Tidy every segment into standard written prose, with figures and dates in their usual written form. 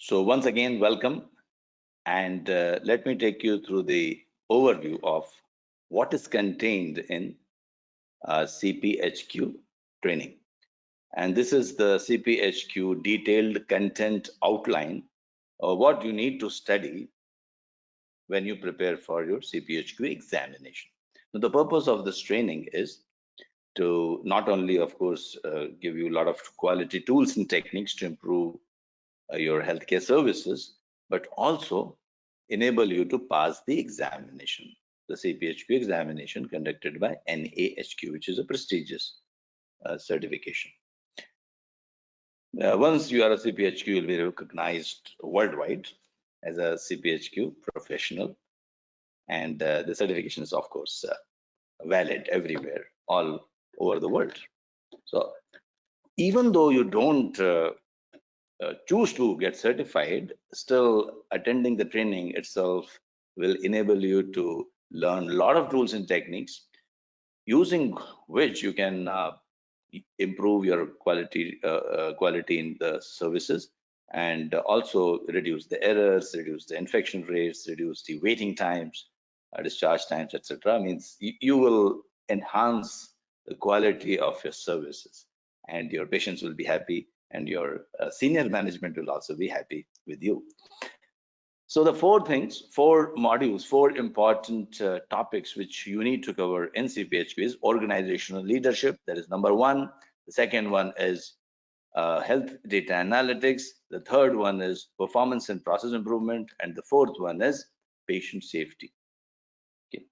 So once again, welcome, and let me take you through the overview of what is contained in CPHQ training. And this is the CPHQ detailed content outline of what you need to study when you prepare for your CPHQ examination. Now, the purpose of this training is to not only, of course, give you a lot of quality tools and techniques to improve your healthcare services, but also enable you to pass the examination, the CPHQ examination conducted by NAHQ, which is a prestigious certification. Once you are a CPHQ, you will be recognized worldwide as a CPHQ professional, and the certification is, of course, valid everywhere, all over the world. So even though you don't choose to get certified, still attending the training itself will enable you to learn a lot of tools and techniques using which you can improve your quality in the services, and also reduce the errors, reduce the infection rates, reduce the waiting times, discharge times, etc. Means you will enhance the quality of your services, and your patients will be happy, and your senior management will also be happy with you. So the four modules, four important topics which you need to cover in CPHQ is organizational leadership. That is number one. The second one is health data analytics. The third one is performance and process improvement. And the fourth one is patient safety. Okay.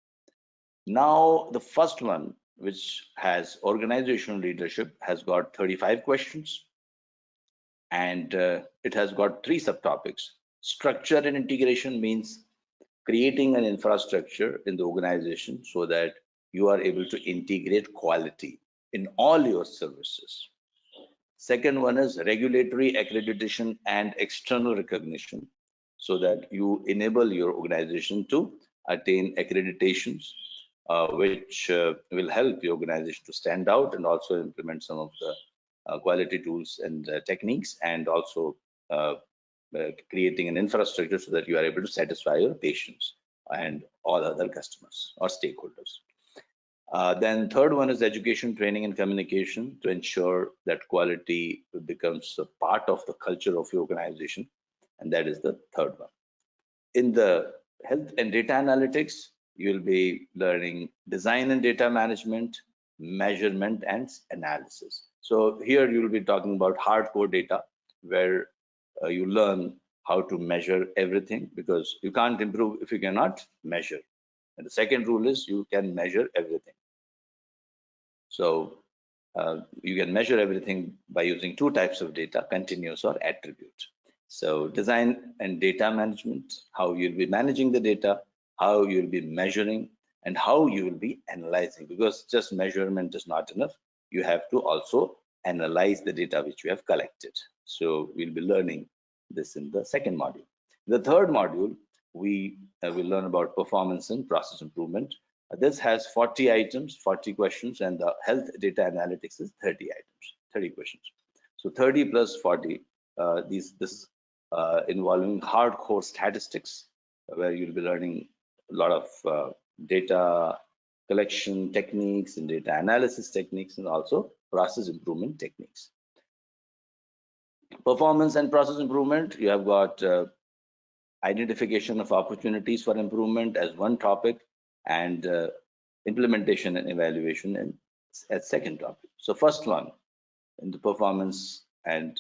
Now, the first one, which has organizational leadership, has got 35 questions. And it has got three subtopics. Structure and integration means creating an infrastructure in the organization so that you are able to integrate quality in all your services. Second one is regulatory accreditation and external recognition, so that you enable your organization to attain accreditations, which will help your organization to stand out and also implement some of the quality tools and techniques, and also creating an infrastructure so that you are able to satisfy your patients and all other customers or stakeholders. Then third one is education, training, and communication, to ensure that quality becomes a part of the culture of your organization, and that is the third one. In the health and data analytics, you will be learning design and data management, measurement, and analysis. So here you will be talking about hardcore data, where you learn how to measure everything, because you can't improve if you cannot measure. And the second rule is you can measure everything. So you can measure everything by using two types of data, continuous or attribute. So design and data management, how you'll be managing the data, how you'll be measuring, and how you will be analyzing, because just measurement is not enough. You have to also analyze the data which you have collected. So we'll be learning this in the second module. The third module, we will learn about performance and process improvement. This has 40 items, 40 questions, and the health data analytics is 30 items, 30 questions. So 30 plus 40, this is involving hardcore statistics, where you'll be learning a lot of data collection techniques and data analysis techniques, and also process improvement techniques. Performance and process improvement, you have got identification of opportunities for improvement as one topic, and implementation and evaluation as second topic. So first one, in the performance and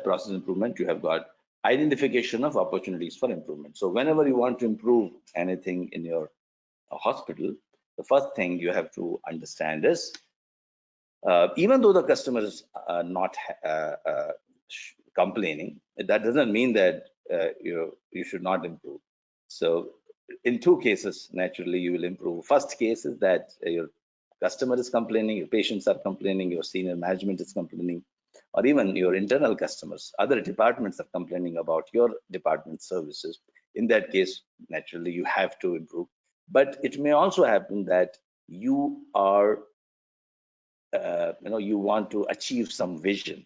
process improvement, you have got identification of opportunities for improvement. So whenever you want to improve anything in your hospital, the first thing you have to understand is, even though the customer is not complaining, that doesn't mean that you should not improve. So in two cases, naturally, you will improve. First case is that your customer is complaining, your patients are complaining, your senior management is complaining, or even your internal customers, other departments are complaining about your department services. In that case, naturally, you have to improve. But it may also happen that you are, you want to achieve some vision.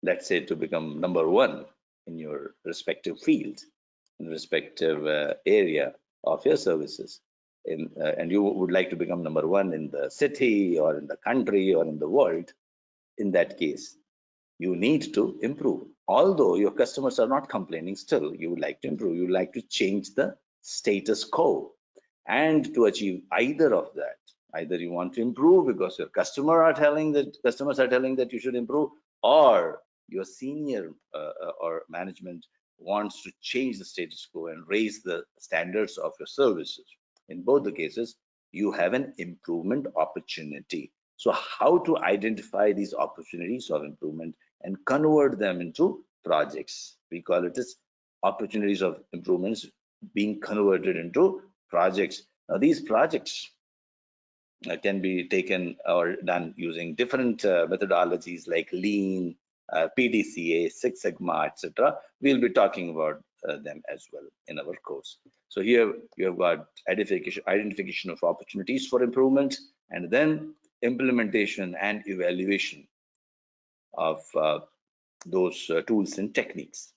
let's say, to become number one in your respective field, in respective area of your services, and you would like to become number one in the city or in the country or in the world, in that case, you need to improve. Although your customers are not complaining, still you would like to improve. You would like to change the status quo. And to achieve either of that, either you want to improve because your customers are telling that you should improve, or your senior or management wants to change the status quo and raise the standards of your services. In both the cases, you have an improvement opportunity. So how to identify these opportunities of improvement and convert them into projects? We call it as opportunities of improvements being converted into projects. Now, these projects can be taken or done using different methodologies like Lean, PDCA, Six Sigma, etc. We'll be talking about them as well in our course. So here you have got identification of opportunities for improvement, and then implementation and evaluation of those tools and techniques,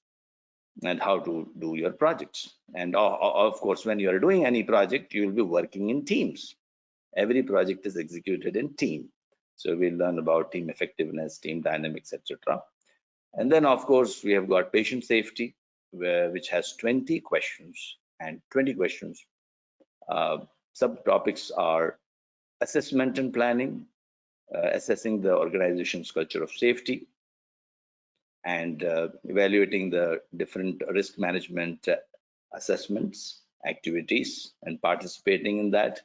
and how to do your projects. And of course, when you are doing any project, you will be working in teams. Every project is executed in team. So we'll learn about team effectiveness, team dynamics, etc. And then, of course, we have got patient safety, which has 20 questions, and 20 questions. Subtopics are assessment and planning, assessing the organization's culture of safety, and evaluating the different risk management assessments, activities, and participating in that,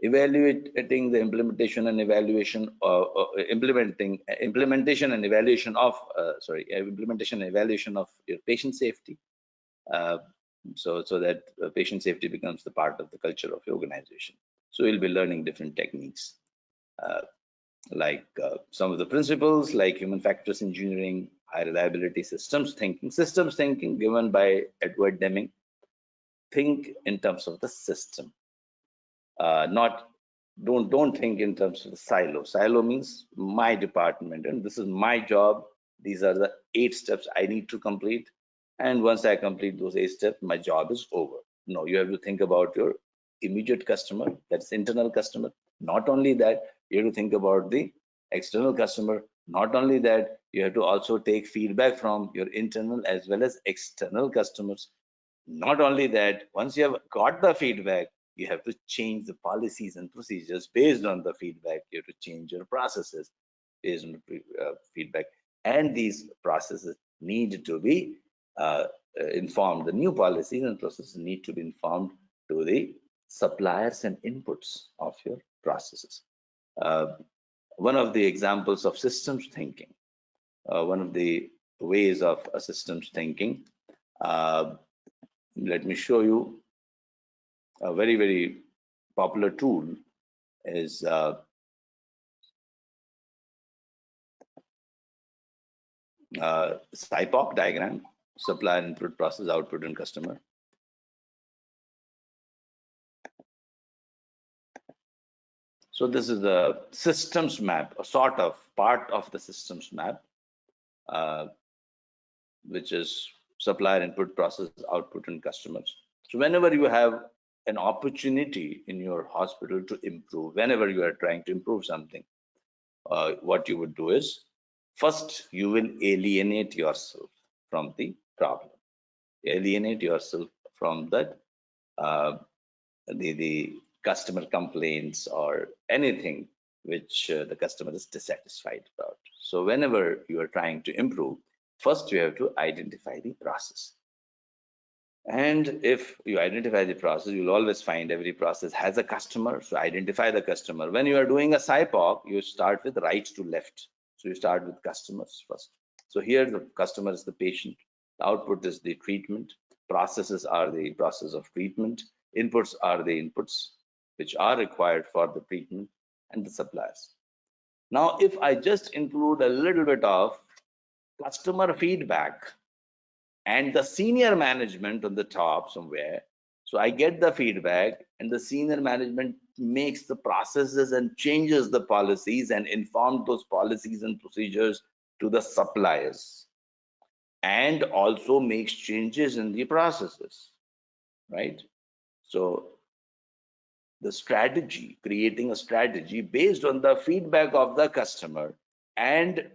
evaluating the implementation and evaluation of implementation and evaluation of your patient safety, so that patient safety becomes the part of the culture of your organization. So you'll be learning different techniques, like some of the principles like human factors engineering, high reliability systems thinking given by Edward Deming. Think in terms of the system, don't think in terms of the silo. Silo means my department and this is my job. These are the 8 steps I need to complete, and once I complete those 8 steps, my job is over. No, you have to think about your immediate customer, that's internal customer. Not only that, you have to think about the external customer. Not only that, you have to also take feedback from your internal as well as external customers. Not only that, once you have got the feedback, you have to change the policies and procedures based on the feedback. You have to change your processes based on the feedback, and these processes need to be informed. The new policies and processes need to be informed to the suppliers and inputs of your processes. One of the examples of systems thinking, one of the ways of systems thinking, let me show you a very, very popular tool is CPHQ diagram, supplier input, process output, and customer. So this is the systems map, a sort of part of the systems map, which is supplier input, process output, and customers. So whenever you have an opportunity in your hospital to improve, whenever you are trying to improve something, what you would do is, first you will alienate yourself from the problem, alienate yourself from the customer complaints or anything which the customer is dissatisfied about. So whenever you are trying to improve, first you have to identify the process. And if you identify the process, you'll always find every process has a customer. So identify the customer. When you are doing a CPHQ, you start with right to left. So you start with customers first. So here the customer is the patient. The output is the treatment. Processes are the process of treatment. Inputs are the inputs which are required for the treatment, and the suppliers. Now, if I just include a little bit of customer feedback and the senior management on the top somewhere, so I get the feedback and the senior management makes the processes and changes the policies and informs those policies and procedures to the suppliers and also makes changes in the processes, right? So the strategy, creating a strategy based on the feedback of the customer and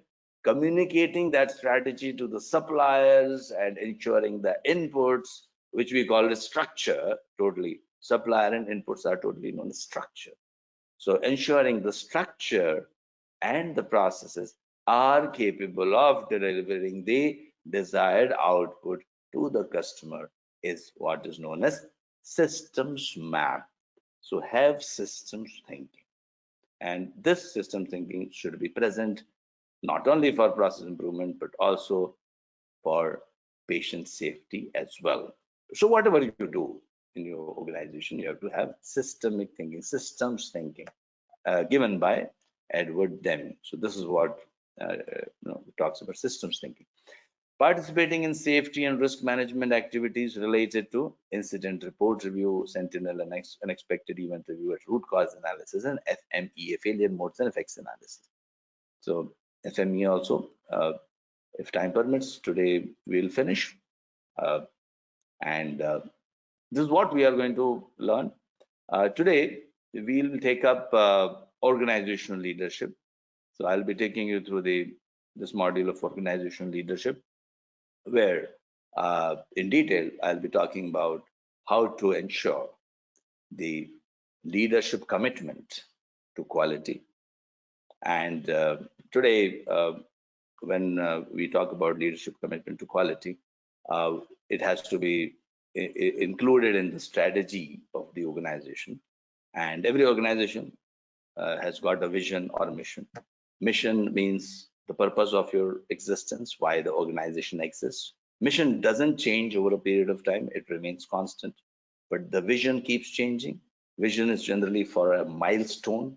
communicating that strategy to the suppliers and ensuring the inputs, which we call a structure, totally. Supplier and inputs are totally known as structure. So ensuring the structure and the processes are capable of delivering the desired output to the customer is what is known as systems map. So have systems thinking. And this system thinking should be present not only for process improvement, but also for patient safety as well. So whatever you do in your organization, you have to have systemic thinking, systems thinking, given by Edward Deming. So this is what talks about systems thinking. Participating in safety and risk management activities related to incident report review, sentinel and unexpected event review at root cause analysis, and FMEA, failure modes and effects analysis. So FMEA also, if time permits, today we'll finish. And this is what we are going to learn. Today, we'll take up organizational leadership. So I'll be taking you through this module of organizational leadership, where in detail, I'll be talking about how to ensure the leadership commitment to quality. And today, when we talk about leadership commitment to quality, it has to be included in the strategy of the organization. And every organization has got a vision or a mission. Mission means the purpose of your existence, why the organization exists. Mission doesn't change over a period of time, it remains constant, but the vision keeps changing. Vision is generally for a milestone,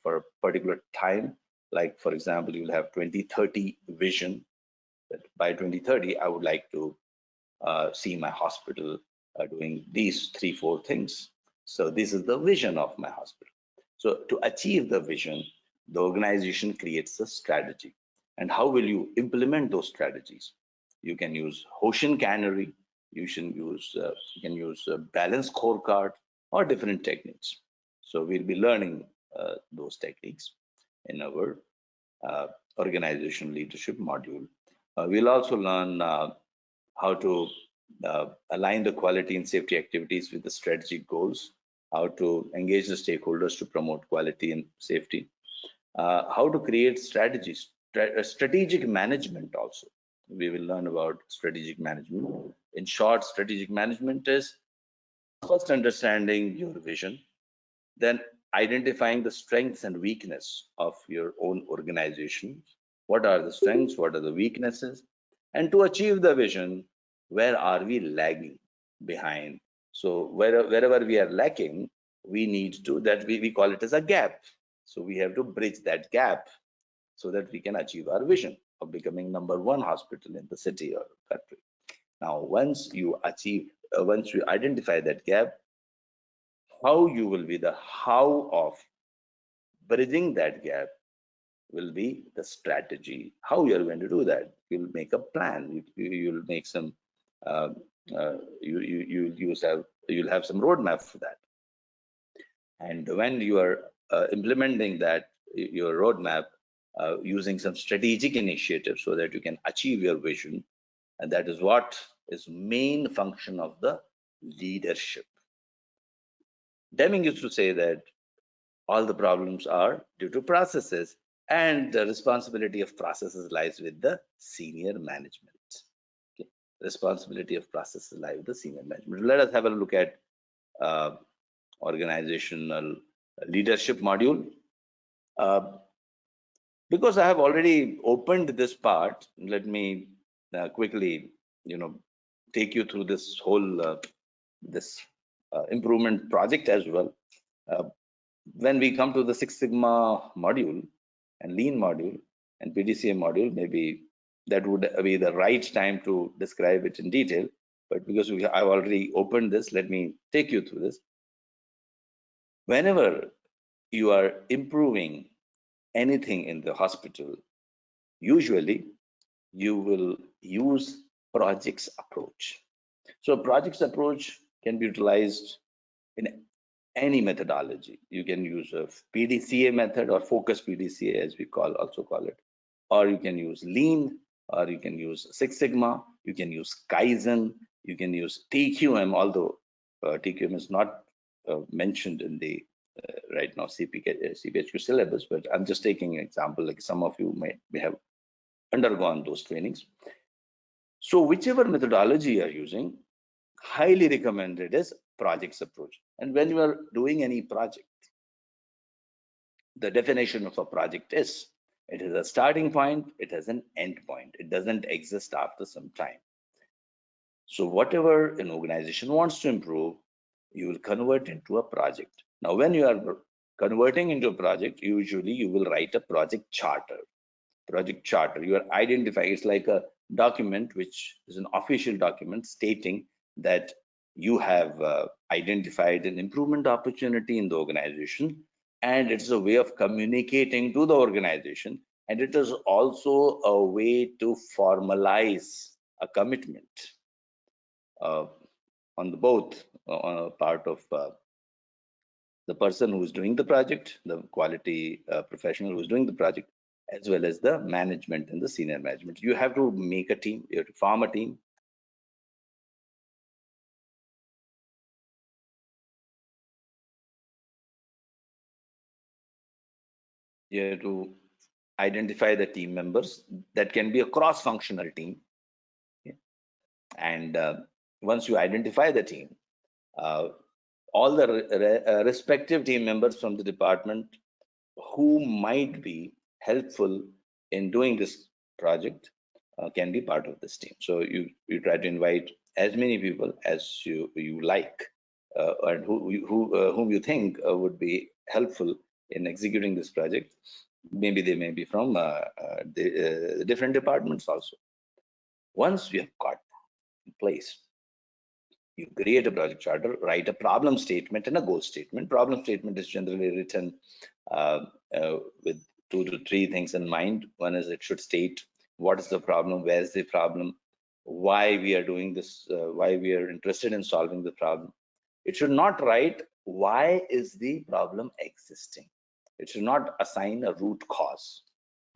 for a particular time. Like, for example, you'll have 2030 vision, that by 2030, I would like to see my hospital doing these 3-4 things. So this is the vision of my hospital. So to achieve the vision, the organization creates a strategy. And how will you implement those strategies? You can use Hoshin Canary, you can use a balanced scorecard or different techniques. So we'll be learning those techniques in our organization leadership module. We'll also learn how to align the quality and safety activities with the strategic goals, how to engage the stakeholders to promote quality and safety, how to create strategies, strategic management also. We will learn about strategic management. In short, strategic management is first understanding your vision, then identifying the strengths and weakness of your own organization. What are the strengths? What are the weaknesses? And to achieve the vision, where are we lagging behind? So wherever we are lacking, we need to, that we call it as a gap. So we have to bridge that gap so that we can achieve our vision of becoming #1 hospital in the city or country. Now, once you identify that gap, how you will be, the how of bridging that gap will be the strategy. How you are going to do that? You'll make a plan. You'll make some. You'll have some roadmap for that. And when you are implementing that, your roadmap, using some strategic initiative so that you can achieve your vision, and that is what is main function of the leadership. Deming used to say that all the problems are due to processes, and the responsibility of processes lies with the senior management. Okay. Responsibility of processes lies with the senior management. Let us have a look at organizational leadership module. Because I have already opened this part, let me quickly, take you through this whole improvement project as well. When we come to the Six Sigma module and Lean module and PDCA module, maybe that would be the right time to describe it in detail. But because I've already opened this, let me take you through this. Whenever you are improving anything in the hospital, usually you will use projects approach. So projects approach can be utilized in any methodology. You can use a PDCA method or focus PDCA as we also call it, or you can use lean, or you can use Six Sigma, you can use Kaizen, you can use TQM, although TQM is not mentioned in the right now CPHQ syllabus, but I'm just taking an example, like some of you may have undergone those trainings. So whichever methodology you are using, highly recommended is projects approach. And when you are doing any project, the definition of a project is, it is a starting point, it has an end point. It doesn't exist after some time. So whatever an organization wants to improve, you will convert into a project. Now, when you are converting into a project, usually you will write a project charter. Project charter, you are identifying, it's like a document which is an official document stating that you have identified an improvement opportunity in the organization, and it's a way of communicating to the organization, and it is also a way to formalize a commitment on the both on a part of the person who is doing the project, the quality professional who is doing the project, as well as the management and the senior management. You have to make a team, you have to form a team. You have to identify the team members. That can be a cross-functional team. Okay? And once you identify the team, all the respective team members from the department who might be helpful in doing this project can be part of this team. So you try to invite as many people as you like, and whom you think would be helpful in executing this project. Maybe they may be from the different departments also. Once you have got in place, you create a project charter, write a problem statement and a goal statement. Problem statement is generally written with 2 to 3 things in mind. One is, it should state what is the problem, where is the problem, why we are doing this, why we are interested in solving the problem. It should not write why is the problem existing. It should not assign a root cause.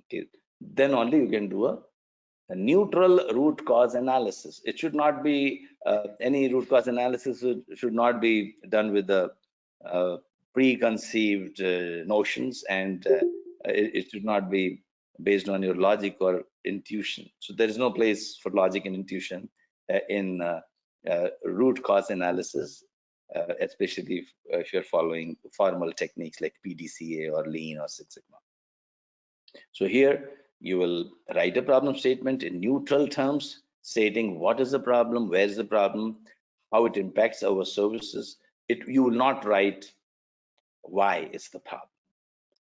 Okay, then only you can do a neutral root cause analysis. It should not be any root cause analysis should not be done with the preconceived notions, and it should not be based on your logic or intuition. So there is no place for logic and intuition in root cause analysis, especially if you're following formal techniques like PDCA or Lean or Six Sigma. So here you will write a problem statement in neutral terms, stating what is the problem, where is the problem, how it impacts our services. You will not write why is the problem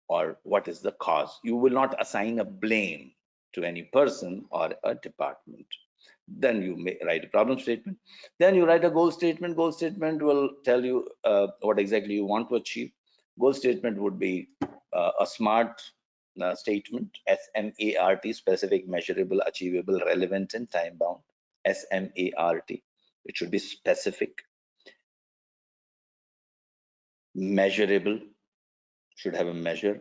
or what is the cause. You will not assign a blame to any person or a department. Then you may write a problem statement. Then you write a goal statement. Goal statement will tell you what exactly you want to achieve. Goal statement would be a SMART statement, SMART, specific, measurable, achievable, relevant, and time bound. SMART. It should be specific, measurable, should have a measure,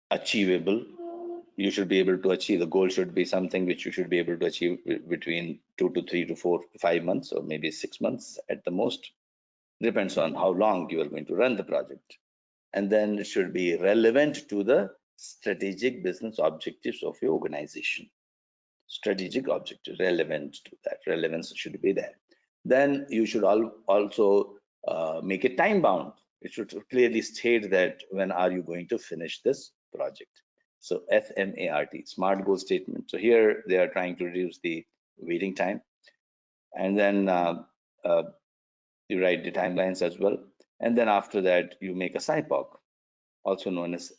achievable. You should be able to achieve. The goal should be something which you should be able to achieve between 2 to 3 to 4 to 5 months, or maybe 6 months at the most. Depends on how long you are going to run the project. And then it should be relevant to the strategic business objectives of your organization. Strategic objective, relevant to that. Relevance should be there. Then you should also make it time bound. It should clearly state that when are you going to finish this project. So SMART, SMART goal statement. So here they are trying to reduce the waiting time. And then you write the timelines as well. And then after that, you make a SIPOC, also known as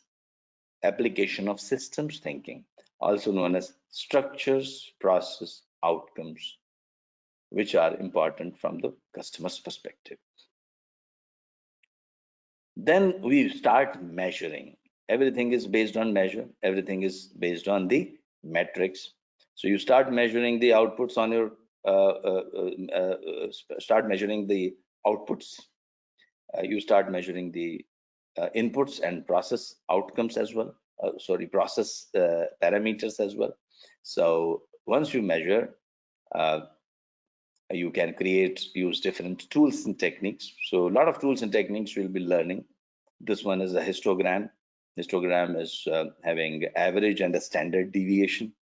application of systems thinking, also known as structures, process, outcomes, which are important from the customer's perspective. Then we start measuring. Everything is based on measure. Everything is based on the metrics. So you start measuring the outputs on your start measuring the outputs. You start measuring the inputs and process outcomes as well. Sorry, process parameters as well. So once you measure, uh, you can use different tools and techniques. So a lot of tools and techniques we'll be learning. This one is a histogram. Histogram is having average and a standard deviation.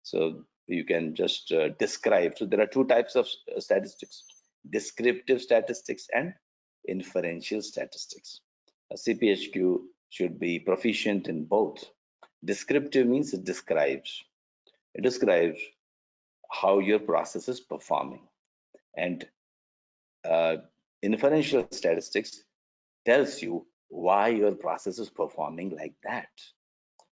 So you can just describe. So there are two types of statistics: descriptive statistics and inferential statistics. A CPHQ should be proficient in both. Descriptive means it describes. It describes how your process is performing, and inferential statistics tells you why your process is performing like that.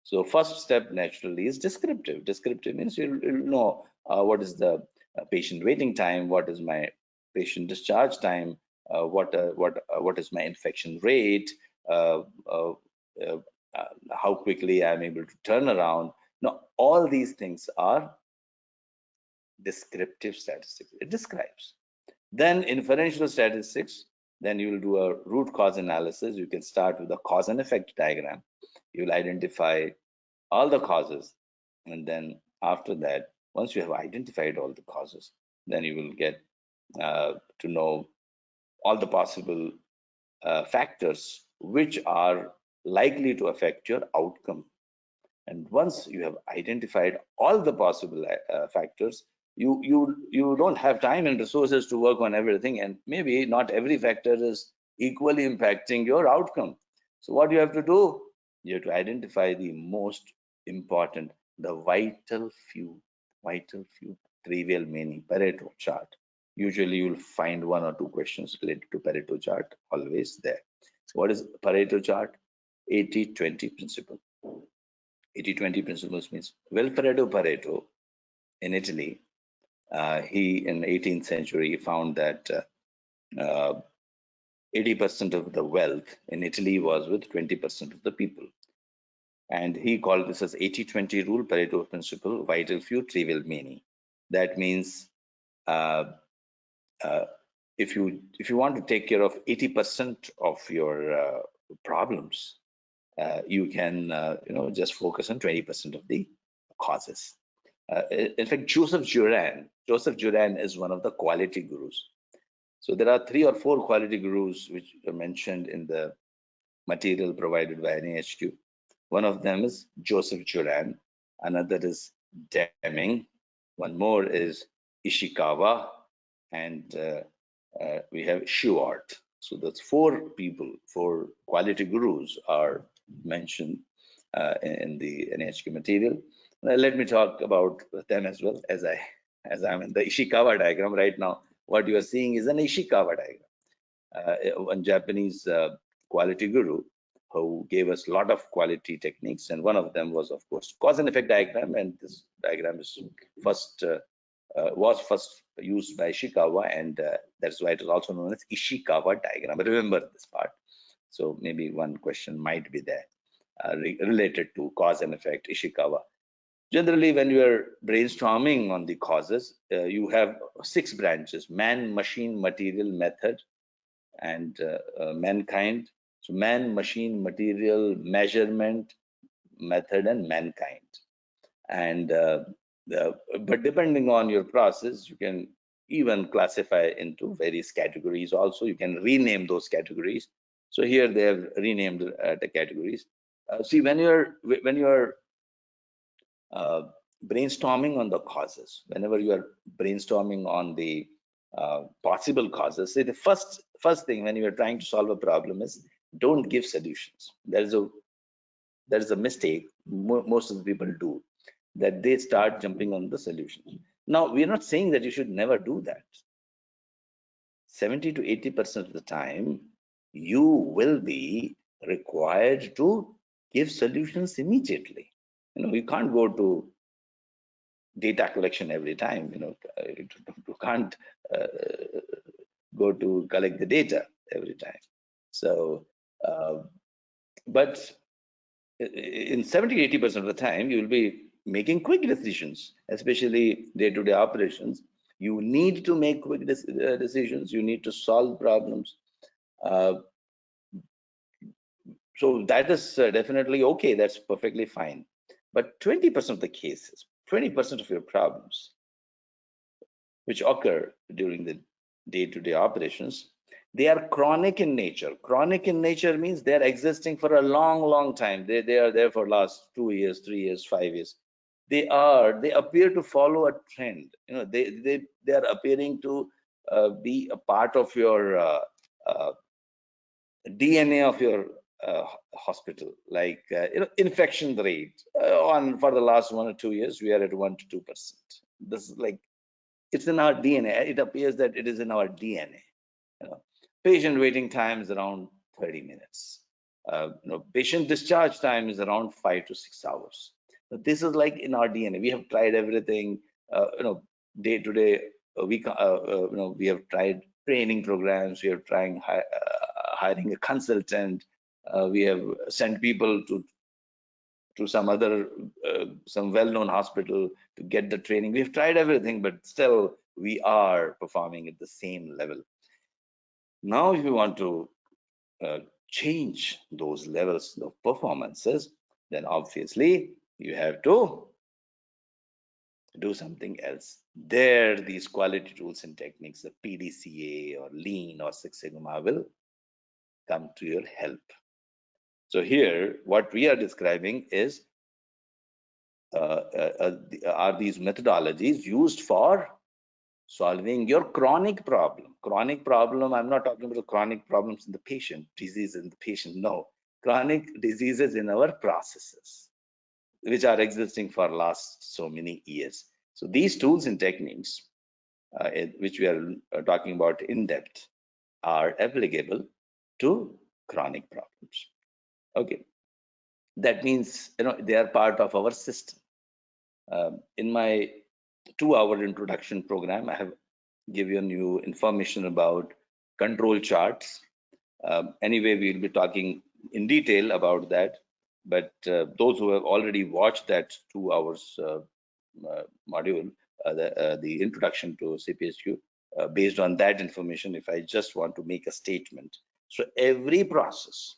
So first step naturally is descriptive. Descriptive means you'll know what is the patient waiting time, what is my patient discharge time, what is my infection rate, uh, uh, uh, how quickly I'm able to turn around. Now, all these things are descriptive statistics. It describes. Then inferential statistics, then you will do a root cause analysis. You can start with a cause and effect diagram. You will identify all the causes, and then after that, once you have identified all the causes, then you will get to know all the possible factors which are likely to affect your outcome. And once you have identified all the possible factors, you don't have time and resources to work on everything, and maybe not every factor is equally impacting your outcome. So what you have to do, you have to identify the most important, the vital few, trivial meaning, Pareto chart. Usually you'll find one or two questions related to Pareto chart always there. So what is Pareto chart? 80-20 principle. 80-20 principles means Wilfredo Pareto in Italy, he in 18th century found that 80% of the wealth in Italy was with 20% of the people. And he called this as 80-20 rule, Pareto principle, vital few, trivial many. That means uh, uh, if you want to take care of 80% of your problems, you can just focus on 20% of the causes. In fact, Joseph Juran is one of the quality gurus. So there are 3 or 4 quality gurus which are mentioned in the material provided by NAHQ. One of them is Joseph Juran, another is Deming, one more is Ishikawa, and we have Shewart. So that's 4 people, 4 quality gurus are mentioned in the NAHQ material. Let me talk about them as well, as I'm in the Ishikawa diagram right now. What you are seeing is an Ishikawa diagram, one Japanese quality guru who gave us a lot of quality techniques, and one of them was, of course, cause and effect diagram. And this diagram is was first used by Ishikawa, and that's why it is also known as Ishikawa diagram. But remember this part. So maybe one question might be there related to cause and effect, Ishikawa. Generally, when you are brainstorming on the causes, you have 6 branches: man, machine, material, method, and mankind. So man, machine, material, measurement, method, and mankind. And but depending on your process, you can even classify into various categories. Also, you can rename those categories. So here they have renamed the categories. See, when you're brainstorming on the causes, whenever you are brainstorming on the possible causes, say the first thing when you are trying to solve a problem is don't give solutions. There is a mistake most of the people do, that they start jumping on the solutions. Now, we are not saying that you should never do that. 70 to 80% of the time, you will be required to give solutions immediately. You can't go to data collection every time. You can't uh, go to collect the data every time. So, but in 70-80% of the time, you will be making quick decisions, especially day-to-day operations. You need to make quick decisions. You need to solve problems. So that is definitely okay. That's perfectly fine. But 20% of the cases, 20% of your problems, which occur during the day-to-day operations, they are chronic in nature. Chronic in nature means they're existing for a long time. They are there for last 2 years, 3 years, 5 years. They appear to follow a trend. You know, they are appearing to be a part of your DNA of your hospital. Like infection rate on for the last 1 or 2 years, we are at 1 to 2%. This is like, it's in our DNA. It appears that it is in our DNA. You know, patient waiting time is around 30 minutes. Patient discharge time is around 5 to 6 hours. But this is like in our DNA. We have tried everything. Day to day, we have tried training programs. We are trying hiring a consultant. We have sent people to some other some well-known hospital to get the training. We've tried everything, but still we are performing at the same level. Now, if you want to change those levels of performances, then obviously you have to do something else. There, these quality tools and techniques, the PDCA or Lean or Six Sigma, will come to your help. So here, what we are describing is are these methodologies used for solving your chronic problem. Chronic problem, I'm not talking about the chronic problems in the patient, disease in the patient, no. Chronic diseases in our processes, which are existing for last so many years. So these tools and techniques, which we are talking about in depth, are applicable to chronic problems. Okay, that means they are part of our system. In my 2-hour introduction program, I have given you information about control charts. Anyway, we'll be talking in detail about that. But those who have already watched that 2 hours module, the introduction to CPHQ, based on that information, if I just want to make a statement. So every process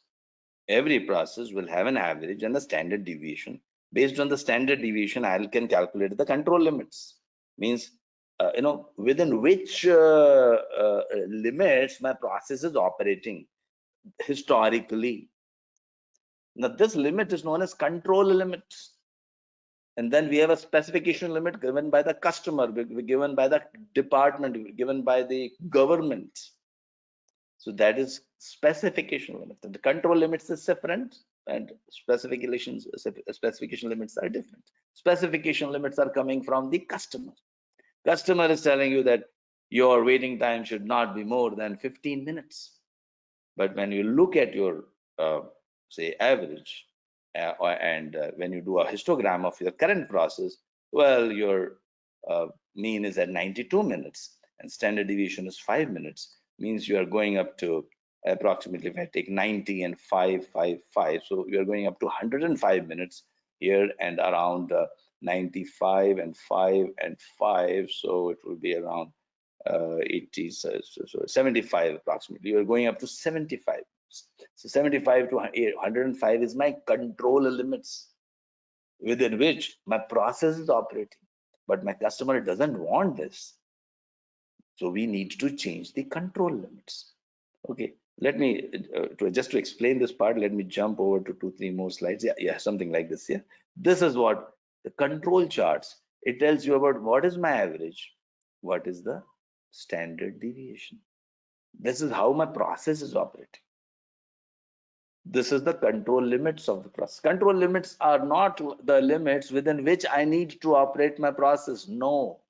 will have an average and a standard deviation. Based on the standard deviation, I can calculate the control limits. Means, within which limits my process is operating historically. Now, this limit is known as control limits. And then we have a specification limit given by the customer, given by the department, given by the government. So that is specification limit. The control limits is different, and specification limits are different. Specification limits are coming from the customer. Customer is telling you that your waiting time should not be more than 15 minutes. But when you look at your, say, average, and when you do a histogram of your current process, well, your mean is at 92 minutes, and standard deviation is 5 minutes. Means you are going up to approximately, if I take 90 and 5, so you are going up to 105 minutes here, and around 95 and 5 and 5, so it will be around 80, so 75 approximately. You are going up to 75. So 75 to 105 is my control limits within which my process is operating. But my customer doesn't want this. So we need to change the control limits. Okay, let me, just to explain this part, let me jump over to 2-3 more slides. Yeah, something like this. Yeah, this is what the control charts, it tells you about what is my average, what is the standard deviation. This is how my process is operating. This is the control limits of the process. Control limits are not the limits within which I need to operate my process. No.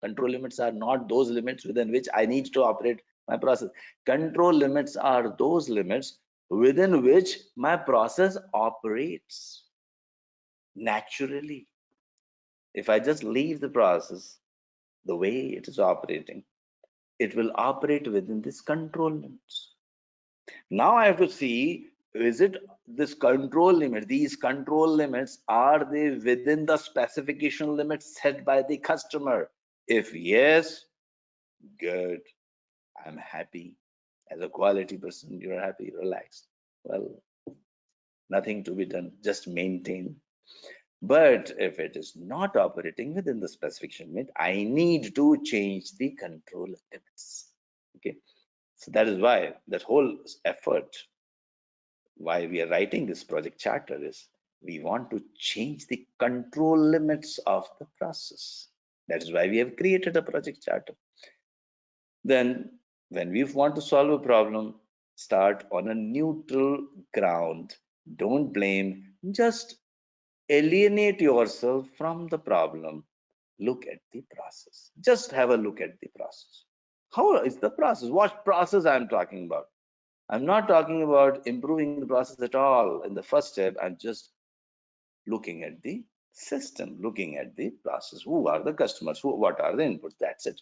Control limits are not those limits within which I need to operate my process. Control limits are those limits within which my process operates naturally. If I just leave the process the way it is operating, it will operate within this control limits. Now I have to see is it this control limit, these control limits, are they within the specification limits set by the customer? If yes, good, I'm happy. As a quality person, you're happy, relaxed. Well, nothing to be done, just maintain. But if it is not operating within the specification limit, I need to change the control limits. Okay, so that is why that whole effort, why we are writing this project charter, is we want to change the control limits of the process. That is why we have created a project charter. Then when we want to solve a problem, start on a neutral ground. Don't blame, just alienate yourself from the problem. Look at the process. Just have a look at the process. How is the process? What process I'm talking about? I'm not talking about improving the process at all. In the first step, I'm just looking at the system, looking at the process. Who are the customers? What are the inputs? That's it.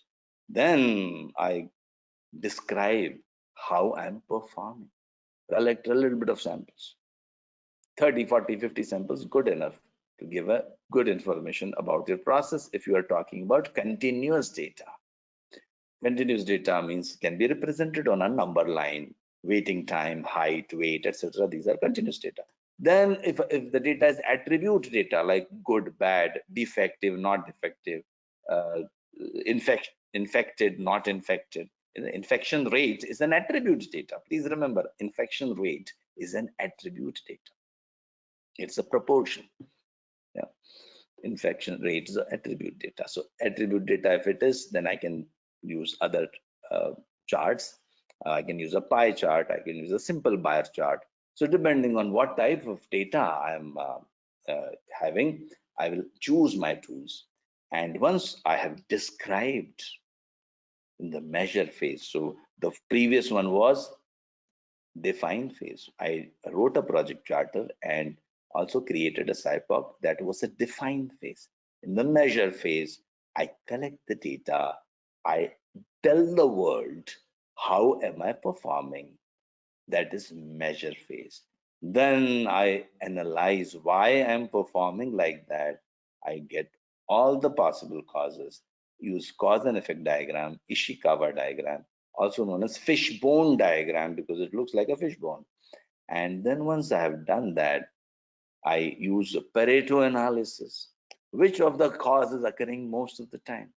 Then I describe how I'm performing. Collect a little bit of samples. 30, 40, 50 samples, good enough to give a good information about your process. If you are talking about continuous data, continuous data means can be represented on a number line, waiting time, height, weight, etc. These are continuous data. Then if the data is attribute data like good, bad, defective, not defective, uh, infected, not infected, infection rate is an attribute data. Please remember, infection rate is an attribute data. It's a proportion. Yeah, infection rate is attribute data. So attribute data, if it is, then I can use other charts. I can use a pie chart. I can use a simple bar chart. So depending on what type of data I'm having, I will choose my tools. And once I have described in the measure phase, so the previous one was define phase. I wrote a project charter and also created a SIPOC that was a define phase. In the measure phase, I collect the data. I tell the world how am I performing. That is measure phase. Then I analyze why I'm performing like that. I get all the possible causes, use cause and effect diagram, Ishikawa diagram, also known as fishbone diagram because it looks like a fishbone. And then once I have done that, I use a Pareto analysis. Which of the causes occurring most of the time?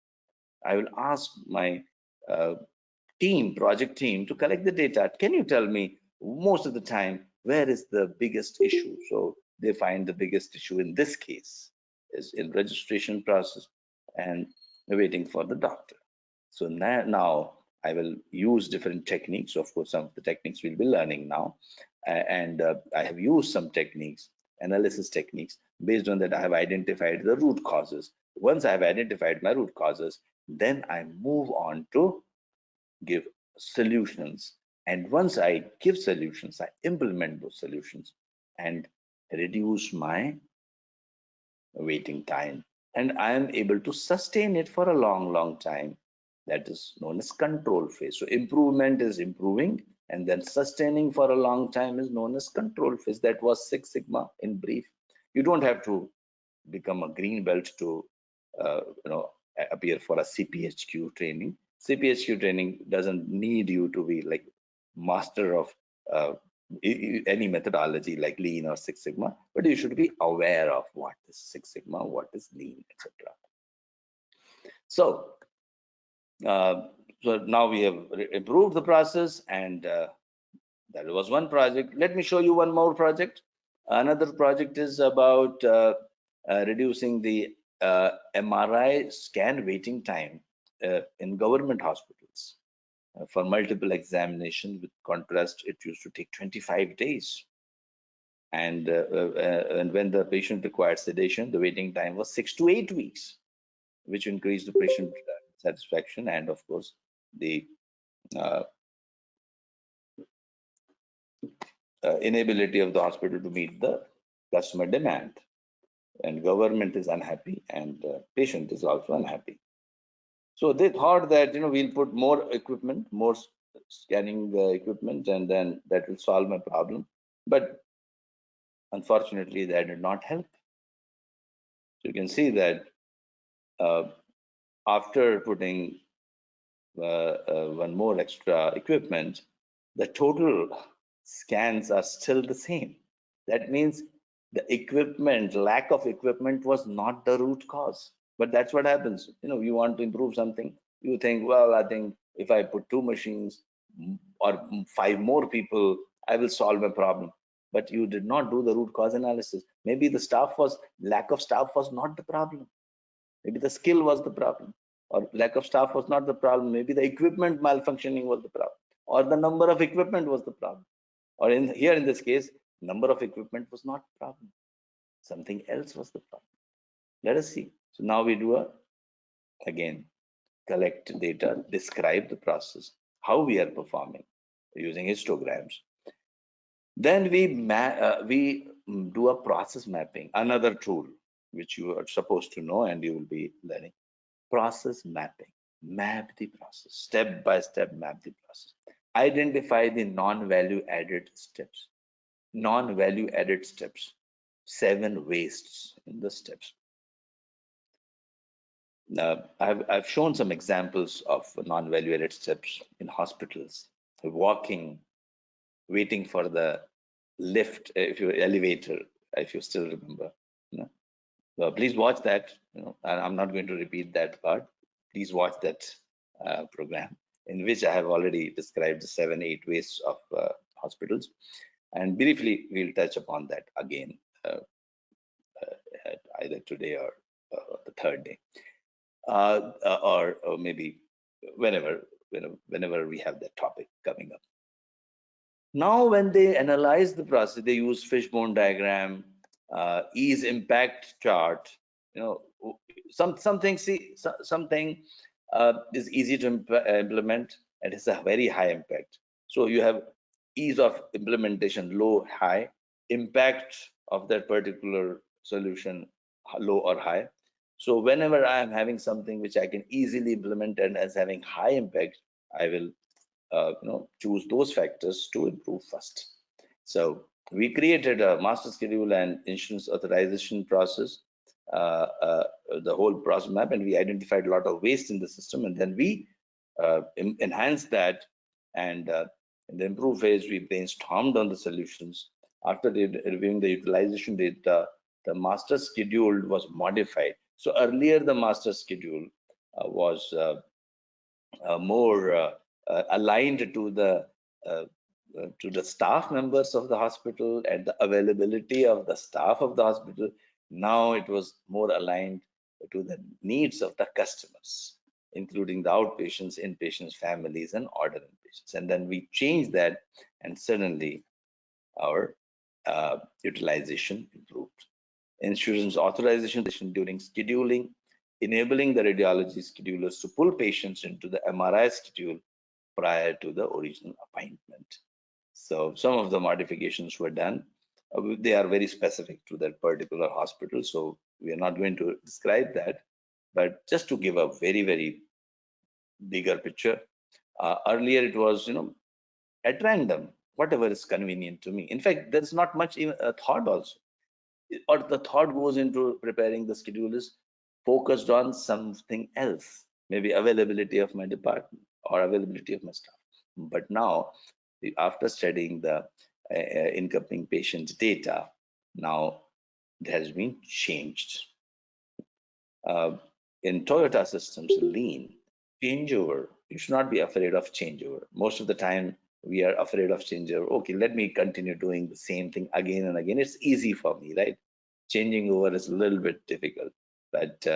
I will ask my uh, project team to collect the data. Can you tell me most of the time where is the biggest issue? So they find the biggest issue in this case is in registration process and waiting for the doctor. So now I will use different techniques. Of course, some of the techniques we'll be learning now. And I have used some techniques, analysis techniques. Based on that, I have identified the root causes. Once I have identified my root causes, then I move on to give solutions. And once I give solutions, I implement those solutions and reduce my waiting time. And I am able to sustain it for a long, long time. That is known as control phase. So improvement is improving, and then sustaining for a long time is known as control phase. That was Six Sigma in brief. You don't have to become a green belt to appear for a CPHQ training. CPHQ training doesn't need you to be like master of uh, any methodology like Lean or Six Sigma, but you should be aware of what is Six Sigma, what is Lean, etc. So, so now we have improved the process, and that was one project. Let me show you one more project. Another project is about reducing the MRI scan waiting time in government hospitals. For multiple examinations with contrast, it used to take 25 days. And when the patient required sedation, the waiting time was 6 to 8 weeks, which increased the patient satisfaction and, of course, the uh, inability of the hospital to meet the customer demand. And government is unhappy, and patient is also unhappy. So they thought that we'll put more equipment, more scanning equipment, and then that will solve my problem. But unfortunately, that did not help. So you can see that uh, after putting one more extra equipment, the total scans are still the same. That means the equipment, lack of equipment was not the root cause. But that's what happens. You want to improve something, you think, well, I think if I put two machines or five more people, I will solve a problem. But you did not do the root cause analysis. Maybe the lack of staff was not the problem. Maybe the skill was the problem, or lack of staff was not the problem. Maybe the equipment malfunctioning was the problem, or the number of equipment was the problem. Or in this case, number of equipment was not the problem. Something else was the problem. Let us see. So now we do again, collect data, describe the process, how we are performing using histograms. Then we do a process mapping, another tool which you are supposed to know and you will be learning. Process mapping. Map the process, step by step map the process. Identify the non-value added steps. Non-value added steps. 7 wastes in the steps. Now, I've shown some examples of non-value added steps in hospitals. Walking, waiting for the lift, if you elevator, if you still remember. Please watch that. I'm not going to repeat that part. Please watch that program, in which I have already described the 7-8 ways of hospitals, and briefly we'll touch upon that again, either today or the third day, or maybe whenever we have that topic coming up. Now, when they analyze the process, they use fishbone diagram, ease impact chart. Something is easy to implement and has a very high impact. So you have ease of implementation, low, high, impact of that particular solution, low or high. So whenever I am having something which I can easily implement and as having high impact, I will choose those factors to improve first. So we created a master schedule and insurance authorization process, the whole process map, and we identified a lot of waste in the system, and then we enhanced that, and in the improve phase we brainstormed on the solutions. After reviewing the utilization data, the master schedule was modified. So earlier the master schedule was more aligned to the staff members of the hospital and the availability of the staff of the hospital. Now it was more aligned to the needs of the customers, including the outpatients, inpatients, families, and ordinary patients. And then we changed that, and suddenly our utilization improved. Insurance authorization during scheduling, enabling the radiology schedulers to pull patients into the MRI schedule prior to the original appointment. So some of the modifications were done. They are very specific to that particular hospital, so we are not going to describe that. But just to give a very, very bigger picture, earlier it was, at random, whatever is convenient to me. In fact, there is not much even thought also, or the thought goes into preparing the schedule is focused on something else, maybe availability of my department or availability of my staff. But now, after studying the incoming patient data, now it has been changed. In Toyota systems, lean, changeover, you should not be afraid of changeover. Most of the time, we are afraid of changeover. Okay, let me continue doing the same thing again and again. It's easy for me, right? Changing over is a little bit difficult. But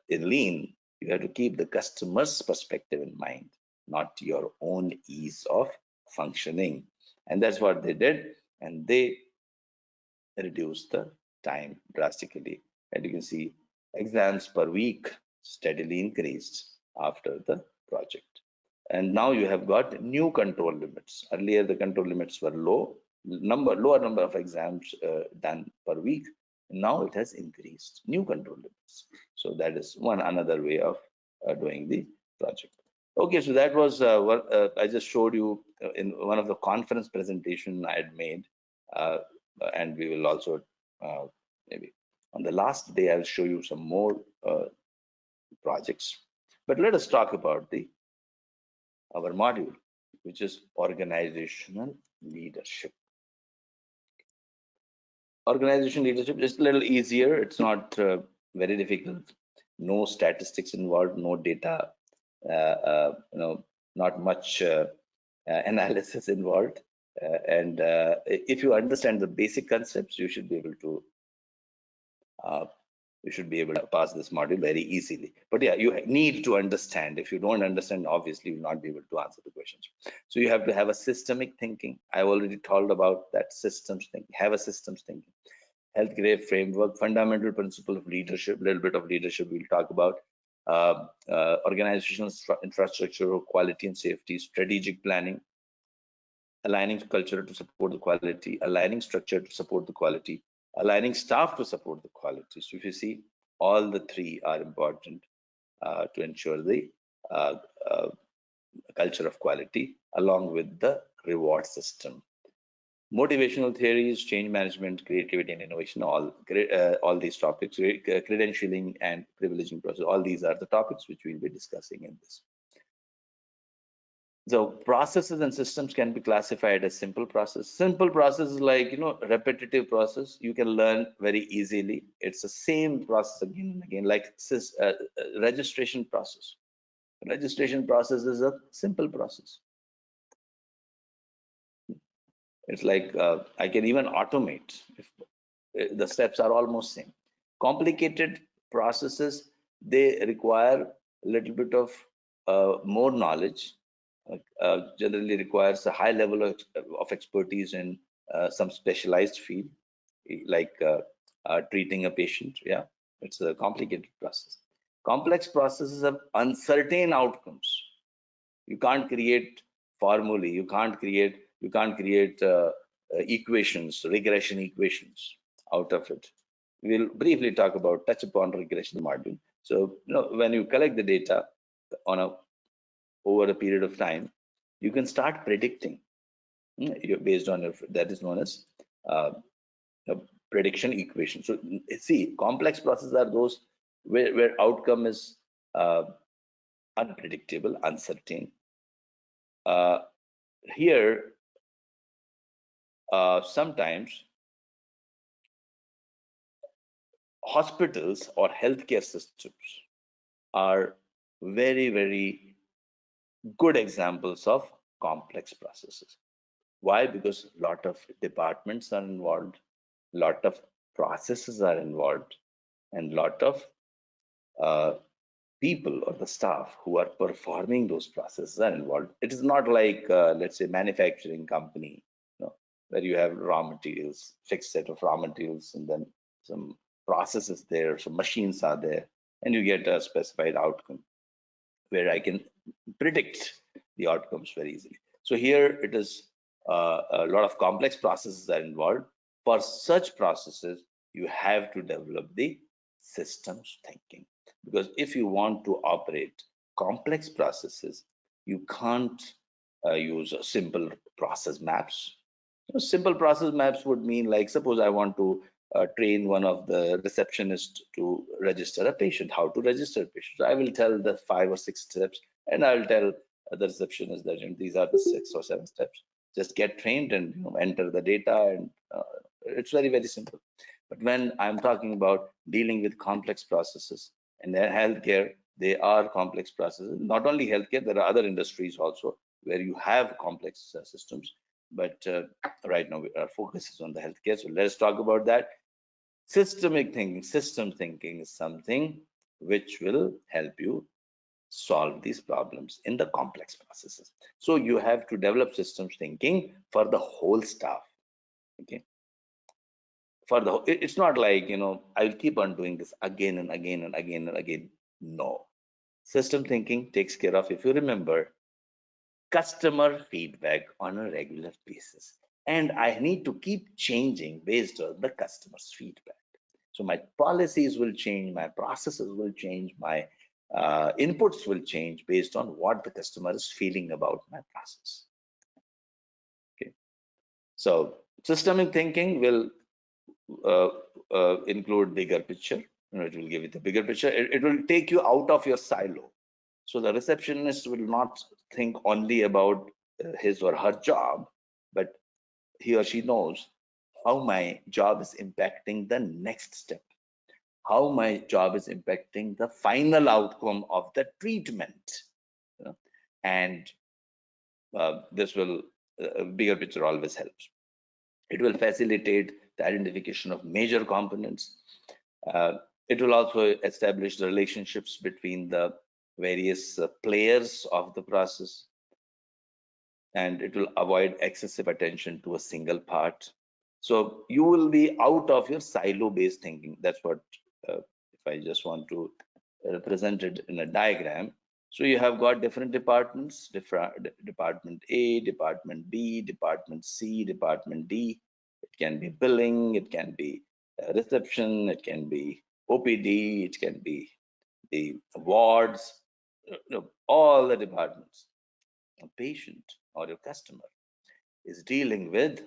in lean, you have to keep the customer's perspective in mind, not your own ease of functioning. And that's what they did. And they reduced the time drastically. And you can see exams per week steadily increased after the project. And now you have got new control limits. Earlier, the control limits were lower number of exams done per week. Now it has increased, new control limits. So that is another way of doing the project. Okay, so that was what I just showed you in one of the conference presentation I had made. and we will also maybe on the last day I'll show you some more projects. But let us talk about our module, which is organizational leadership. Organization leadership is a little easier. It's not very difficult. No statistics involved, no data, not much analysis involved. And if you understand the basic concepts, you should be able to pass this module very easily. But yeah, you need to understand. If you don't understand, obviously you will not be able to answer the questions. So you have to have a systemic thinking. I've already told about that systems thinking. Have a systems thinking. Healthcare framework, fundamental principle of leadership, a little bit of leadership we'll talk about. Organizational infrastructure, quality and safety, strategic planning, aligning culture to support the quality, aligning structure to support the quality, aligning staff to support the quality. So if you see, all the three are important to ensure the culture of quality, along with the reward system. Motivational theories, change management, creativity and innovation, all these topics, credentialing and privileging process, all these are the topics which we'll be discussing in this. So processes and systems can be classified as simple process. Simple process is like, repetitive process. You can learn very easily. It's the same process again and again, like registration process. Registration process is a simple process. It's like I can even automate if the steps are almost same. Complicated processes, they require a little bit of more knowledge. Generally requires a high level of expertise in some specialized field, like treating a patient. Yeah, it's a complicated process. Complex processes have uncertain outcomes. You can't create formulae. You can't create equations, regression equations out of it. We'll briefly touch upon regression module. So when you collect the data over a period of time, you can start predicting based on that is known as a prediction equation. So see, complex processes are those where outcome is unpredictable, uncertain. Here, sometimes hospitals or healthcare systems are very, very good examples of complex processes. Why? Because a lot of departments are involved, a lot of processes are involved, and a lot of people or the staff who are performing those processes are involved. It is not like, let's say, manufacturing company, where you have raw materials, fixed set of raw materials, and then some processes there, some machines are there, and you get a specified outcome where I can predict the outcomes very easily. So here it is a lot of complex processes are involved. For such processes, you have to develop the systems thinking, because if you want to operate complex processes, you can't use simple process maps. Simple process maps would mean, like, suppose I want to train one of the receptionists to register a patient, how to register a patient. So I will tell the 5 or 6 steps, and I will tell the receptionist that these are the 6 or 7 steps. Just get trained and enter the data, and it's very, very simple. But when I'm talking about dealing with complex processes, and in healthcare, they are complex processes. Not only healthcare, there are other industries also where you have complex systems. But right now, our focus is on the healthcare. So let's talk about that. Systemic thinking, system thinking is something which will help you solve these problems in the complex processes. So you have to develop systems thinking for the whole staff. Okay. It's not like, I'll keep on doing this again and again and again and again. No. System thinking takes care of, if you remember, customer feedback on a regular basis. And I need to keep changing based on the customer's feedback. So my policies will change, my processes will change, my inputs will change based on what the customer is feeling about my process. Okay. So Systemic thinking will include bigger picture. It will give you the bigger picture. It will take you out of your silo. So the receptionist will not think only about his or her job, but he or she knows how my job is impacting the next step, how my job is impacting the final outcome of the treatment. You know? And this will, bigger picture always helps. It will facilitate the identification of major components. It will also establish the relationships between the various players of the process, and it will avoid excessive attention to a single part. So you will be out of your silo-based thinking. That's what, if I just want to represent it in a diagram. So you have got different departments, department A, department B, department C, department D. It can be billing, it can be reception, it can be OPD, it can be the wards, all the departments. A patient or your customer is dealing with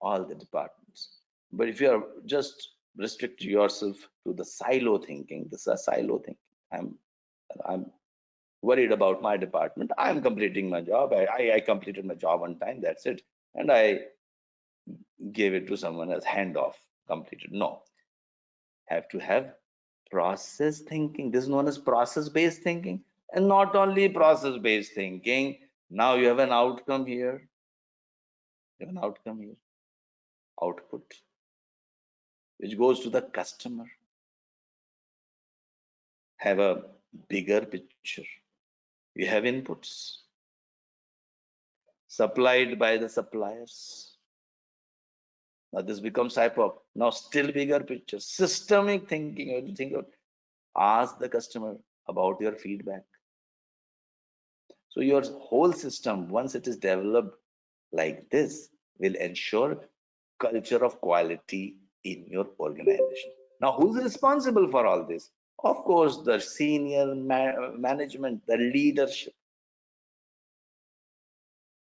all the departments. But if you are just restrict yourself to the silo thinking, this is a silo thinking. I'm worried about my department. I'm completing my job. I completed my job on time. That's it. And I gave it to someone else, hand off, completed. No, have to have process thinking. This is known as process-based thinking. And not only process-based thinking, now you have an outcome here. You have an outcome here, output, which goes to the customer. Have a bigger picture. You have inputs supplied by the suppliers. Now this becomes type of now still bigger picture, systemic thinking. You have to think of, ask the customer about your feedback. So your whole system, once it is developed like this, will ensure culture of quality in your organization. Now, who's responsible for all this? Of course, the senior management, the leadership.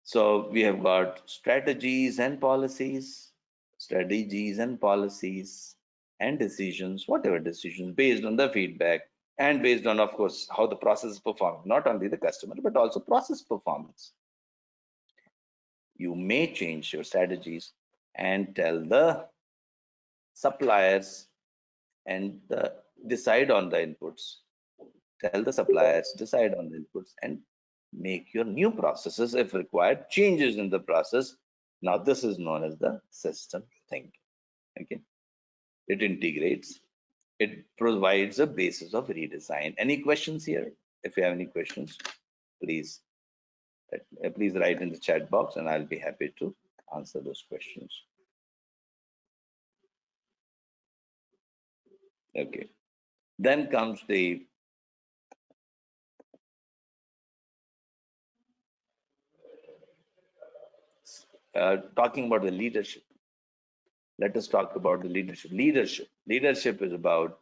So we have got strategies and policies, and decisions, whatever decisions based on the feedback and based on, of course, how the process is performed, not only the customer, but also process performance. You may change your strategies and tell the suppliers and decide on the inputs. Tell the suppliers, decide on the inputs, and make your new processes, if required, changes in the process. Now, this is known as the system thinking. Okay, it integrates, it provides a basis of redesign. Any questions here? If you have any questions, please please write in the chat box, and I'll be happy to answer those questions. Okay, then comes the talking about the leadership. Let us talk about the leadership. Leadership is about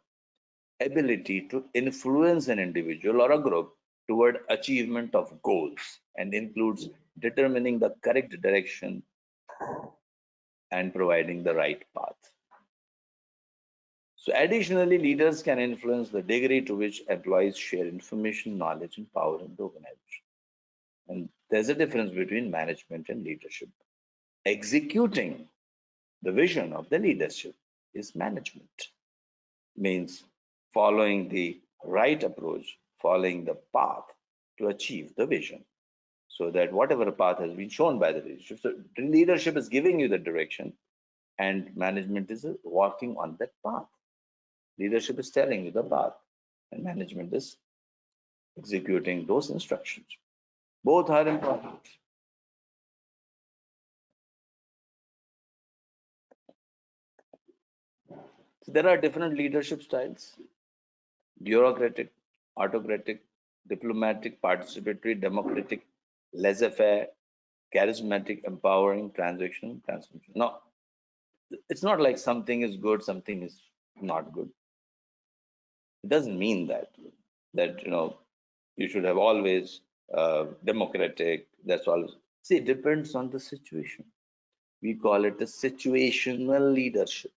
ability to influence an individual or a group toward achievement of goals, and includes determining the correct direction and providing the right path. So additionally, leaders can influence the degree to which employees share information, knowledge, and power in the organization. And there's a difference between management and leadership. Executing the vision of the leadership is management. Means following the right approach, following the path to achieve the vision. So that whatever path has been shown by the leadership, so the leadership is giving you the direction, and management is walking on that path. Leadership is telling you the path, and management is executing those instructions. Both are important. So there are different leadership styles: bureaucratic, autocratic, diplomatic, participatory, democratic, laissez-faire, charismatic, empowering, transactional, transformation. No, it's not like something is good, something is not good. It doesn't mean that you should have always democratic. That's all. See, it depends on the situation. We call it the situational leadership.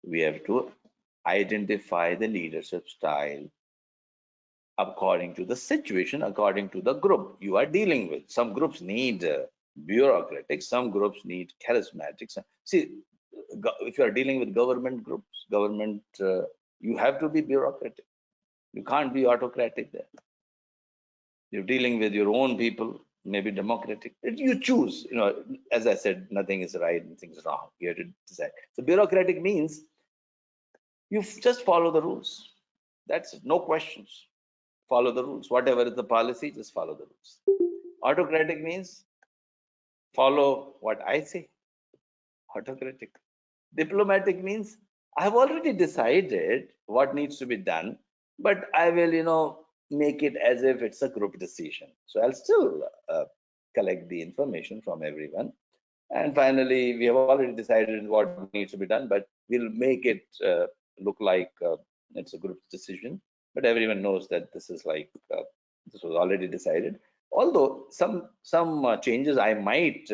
We have to identify the leadership style according to the situation, according to the group you are dealing with. Some groups need bureaucratic, some groups need charismatic. See, if you are dealing with government groups, you have to be bureaucratic. You can't be autocratic there. You're dealing with your own people, maybe democratic. You choose, as I said, nothing is right, nothing is wrong. You have to decide. So bureaucratic means you just follow the rules. That's it. No questions. Follow the rules. Whatever is the policy, just follow the rules. Autocratic means follow what I say. Autocratic. Diplomatic means I have already decided what needs to be done, but I will, make it as if it's a group decision. So I'll still collect the information from everyone. And finally, we have already decided what needs to be done, but we'll make it look like it's a group decision. But everyone knows that this is like this was already decided. Although some changes I might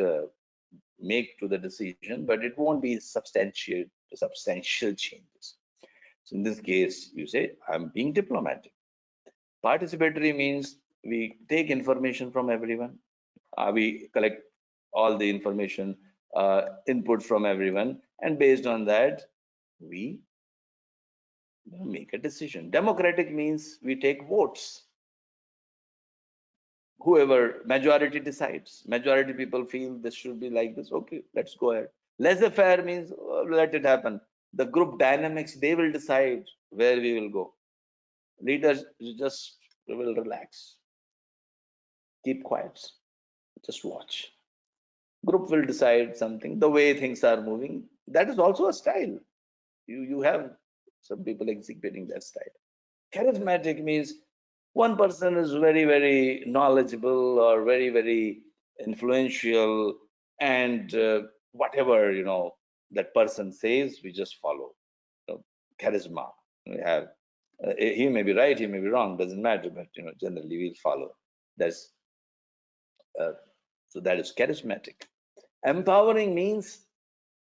make to the decision, but it won't be substantial changes. So in this case, you say, I'm being diplomatic. Participatory means we take information from everyone. We collect all the information, input from everyone, and based on that, we make a decision. Democratic means we take votes. Whoever majority decides, majority people feel this should be like this. Okay, let's go ahead. Laissez-faire means let it happen. The group dynamics, they will decide where we will go. Leaders just will relax, keep quiet, just watch. Group will decide something, the way things are moving. That is also a style. You have some people executing that style. Charismatic means one person is very, very knowledgeable or very, very influential, and whatever that person says, we just follow. Charisma. We have he may be right, he may be wrong, doesn't matter, but generally we'll follow. That's so that is charismatic. Empowering means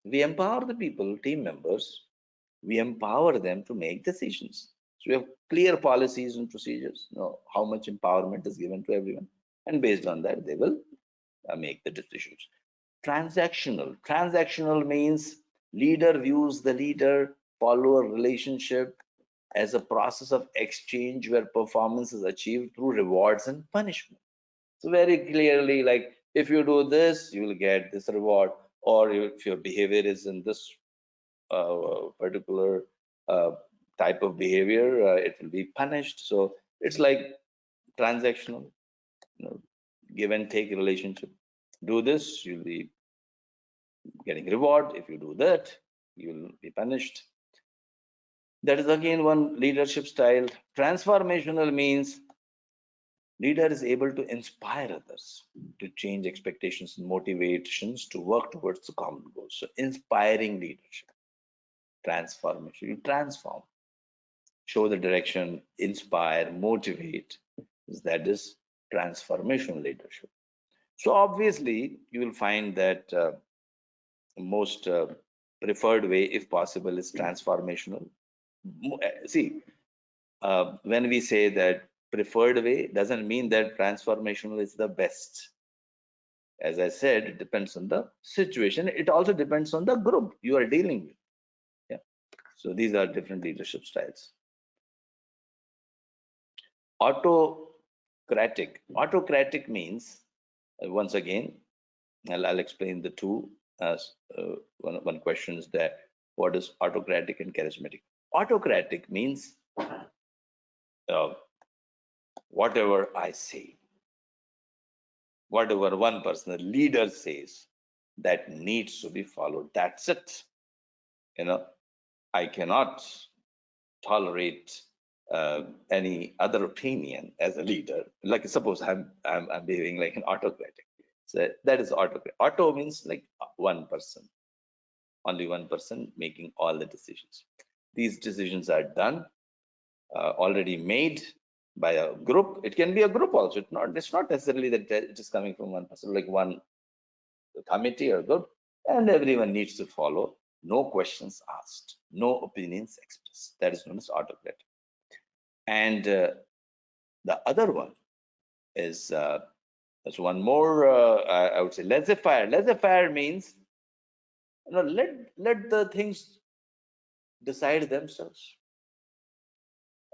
we empower the people, team members. We empower them to make decisions. So we have clear policies and procedures, how much empowerment is given to everyone. And based on that, they will make the decisions. Transactional. Transactional means leader views the leader, follower relationship as a process of exchange where performance is achieved through rewards and punishment. So very clearly, like if you do this, you will get this reward, or if your behavior is in this particular type of behavior, it will be punished. So it's like transactional, give and take relationship. Do this, you'll be getting reward. If you do that, you'll be punished. That is again one leadership style. Transformational means leader is able to inspire others to change expectations and motivations to work towards the common goals. So inspiring leadership. Transformation, you transform, show the direction, inspire, motivate. That is transformational leadership. So obviously, you will find that most preferred way, if possible, is transformational. See, when we say that preferred way, doesn't mean that transformational is the best. As I said, it depends on the situation. It also depends on the group you are dealing with. Yeah. So these are different leadership styles. Autocratic. Autocratic means, once again, I'll explain the two. One question is that what is autocratic and charismatic? Autocratic means whatever I say, whatever one person, the leader says, that needs to be followed. That's it. I cannot tolerate any other opinion as a leader. Like suppose I'm behaving like an autocratic. So that is autocratic. Auto means like one person, only one person making all the decisions. These decisions are done, already made by a group. It can be a group also. It's not necessarily that it is coming from one person, like one committee or group. and everyone needs to follow. No questions asked, no opinions expressed. That is known as autocratic. And the other one is there's one more. I would say laissez-faire. Laissez-faire means let the things decide themselves.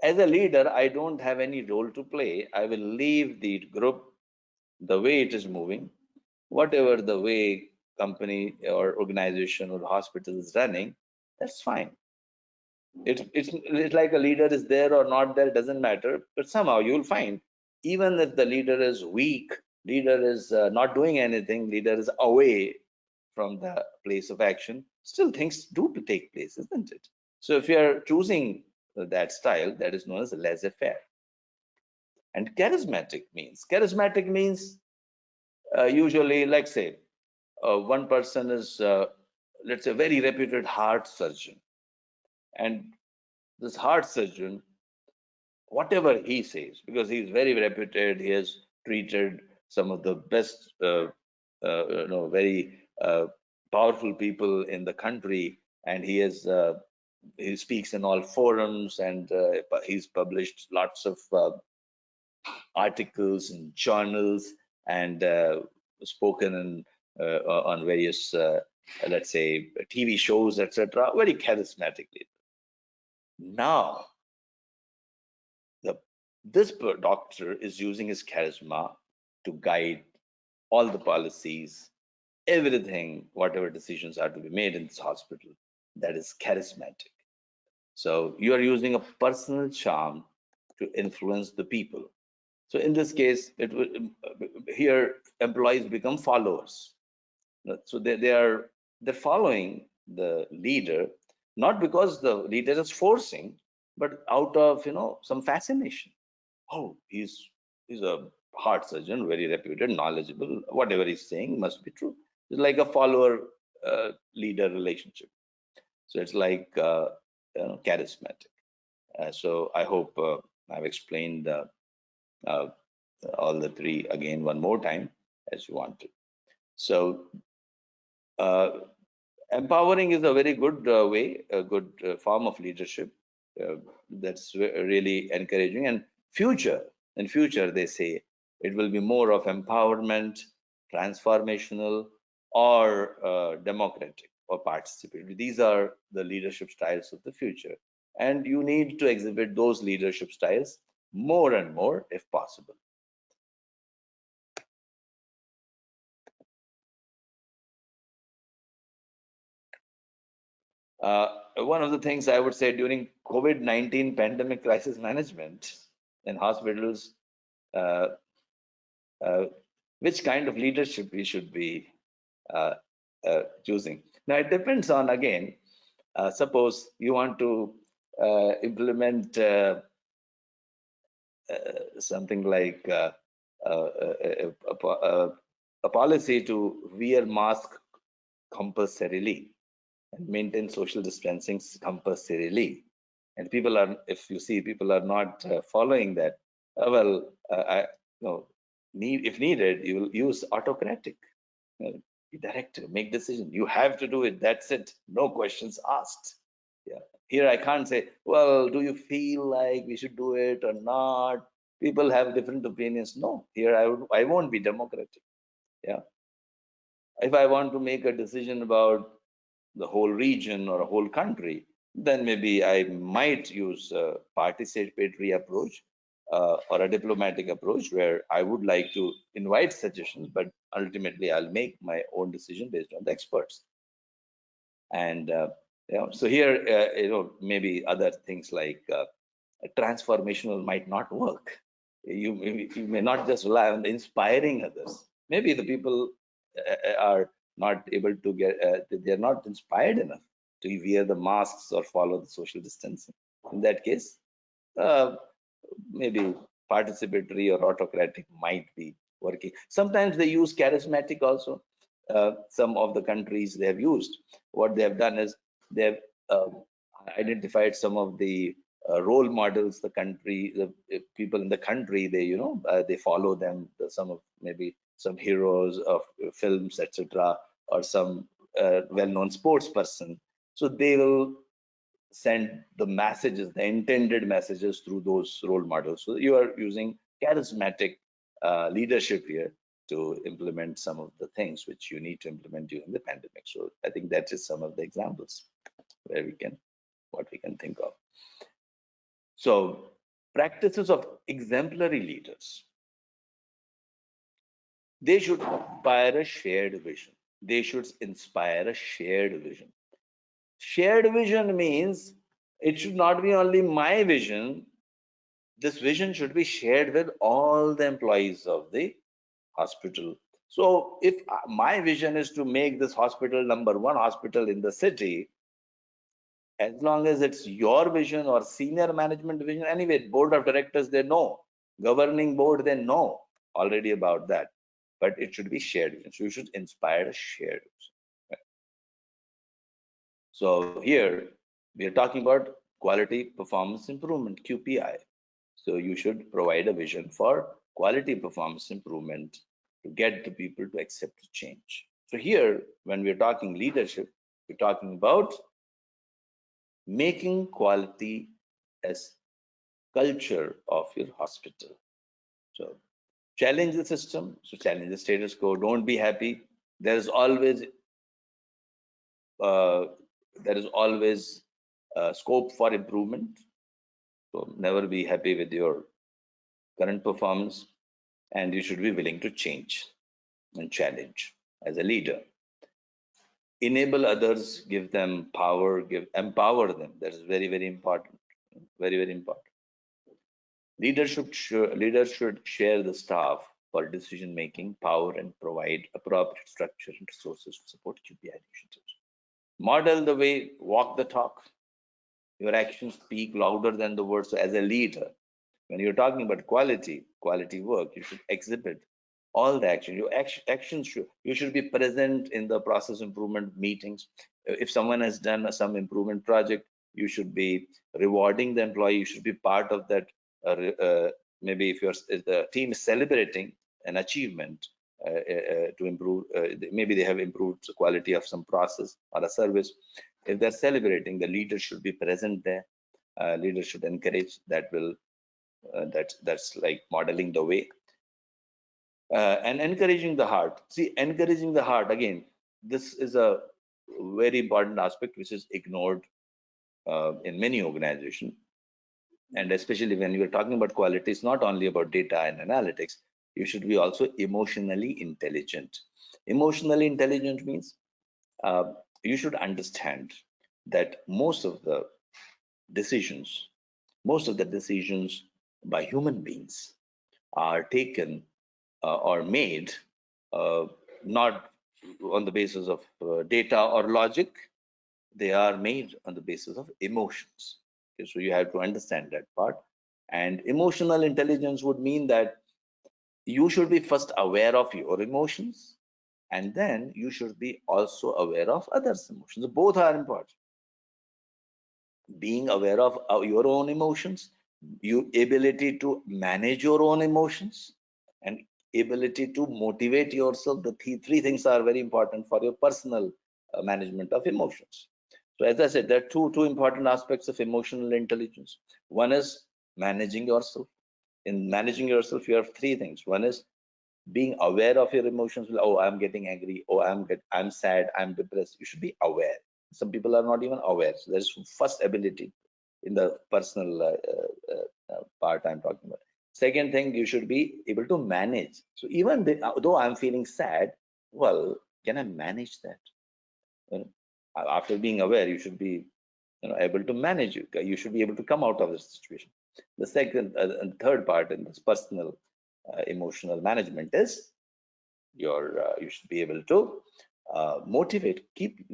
As a leader, I don't have any role to play. I will leave the group the way it is moving, whatever the way company or organization or hospital is running. That's fine. It's like a leader is there or not there, doesn't matter, but somehow you'll find, even if the leader is weak, leader is not doing anything, leader is away from the place of action, still things do take place, isn't it? So if you are choosing that style, that is known as laissez-faire. And charismatic means usually, like say one person is let's say a very reputed heart surgeon, and this heart surgeon, whatever he says, because he's very reputed, he has treated some of the best, very powerful people in the country, and he speaks in all forums, and he's published lots of articles in journals, and spoken in, on various, let's say, TV shows, etc. Very charismatically. Now, this doctor is using his charisma to guide all the policies, everything, whatever decisions are to be made in this hospital. That is charismatic. So you are using a personal charm to influence the people. So in this case, it would, here employees become followers. So they're following the leader, not because the leader is forcing, but out of some fascination. Oh, he's a heart surgeon, very reputed, knowledgeable. Whatever he's saying must be true. It's like a follower leader relationship. So it's like charismatic. So I hope I've explained uh, all the three again one more time as you wanted. So uh, empowering is a very good way, a good form of leadership. That's really encouraging. And in future, they say it will be more of empowerment, transformational, or democratic or participatory. These are the leadership styles of the future. And you need to exhibit those leadership styles more and more if possible. One of the things I would say during COVID-19 pandemic crisis management in hospitals, uh, uh, which kind of leadership we should be uh, choosing. Now, it depends on, again, suppose you want to implement something like a policy to wear mask compulsorily and maintain social distancing compulsorily. And people are, if you see people are not following that, if needed, you will use autocratic. Be directive, make decision. You have to do it. That's it. No questions asked. Yeah. Here I can't say, well, do you feel like we should do it or not? People have different opinions. No, here I won't be democratic. Yeah. If I want to make a decision about the whole region or a whole country, then maybe I might use a participatory approach or a diplomatic approach where I would like to invite suggestions, but ultimately I'll make my own decision based on the experts. And so here, maybe other things like transformational might not work. You may not just rely on inspiring others. Maybe the people are not able to get, they're not inspired enough to wear the masks or follow the social distancing. In that case, uh, maybe participatory or autocratic might be working. Sometimes they use charismatic also. Some of the countries they have used, what they have done is they have identified some of the role models, the people in the country, they follow them, some of maybe some heroes of films, etc., or some well-known sports person. So they will send the messages, the intended messages through those role models. So you are using charismatic leadership here to implement some of the things which you need to implement during the pandemic. So I think that is some of the examples where what we can think of. So practices of exemplary leaders. They should inspire a shared vision. They should inspire a shared vision. Shared vision means it should not be only my vision. This vision should be shared with all the employees of the hospital. So if my vision is to make this hospital #1 hospital in the city, as long as it's your vision or senior management vision, anyway, board of directors, they know, governing board, they know already about that, but it should be shared vision. So you should inspire a shared vision. So here we are talking about quality performance improvement, QPI. So you should provide a vision for quality performance improvement to get the people to accept the change. So here, when we're talking leadership, we're talking about making quality as culture of your hospital. So challenge the system, so challenge the status quo, don't be happy. There's always uh, scope for improvement. So never be happy with your current performance, and you should be willing to change and challenge as a leader. Enable others, give them power, empower them. That is very, very important. Very, very important. Leaders should share the staff for decision making power and provide appropriate structure and resources to support QPI initiatives. Model the way, walk the talk. Your actions speak louder than the words. So as a leader, when you're talking about quality work, you should exhibit all the action. Your actions you should be present in the process improvement meetings. If someone has done some improvement project, you should be rewarding the employee. You should be part of that. Maybe if the team is celebrating an achievement to improve, maybe they have improved the quality of some process or a service. If they're celebrating, the leader should be present there. Leaders should encourage. That's like modeling the way. And encouraging the heart. See, encouraging the heart, again, this is a very important aspect which is ignored in many organizations. And especially when you're talking about quality, it's not only about data and analytics. You should be also emotionally intelligent. Emotionally intelligent means you should understand that most of the decisions by human beings are taken or made not on the basis of data or logic. They are made on the basis of emotions. Okay, so you have to understand that part. And emotional intelligence would mean that you should be first aware of your emotions, and then you should be also aware of others' emotions. Both are important. Being aware of your own emotions, your ability to manage your own emotions, and ability to motivate yourself. The three things are very important for your personal management of emotions. So as I said, there are two important aspects of emotional intelligence. One is managing yourself. In managing yourself, you have three things. One is being aware of your emotions. Oh, I'm getting angry. Oh, I'm sad. I'm depressed. You should be aware. Some people are not even aware. So there's first ability in the personal part I'm talking about. Second thing, you should be able to manage. So even though I'm feeling sad, well, can I manage that? After being aware, you should be able to manage it. You should be able to come out of the situation. The second and third part in this personal emotional management is you should be able to keep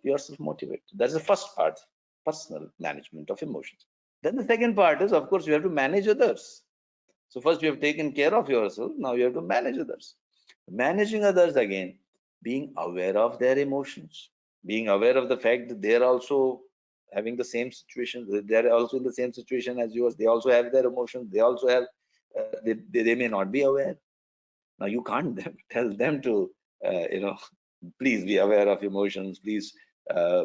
yourself motivated. That's the first part, personal management of emotions. Then the second part is, of course, you have to manage others. So first you have taken care of yourself, now you have to manage others. Managing others, again, being aware of their emotions, being aware of the fact that they're also having the same situation, they're also in the same situation as yours, they also have their emotions, they also have, they may not be aware. Now you can't tell them to, please be aware of emotions, please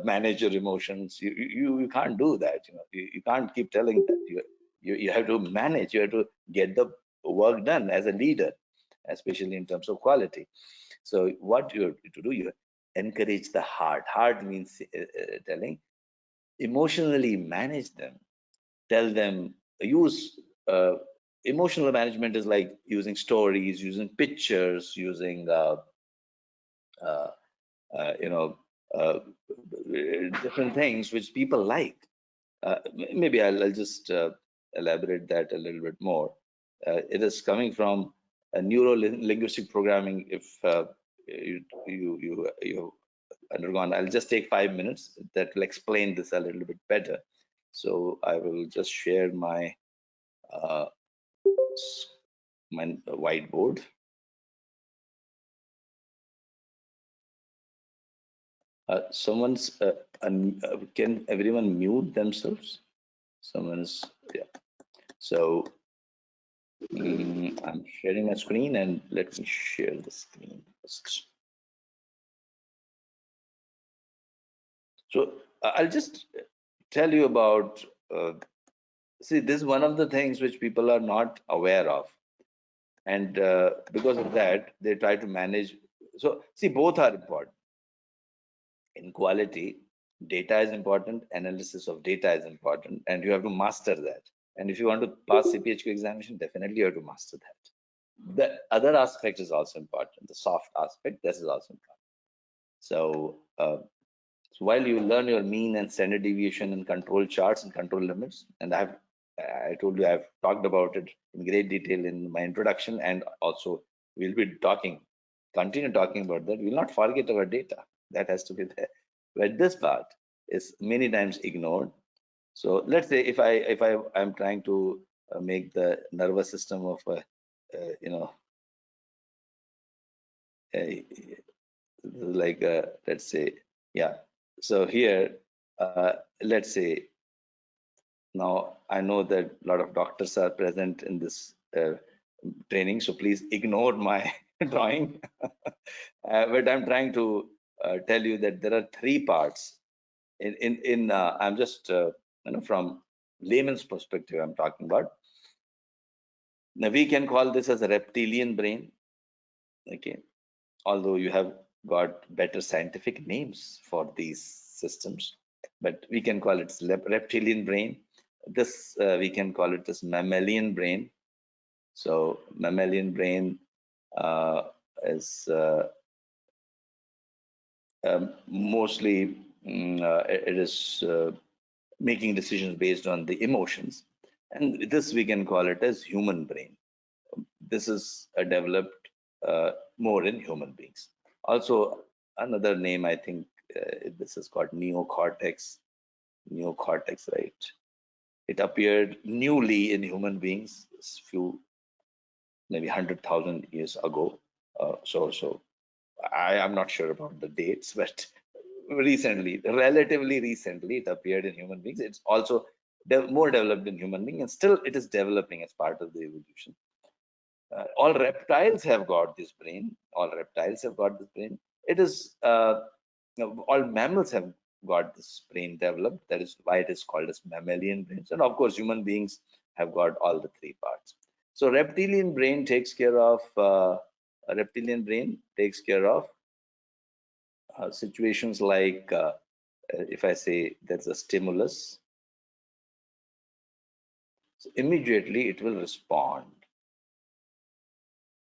manage your emotions. You can't do that. You can't keep telling that. You have to manage. You have to get the work done as a leader, especially in terms of quality. So what you have to do, you encourage the heart. Heart means telling, emotionally manage them. Tell them, use emotional management is like using stories, using pictures, using uh, you know, uh, different things which people like. Maybe I'll just elaborate that a little bit more. It is coming from a neuro-linguistic programming. If you undergone, I'll just take 5 minutes. That will explain this a little bit better. So I will just share my whiteboard. Can everyone mute themselves? Someone's, yeah. So I'm sharing my screen, and let me share the screen first. So I'll just tell you about, see, this is one of the things which people are not aware of. And because of that, they try to manage. So see, both are important. In quality, data is important, analysis of data is important, and you have to master that. And if you want to pass CPHQ examination, definitely you have to master that. The other aspect is also important. The soft aspect, this is also important. So, so while you learn your mean and standard deviation and control charts and control limits, and I told you I've talked about it in great detail in my introduction, and also we'll be continue talking about that. We'll not forget our data. That has to be there. But this part is many times ignored. So let's say if I'm trying to make the nervous system of you know like let's say, yeah. So here let's say, now I know that a lot of doctors are present in this training, so please ignore my drawing. But I'm trying to tell you that there are three parts. I'm just from layman's perspective I'm talking about. Now we can call this as a reptilian brain, okay? Although you have got better scientific names for these systems, but we can call it reptilian brain. This we can call it this mammalian brain. So mammalian brain is mostly it is making decisions based on the emotions, and this we can call it as human brain. This is developed more in human beings. Also, another name, I think this is called neocortex. Neocortex, right? It appeared newly in human beings few, maybe 100,000 years ago. So I am not sure about the dates, but recently, relatively recently, it appeared in human beings. It's also more developed in human beings, and still it is developing as part of the evolution. All reptiles have got this brain. All reptiles have got this brain. It is all mammals have got this brain developed. That is why it is called as mammalian brains. And of course, human beings have got all the three parts. So reptilian brain takes care of situations like if I say there's a stimulus, so immediately it will respond.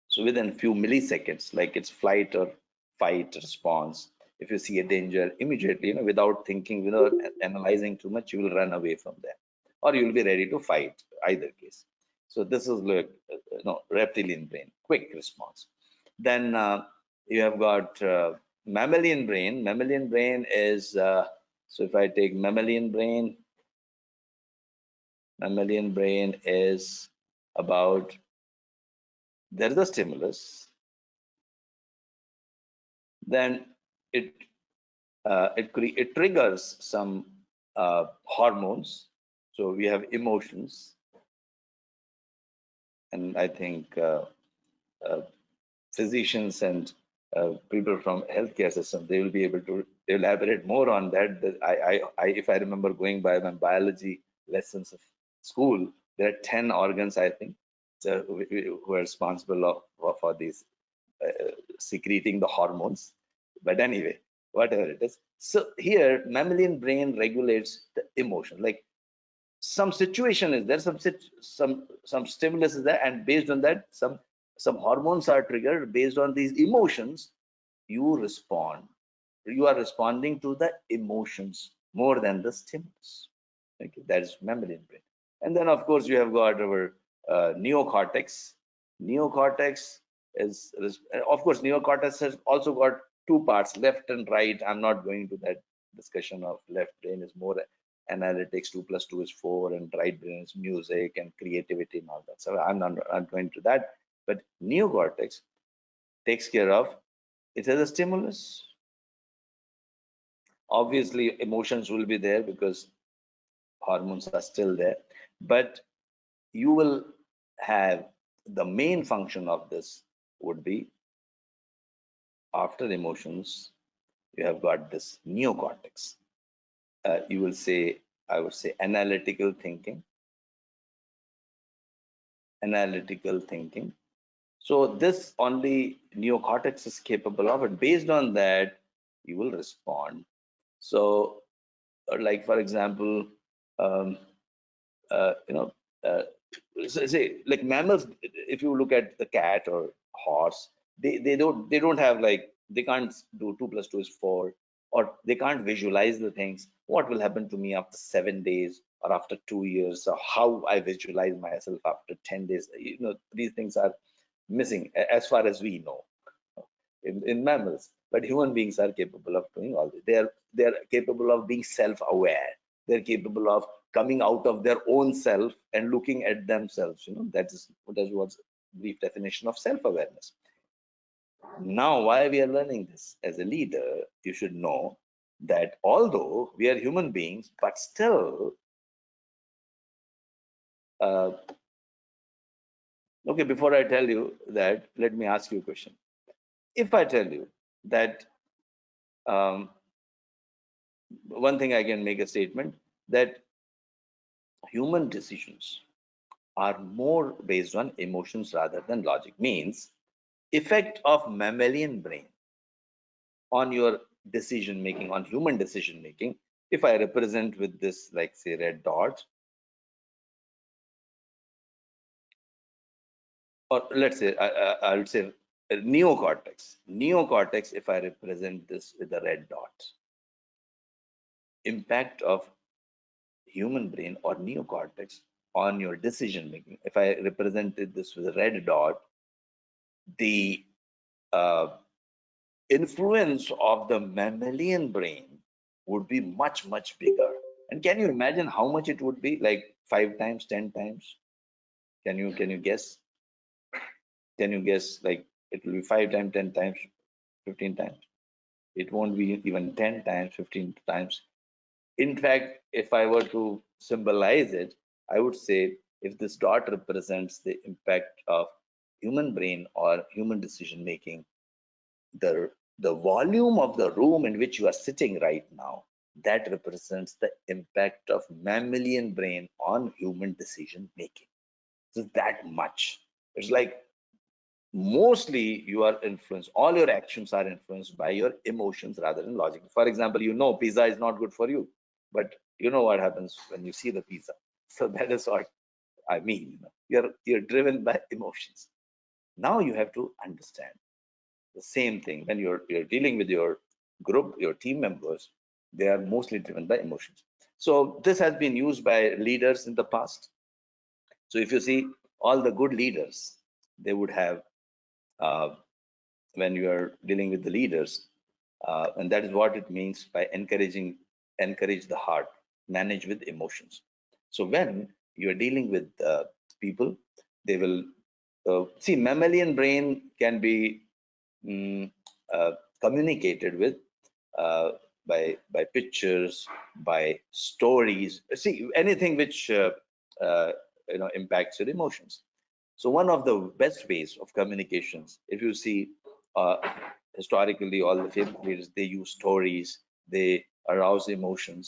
So within a few milliseconds, like it's flight or fight response. If you see a danger, immediately, without thinking, without analyzing too much, you will run away from there, or you will be ready to fight. Either case. So this is like reptilian brain, quick response. Then you have got mammalian brain. Mammalian brain is so if I take mammalian brain is about, there is a stimulus, then it it triggers some hormones. So we have emotions, and I think physicians and people from healthcare system, they will be able to elaborate more on that. If I remember going by my biology lessons of school, there are 10 organs, I think, so, who are responsible for these secreting the hormones. But anyway, whatever it is. So here, mammalian brain regulates the emotion. Like some situation is there, some stimulus is there, and based on that, some hormones are triggered. Based on these emotions, you respond. You are responding to the emotions more than the stimulus. Okay, that is mammalian brain. And then, of course, you have got our neocortex. Neocortex of course, neocortex has also got two parts, left and right. I'm not going to that discussion of left brain is more analytics, 2 plus 2 is 4, and right brain is music and creativity and all that. So I'm not going to that. But neocortex takes care of it as a stimulus. Obviously, emotions will be there because hormones are still there, but you will have the main function of this would be after emotions, you have got this neocortex. You will say, I would say, analytical thinking. Analytical thinking. So this only neocortex is capable of it. Based on that, you will respond. So, like for example, um, you know, say like mammals. If you look at the cat or horse, they don't have like they can't do 2 plus 2 is 4, or they can't visualize the things. What will happen to me after 7 days or after 2 years, or how I visualize myself after 10 days? These things are missing as far as we know in mammals, but human beings are capable of doing all this. They are capable of being self-aware. They're capable of coming out of their own self and looking at themselves. That is what's brief definition of self-awareness. Now, why we are learning this? As a leader, you should know that although we are human beings, but still, uh, okay, before I tell you that, let me ask you a question. If I tell you that um, one thing, I can make a statement that human decisions are more based on emotions rather than logic, means effect of mammalian brain on your decision making, on human decision making. If I represent with this, like say red dot, or let's say I would say neocortex, if I represent this with a red dot, impact of human brain or neocortex on your decision making. If I represented this with a red dot, the uh, influence of the mammalian brain would be much, much bigger. And can you imagine how much it would be? Like 5 times, 10 times? Can you guess? Can you guess? Like it will be 5 times, 10 times, 15 times. It won't be even 10 times, 15 times. In fact, if I were to symbolize it, I would say if this dot represents the impact of human brain or human decision making, the the volume of the room in which you are sitting right now, that represents the impact of mammalian brain on human decision making. So that much. It's like mostly you are influenced, all your actions are influenced by your emotions rather than logic. For example, pizza is not good for you, but you know what happens when you see the pizza. So that is what I mean. You're driven by emotions. Now you have to understand the same thing when you're dealing with your group, your team members. They are mostly driven by emotions. So this has been used by leaders in the past. So if you see all the good leaders, they would have uh, when you are dealing with the leaders, and that is what it means by encourage the heart, manage with emotions. So when you are dealing with people, they will see mammalian brain can be mm, uh, communicated with uh, by pictures, by stories. See anything which uh, impacts your emotions. So one of the best ways of communications, if you see uh, historically, all the favorite leaders, they use stories, they arouse emotions,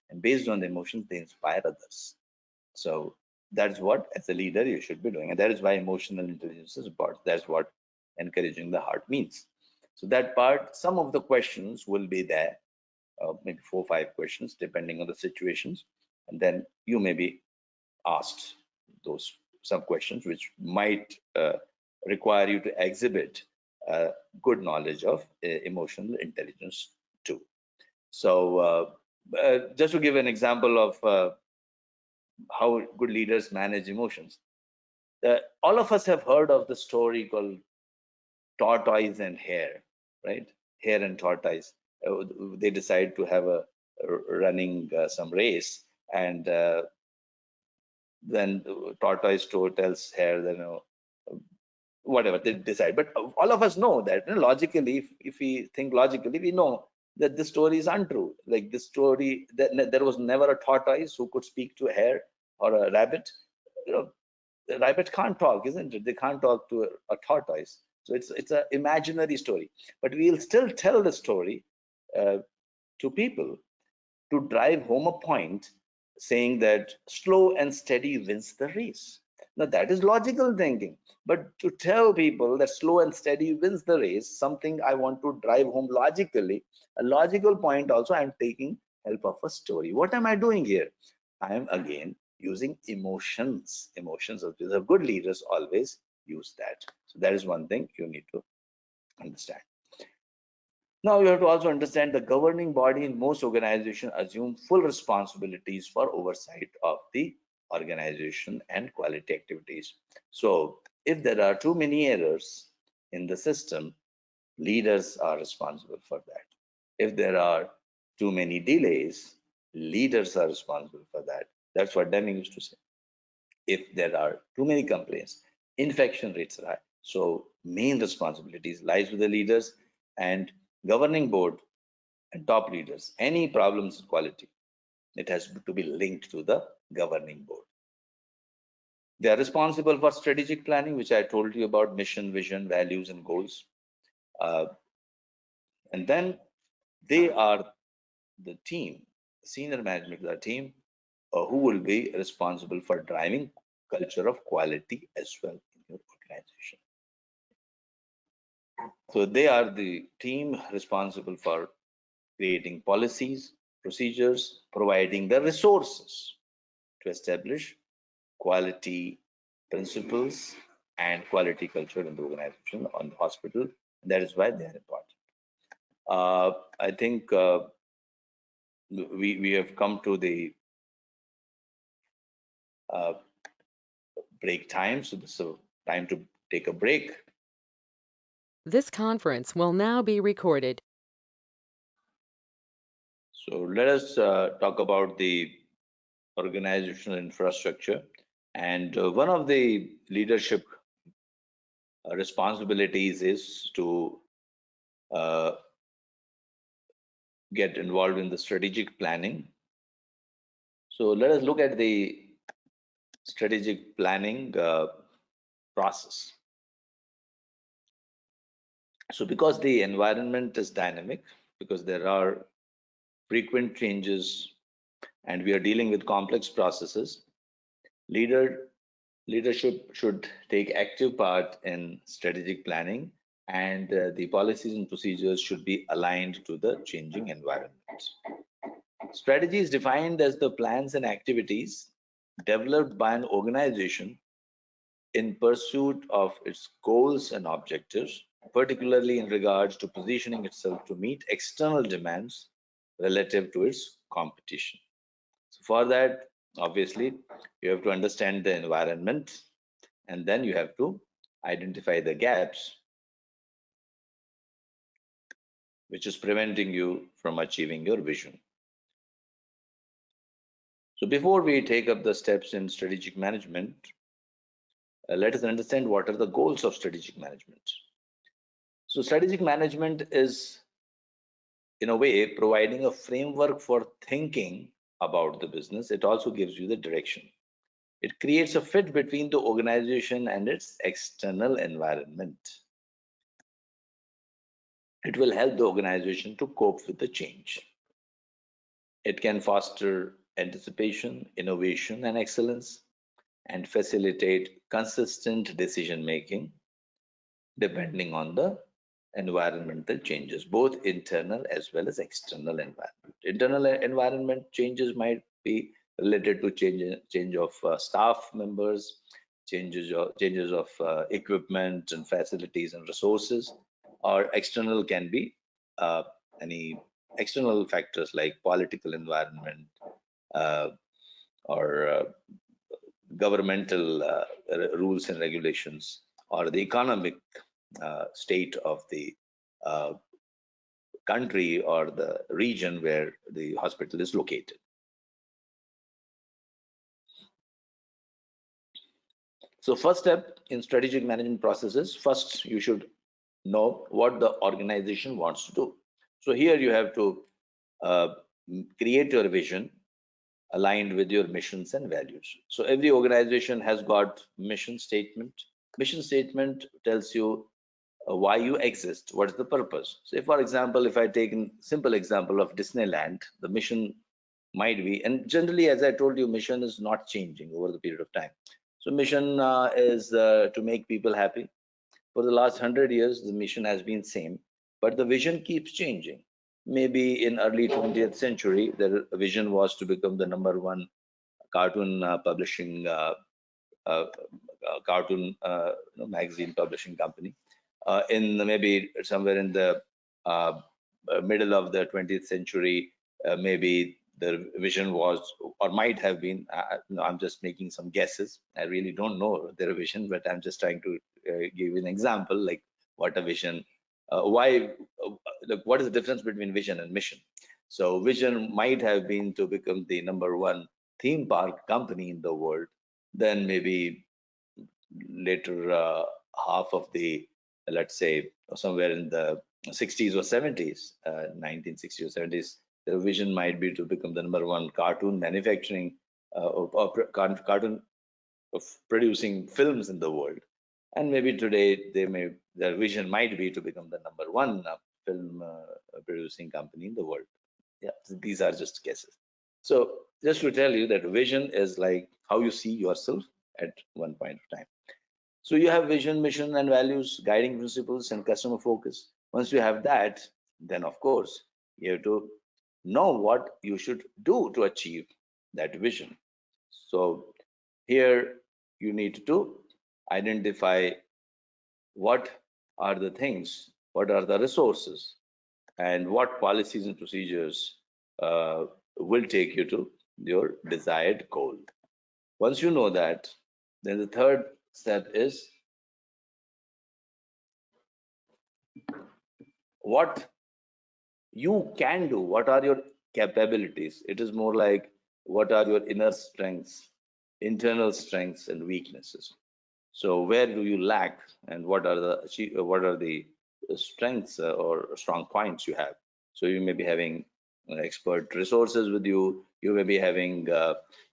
and based on the emotions, they inspire others. So that's what, as a leader, you should be doing. And that is why emotional intelligence is important. That's what encouraging the heart means. So that part, some of the questions will be there, maybe 4 or 5 questions, depending on the situations. And then you may be asked those some questions which might require you to exhibit good knowledge of emotional intelligence too. So just to give an example of how good leaders manage emotions, all of us have heard of the story called tortoise and hare, right? Hare and tortoise. They decide to have a running some race, and then tortoise tells hare that, whatever they decide. But all of us know that, logically, if we think logically, we know that the story is untrue. Like this story, that there was never a tortoise who could speak to a hare or a rabbit. The rabbit can't talk, isn't it? They can't talk to a tortoise. So it's an imaginary story. But we'll still tell the story to people to drive home a point, saying that slow and steady wins the race. Now that is logical thinking, but to tell people that slow and steady wins the race, something I want to drive home logically, a logical point also, I'm taking help of a story. What am I doing here? I am again using emotions. Emotions of the good leaders always use that. So that is one thing you need to understand. Now you have to also understand the governing body in most organizations assume full responsibilities for oversight of the organization and quality activities. So if there are too many errors in the system, leaders are responsible for that. If there are too many delays, leaders are responsible for that. That's what Deming used to say. If there are too many complaints, infection rates are high. So main responsibilities lies with the leaders and governing board and top leaders. Any problems with quality, it has to be linked to the governing board. They are responsible for strategic planning, which I told you about: mission, vision, values, and goals. And then they are the team, senior management of the team, who will be responsible for driving culture of quality as well in your organization. So they are the team responsible for creating policies, procedures, providing the resources to establish quality principles and quality culture in the organization, on the hospital. That is why they are important. I think we have come to the break time, so this is time to take a break. This conference will now be recorded. So let us talk about the organizational infrastructure. And one of the leadership responsibilities is to get involved in the strategic planning. So let us look at the strategic planning process. So because the environment is dynamic, because there are frequent changes and we are dealing with complex processes, leadership should take active part in strategic planning, and the policies and procedures should be aligned to the changing environment. Strategy is defined as the plans and activities developed by an organization in pursuit of its goals and objectives, particularly in regards to positioning itself to meet external demands relative to its competition. So for that, obviously, you have to understand the environment, and then you have to identify the gaps which is preventing you from achieving your vision. So before we take up the steps in strategic management, let us understand what are the goals of strategic management. So strategic management is, in a way, providing a framework for thinking about the business. It also gives you the direction. It creates a fit between the organization and its external environment. It will help the organization to cope with the change. It can foster anticipation, innovation, and excellence, and facilitate consistent decision making depending on the environmental changes, both internal as well as external environment. Internal environment changes might be related to change of staff members, changes of equipment and facilities and resources, or external can be any external factors like political environment uh, or governmental rules and regulations, or the economic state of the uh, country or the region where the hospital is located. So first step in strategic management processes, first you should know what the organization wants to do. So here you have to uh, create your vision aligned with your missions and values. So every organization has got mission statement. Mission statement tells you why you exist, what is the purpose. Say for example, if I take a simple example of Disneyland, the mission might be, and generally as I told you, mission is not changing over the period of time. So mission is to make people happy. For the last 100 years the mission has been same, but the vision keeps changing. Maybe in early 20th century the vision was to become the #1 cartoon publishing uh, cartoon magazine publishing company. In maybe somewhere in the uh, middle of the 20th century, maybe the vision was or might have been, no, I'm just making some guesses. I really don't know their vision, but I'm just trying to give an example like what a vision, why, look, what is the difference between vision and mission? So vision might have been to become the #1 theme park company in the world. Then maybe later half of the, let's say somewhere in the 60s or 70s, 1960s or 70s, the vision might be to become the #1 cartoon manufacturing cartoon of producing films in the world. And maybe today their vision might be to become the #1 film producing company in the world. Yeah, these are just guesses. So just to tell you that vision is like how you see yourself at one point of time. So you have vision, mission, and values, guiding principles, and customer focus. Once you have that, then of course you have to know what you should do to achieve that vision. So here you need to identify what are the things, what are the resources, and what policies and procedures will take you to your desired goal. Once you know that, then the third step is what you can do, what are your capabilities. It is more like what are your inner strengths, internal strengths, and weaknesses. So where do you lack, and what are the strengths or strong points you have? So you may be having expert resources with you. You may be having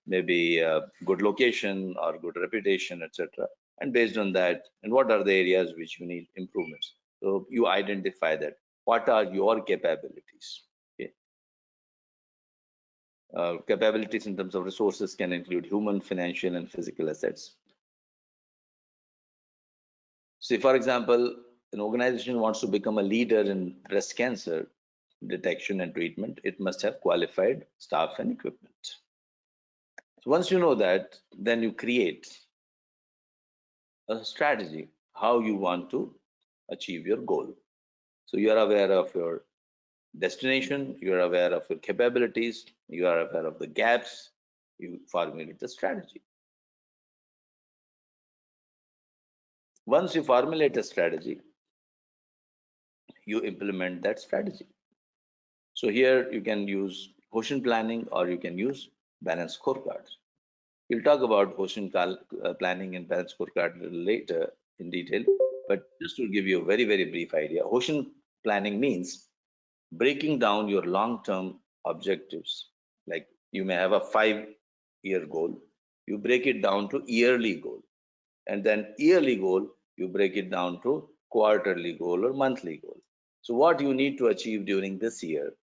maybe good location or good reputation, etc. And based on that, and what are the areas which you need improvements? So you identify that. What are your capabilities? Okay. Capabilities in terms of resources can include human, financial, and physical assets. See, for example, an organization wants to become a leader in breast cancer detection and treatment, it must have qualified staff and equipment. So once you know that, then you create a strategy how you want to achieve your goal. So you are aware of your destination, you are aware of your capabilities, you are aware of the gaps, you formulate the strategy. Once you formulate a strategy, you implement that strategy. So here you can use quotient planning or you can use balanced scorecards. We'll talk about quotient planning and balanced scorecard a little later in detail, but just to give you a very, very brief idea, quotient planning means breaking down your long-term objectives. Like you may have a 5-year goal, you break it down to yearly goal, and then yearly goal, you break it down to quarterly goal or monthly goal. So what you need to achieve during this year,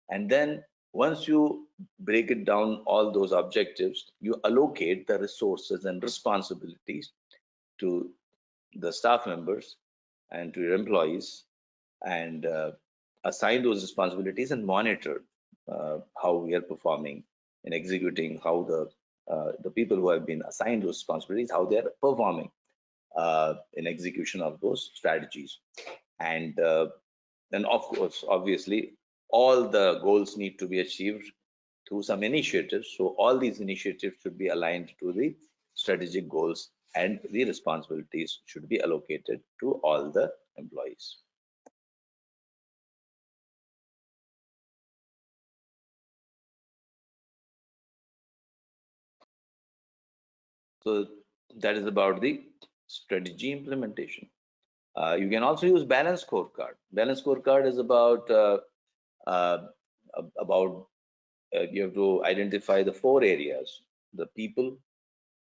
and then once you break it down, all those objectives, you allocate the resources and responsibilities to the staff members and to your employees, and assign those responsibilities and monitor how we are performing in executing, how the people who have been assigned those responsibilities, how they are performing in execution of those strategies. And then, of course, obviously, all the goals need to be achieved through some initiatives. So all these initiatives should be aligned to the strategic goals, and the responsibilities should be allocated to all the employees. So that is about the strategy implementation. You can also use balance scorecard. Balance scorecard is uh, about you have to identify the four areas: the people,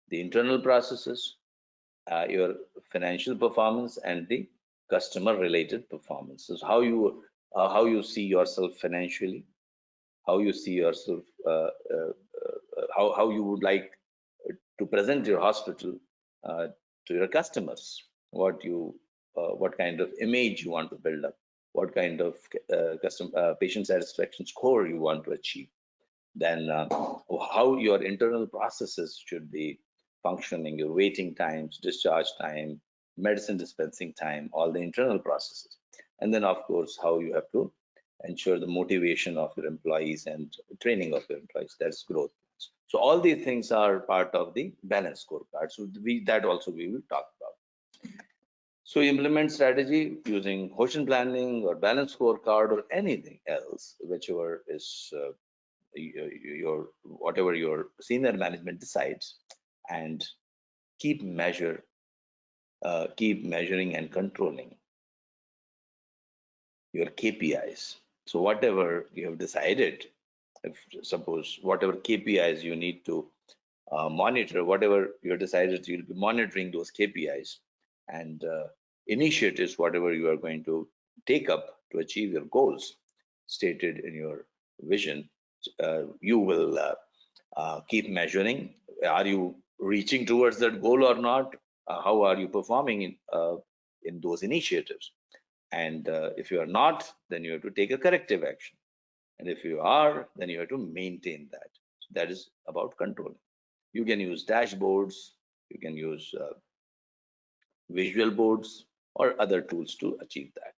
the internal processes, your financial performance, and the customer related performances. How you see yourself financially, how you see yourself, how you would like to present your hospital uh, to your customers, what kind of image you want to build up, what kind of patient satisfaction score you want to achieve, then how your internal processes should be functioning, your waiting times, discharge time, medicine dispensing time, all the internal processes. And then, of course, how you have to ensure the motivation of your employees and training of your employees. That's growth. So all these things are part of the balance scorecard. So that also we will talk about. So implement strategy using quotient planning or balance scorecard or anything else, whichever is your whatever your senior management decides, and keep measuring and controlling your KPIs. So whatever you have decided, if suppose whatever KPIs you need to monitor, whatever you have decided, you'll be monitoring those KPIs, and initiatives, whatever you are going to take up to achieve your goals stated in your vision. You will keep measuring. Are you reaching towards that goal or not? How are you performing in those initiatives? And if you are not, then you have to take a corrective action. And if you are, then you have to maintain that. So that is about controlling. You can use dashboards, you can use visual boards or other tools to achieve that.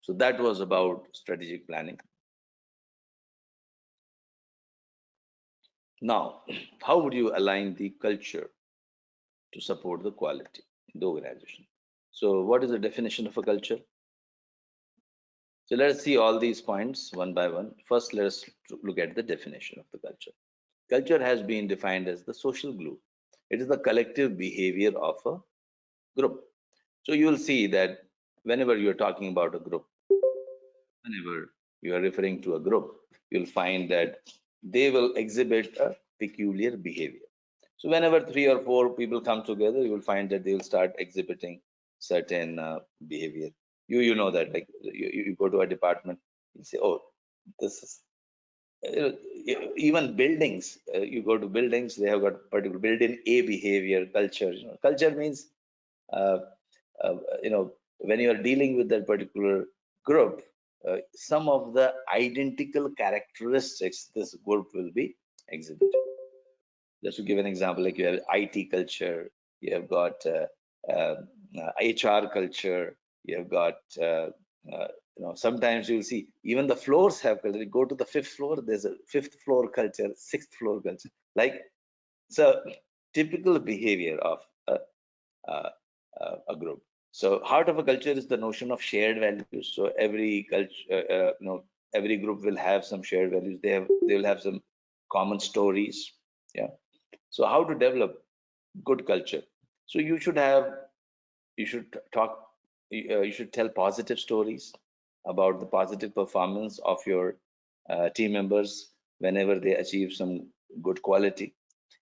So that was about strategic planning. Now, how would you align the culture to support the quality in the organization? So what is the definition of a culture? So let's see all these points one by one. First, let's look at the definition of the culture. Culture has been defined as the social glue. It is the collective behavior of a group. So you will see that whenever you're talking about a group, whenever you are referring to a group, you'll find that they will exhibit a peculiar behavior. So whenever three or four people come together, you will find that they will start exhibiting certain behavior. You know that, like you go to a department, you say, oh, this is even buildings. You go to buildings, they have got particular built-in A behavior culture. Culture means uh, when you are dealing with that particular group, some of the identical characteristics this group will be exhibited. Just to give an example, like you have IT culture, you have got HR culture, you have got sometimes you'll see even the floors have culture. You go to the fifth floor, there's a fifth floor culture, sixth floor culture. Like, so typical behavior of uh, a group. So heart of a culture is the notion of shared values. So every culture, every group will have some shared values. They will have some common stories. Yeah. So how to develop good culture? So you should talk, you should tell positive stories about the positive performance of your team members whenever they achieve some good quality.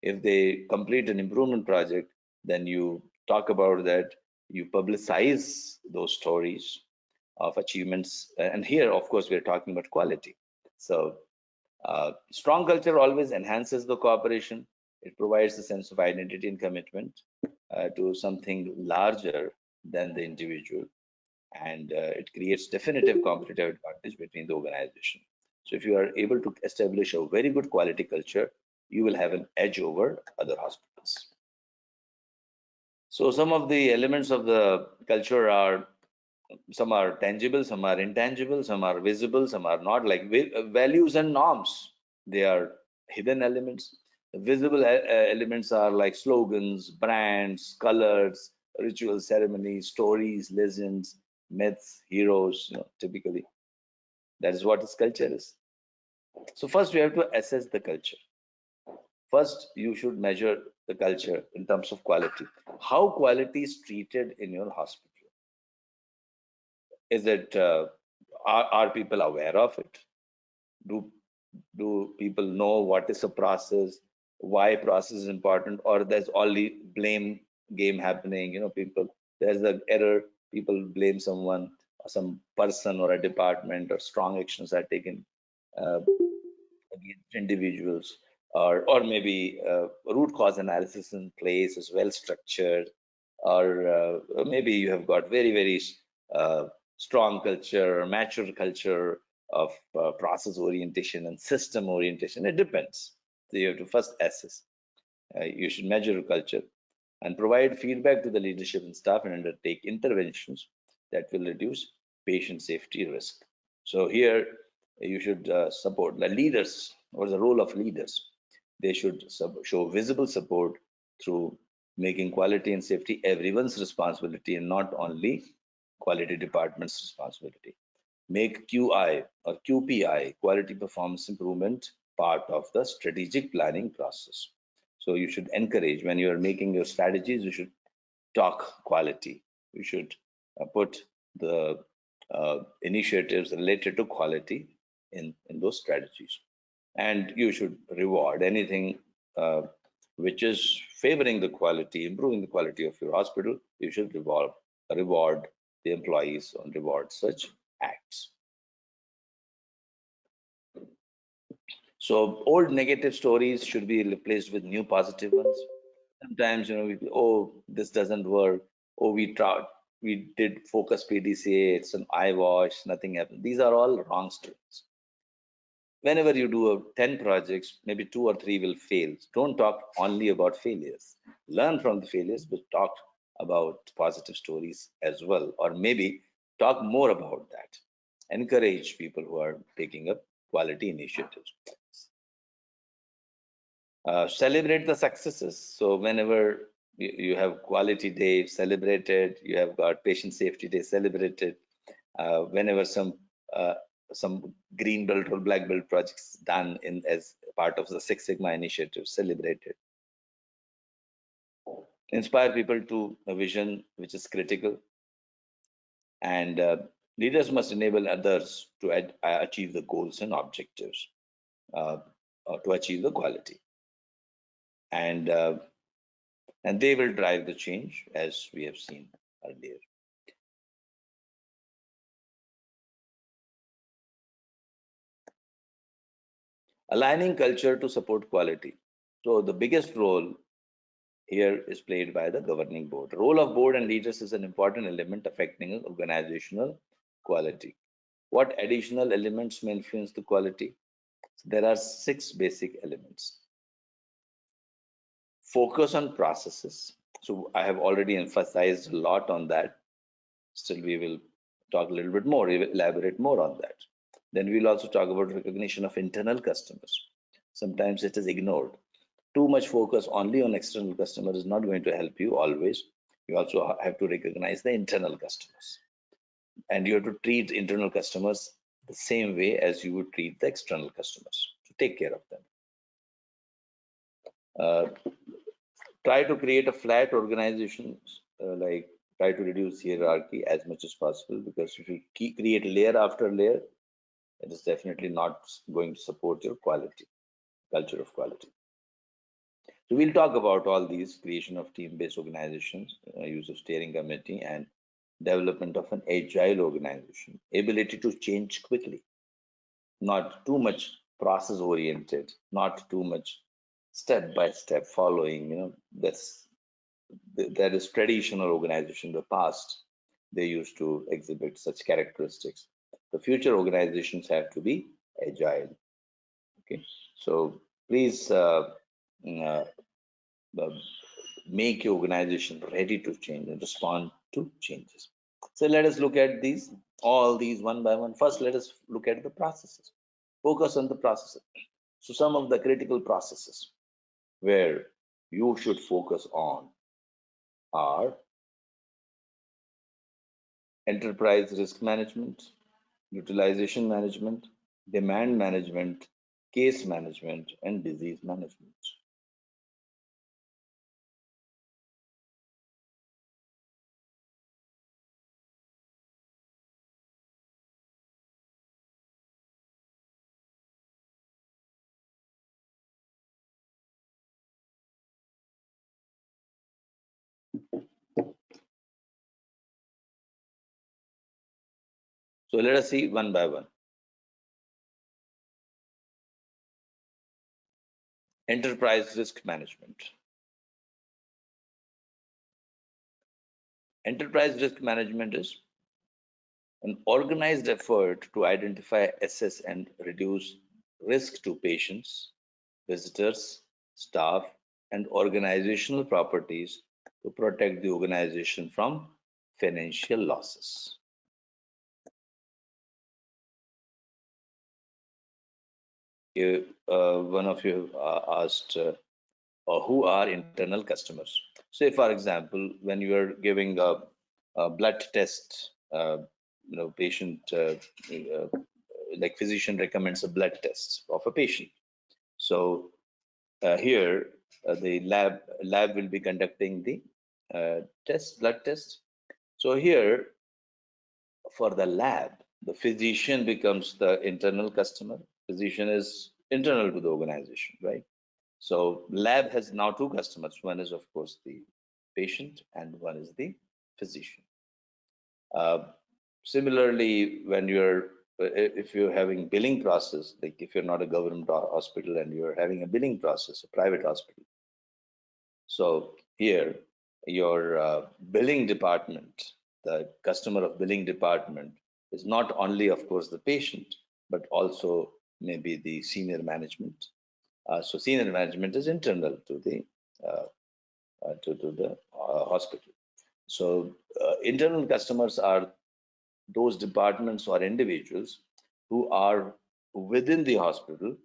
If they complete an improvement project, then you talk about that, you publicize those stories. of achievements. And here, of course, we're talking about quality. So strong culture always enhances the cooperation. It provides a sense of identity and commitment to something larger than the individual, and it creates definitive competitive advantage between the organization. So if you are able to establish a very good quality culture, you will have an edge over other hospitals. So some of the elements of the culture are, some are tangible, some are intangible, some are visible, some are not, like values and norms. They are hidden elements. The visible elements are like slogans, brands, colors, ritual ceremonies, stories, legends, myths, heroes, typically. That is what this culture is. So first we have to assess the culture. First, you should measure the culture in terms of quality. How quality is treated in your hospital? Is it, are people aware of it? Do people know what is a process, why process is important, or there's only blame game happening? People, there's an error, people blame someone or some person or a department, or strong actions are taken uh, against individuals, or maybe root cause analysis in place is well structured, or maybe you have got very uh, strong culture or mature culture of process orientation and system orientation. It depends. So you have to first assess. You should measure your culture and provide feedback to the leadership and staff, and undertake interventions that will reduce patient safety risk. So here you should support the leaders. What is the role of leaders? They should show visible support through making quality and safety everyone's responsibility and not only quality department's responsibility. Make QI or QPI, quality performance improvement, part of the strategic planning process. So you should encourage, when you are making your strategies, you should talk quality. You should put the initiatives related to quality in those strategies. And you should reward anything which is favoring the quality, improving the quality of your hospital. You should reward the employees and reward such acts. So old negative stories should be replaced with new positive ones. Sometimes, this doesn't work. Oh, we tried, we did focus PDCA, it's an eyewash, nothing happened. These are all wrong stories. Whenever you do 10 projects, maybe 2 or 3 will fail. Don't talk only about failures. Learn from the failures, but talk about positive stories as well, or maybe talk more about that. Encourage people who are taking up quality initiatives. Celebrate the successes. So whenever you have quality day celebrated, you have got patient safety day celebrated. Whenever uh, some green belt or black belt projects done in as part of the Six Sigma initiative celebrated. Inspire people to a vision which is critical, and leaders must enable others to achieve the goals and objectives, uh, to achieve the quality, and they will drive the change, as we have seen earlier. Aligning culture to support quality. So the biggest role here is played by the governing board. The role of board and leaders is an important element affecting organizational quality. What additional elements may influence the quality? There are 6 basic elements. Focus on processes. So I have already emphasized a lot on that. Still, we will talk a little bit more, elaborate more on that. Then we'll also talk about recognition of internal customers. Sometimes it is ignored. Too much focus only on external customers is not going to help you always. You also have to recognize the internal customers, and you have to treat internal customers the same way as you would treat the external customers, to take care of them. Uh, Try to create a flat organization, like try to reduce hierarchy as much as possible, because if you create layer after layer, it is definitely not going to support your quality, culture of quality. So we'll talk about all these: creation of team-based organizations, use of steering committee, and development of an agile organization, ability to change quickly, not too much process oriented, not too much step by step following. That is traditional organization. In the past, they used to exhibit such characteristics. The future organizations have to be agile. Okay, so please uh, uh, make your organization ready to change and respond to changes. So let us look at all these one by one. First, let us look at the processes. Focus on the processes. So some of the critical processes where you should focus on are enterprise risk management, utilization management, demand management, case management, and disease management. So let us see one by one. Enterprise risk management. Enterprise risk management is an organized effort to identify, assess, and reduce risk to patients, visitors, staff, and organizational properties to protect the organization from financial losses. One of you asked, who are internal customers? Say, for example, when you are giving a blood test, patient, like physician recommends a blood test of a patient. So here, the lab will be conducting the blood test. So here, for the lab, the physician becomes the internal customer. Physician is internal to the organization, right? So lab has now two customers. One is, of course, the patient, and one is the physician. Uh, Similarly, when if you're having billing process, like if you're not a government hospital and you're having a billing process, a private hospital. So here, your billing department, the customer of billing department is not only, of course, the patient, but also maybe the senior management. So senior management is internal to uh, the hospital. So internal customers are those departments or individuals who are within the hospital,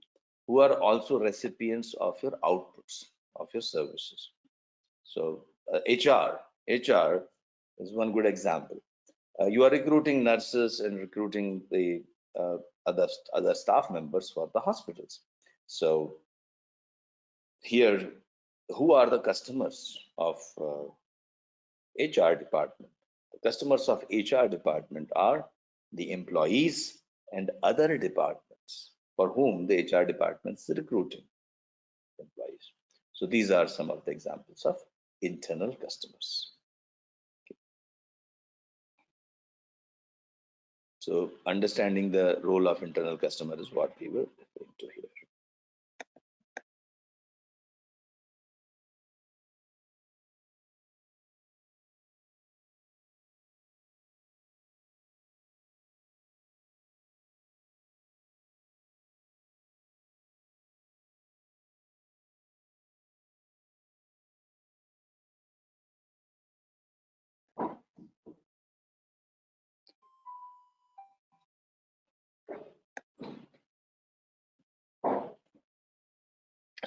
who are also recipients of your outputs, of your services. So HR is one good example. You are recruiting nurses and recruiting the uh, other staff members for the hospitals. So here, who are the customers of HR department? The customers of HR department are the employees and other departments for whom the HR department is recruiting employees. So these are some of the examples of internal customers. So understanding the role of internal customer is what we were referring to here.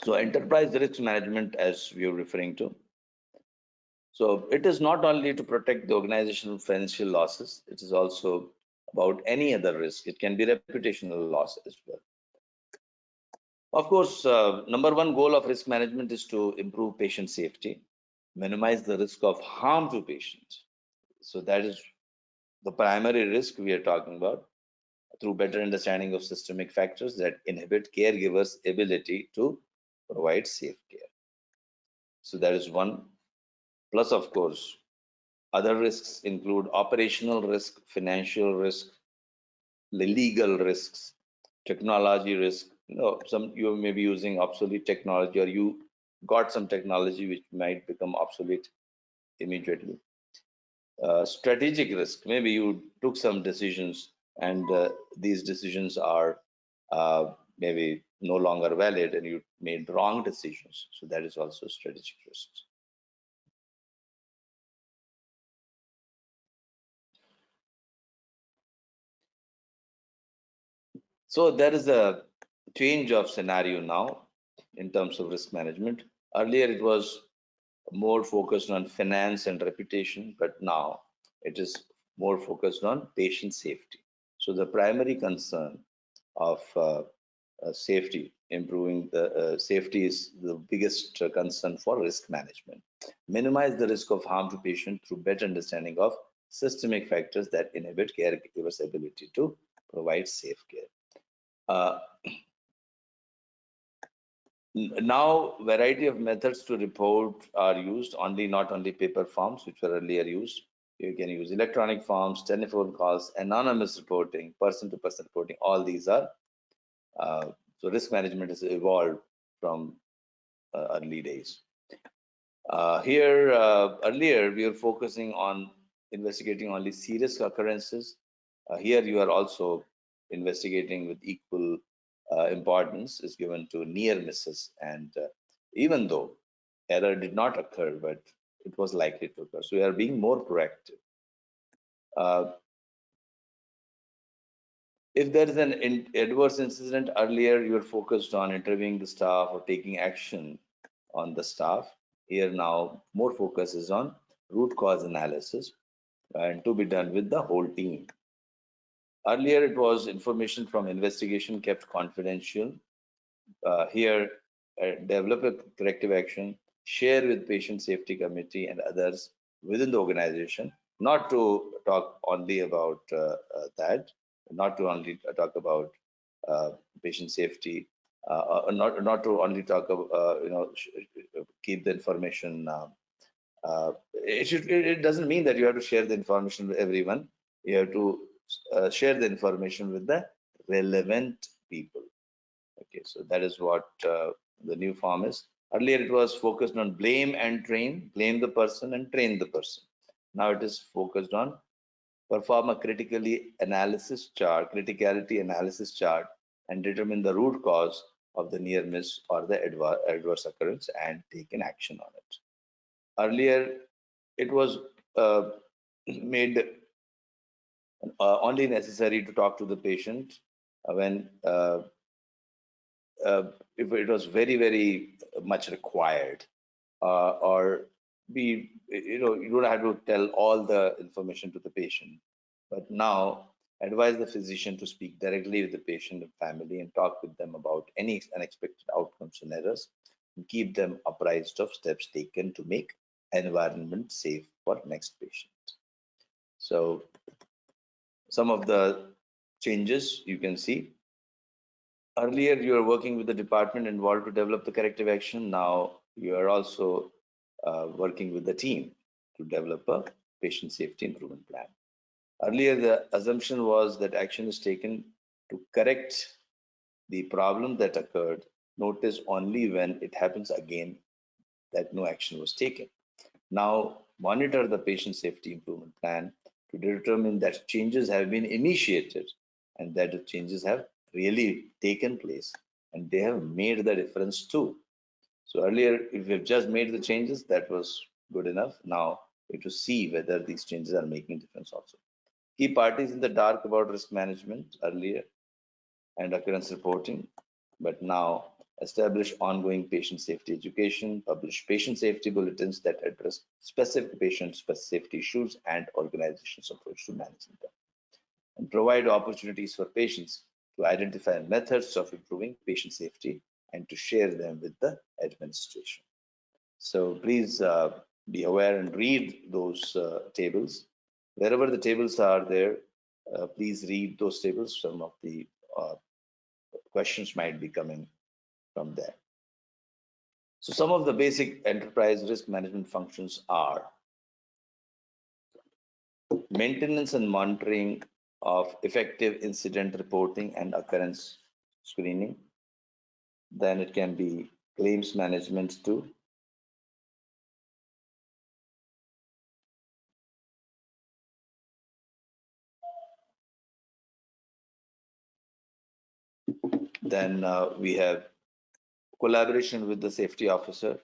So enterprise risk management, as we are referring to, so it is not only to protect the organizational financial losses, it is also about any other risk. It can be reputational loss as well. Of course, number one goal of risk management is to improve patient safety, minimize the risk of harm to patients. So that is the primary risk we are talking about, through better understanding of systemic factors that inhibit caregivers' ability to provide safe care. So that is one. Plus, of course, Other risks include operational risk, financial risk, legal risks, technology risk. Some you may be using obsolete technology, or you got some technology which might become obsolete immediately. Strategic risk, maybe you took some decisions and these decisions are maybe no longer valid and you made wrong decisions. So that is also strategic risks. So there is a change of scenario now in terms of risk management. Earlier it was more focused on finance and reputation, but now it is more focused on patient safety. So the primary concern of safety, improving the safety is the biggest concern for risk management. Minimize the risk of harm to patient through better understanding of systemic factors that inhibit caregivers' ability to provide safe care. Uh, Now, variety of methods to report are used, not only paper forms, which were earlier used. You can use electronic forms, telephone calls, anonymous reporting, person-to-person reporting. All these are so risk management has evolved from early days. Earlier we were focusing on investigating only serious occurrences. Here you are also investigating with equal importance is given to near misses, and even though error did not occur, but it was likely to occur. So we are being more proactive. If there is an adverse incident, earlier you were focused on interviewing the staff or taking action on the staff. Here now more focus is on root cause analysis and to be done with the whole team. Earlier it was information from investigation kept confidential. Here develop a corrective action, share with patient safety committee and others within the organization, not to talk only about that, not to only talk about patient safety, not to only talk about, keep the information. It doesn't mean that you have to share the information with everyone. You have to share the information with the relevant people. Okay, so that is what the new form is. Earlier it was focused on blame and train, blame the person and train the person. Now it is focused on perform a criticality analysis chart and determine the root cause of the near miss or the adverse occurrence and take an action on it. Earlier it was made only necessary to talk to the patient when if it was very much required, or you don't have to tell all the information to the patient. But now advise the physician to speak directly with the patient and family and talk with them about any unexpected outcomes and errors and keep them apprised of steps taken to make environment safe for next patient. So some of the changes you can see. Earlier, you were working with the department involved to develop the corrective action. Now you are also working with the team to develop a patient safety improvement plan. Earlier, the assumption was that action is taken to correct the problem that occurred. Notice only when it happens again that no action was taken. Now, monitor the patient safety improvement plan to determine that changes have been initiated and that the changes have really taken place and they have made the difference too. So earlier, if we've just made the changes, that was good enough. Now we have to see whether these changes are making a difference also. Key parties in the dark about risk management earlier and occurrence reporting, but now establish ongoing patient safety education, publish patient safety bulletins that address specific patient safety issues and organizations' approach to managing them, and provide opportunities for patients to identify methods of improving patient safety and to share them with the administration. So please be aware and read those tables. Wherever the tables are there, please read those tables. Some of the questions might be coming from there. So some of the basic enterprise risk management functions are Maintenance and monitoring of effective incident reporting and occurrence screening. Then it can be claims management too. Then we have collaboration with the safety officer,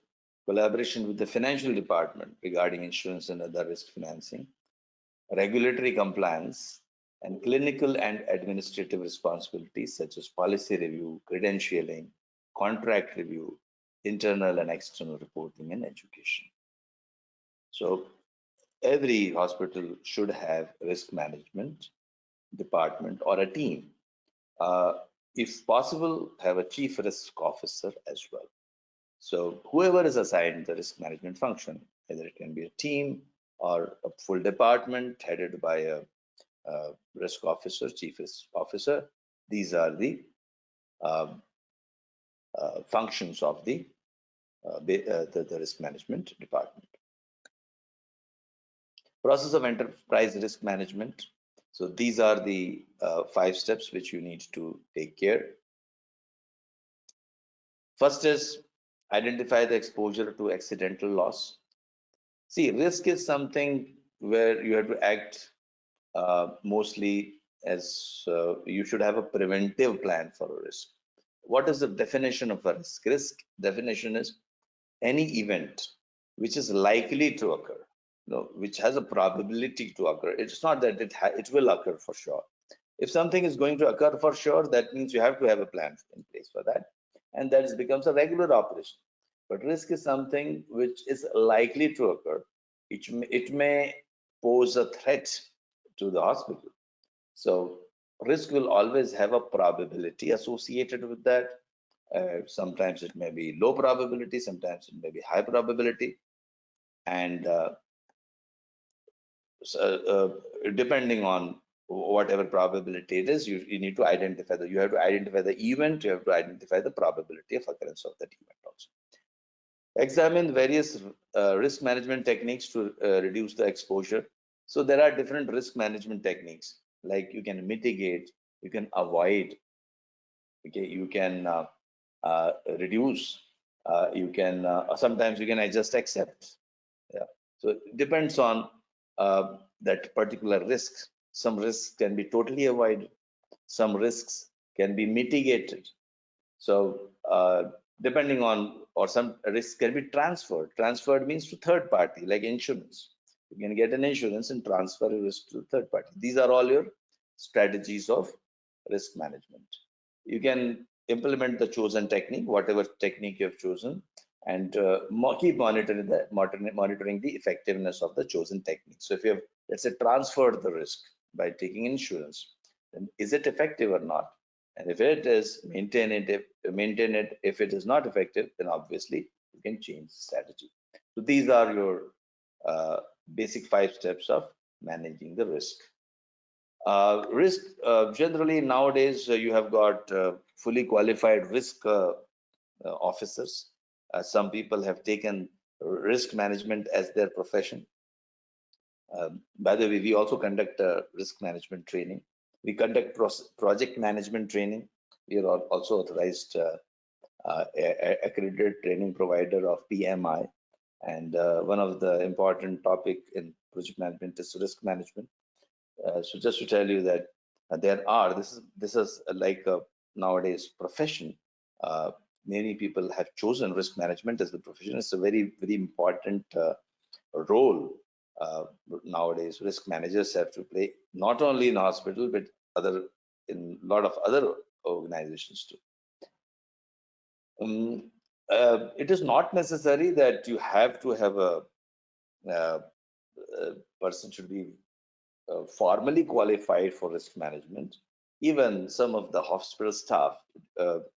collaboration with the financial department regarding insurance and other risk financing, regulatory compliance, and clinical and administrative responsibilities such as policy review, credentialing, contract review, internal and external reporting, and education. So every hospital should have risk management department or a team. If possible, have a chief risk officer as well. So whoever is assigned the risk management function, either it can be a team or a full department headed by a risk officer, chief risk officer, these are the functions of the risk management department. Process of enterprise risk management. So these are the 5 steps which you need to take care. First is identify the exposure to accidental loss. See, risk is something where you have to act mostly as you should have a preventive plan for a risk. What is the definition of a risk? Risk definition is any event which is likely to occur, which has a probability to occur. It's not that it will occur for sure. If something is going to occur for sure, that means you have to have a plan in place for that, and that becomes a regular operation. But risk is something which is likely to occur. It may pose a threat to the hospital. So risk will always have a probability associated with that. Sometimes it may be low probability, sometimes it may be high probability. And depending on whatever probability it is, you need to identify you have to identify the event, you have to identify the probability of occurrence of that event also. Examine various risk management techniques to reduce the exposure. So there are different risk management techniques, like you can mitigate, you can avoid, okay, you can reduce, you can sometimes you can just accept. Yeah. So it depends on that particular risk. Some risks can be totally avoided, some risks can be mitigated. So depending on, or some risks can be transferred. Transferred means to third party, like insurance. You can get an insurance and transfer a risk to third party. These are all your strategies of risk management. You can implement the chosen technique, whatever technique you have chosen, and keep monitoring the effectiveness of the chosen technique. So if you have, let's say, transferred the risk by taking insurance, then is it effective or not? And if it is, maintain it. If it is not effective, then obviously you can change the strategy. So these are your basic 5 steps of managing the risk. Risk, generally nowadays you have got fully qualified risk officers. Some people have taken risk management as their profession. By the way, we also conduct risk management training. We conduct project management training. We are also authorized accredited training provider of PMI. And one of the important topic in project management is risk management. So just to tell you that this is like a nowadays profession. Many people have chosen risk management as the profession. It's a very, very important role nowadays. Risk managers have to play, not only in hospital, but in a lot of other organizations too. It is not necessary that you have to have a person should be formally qualified for risk management. Even some of the hospital staff,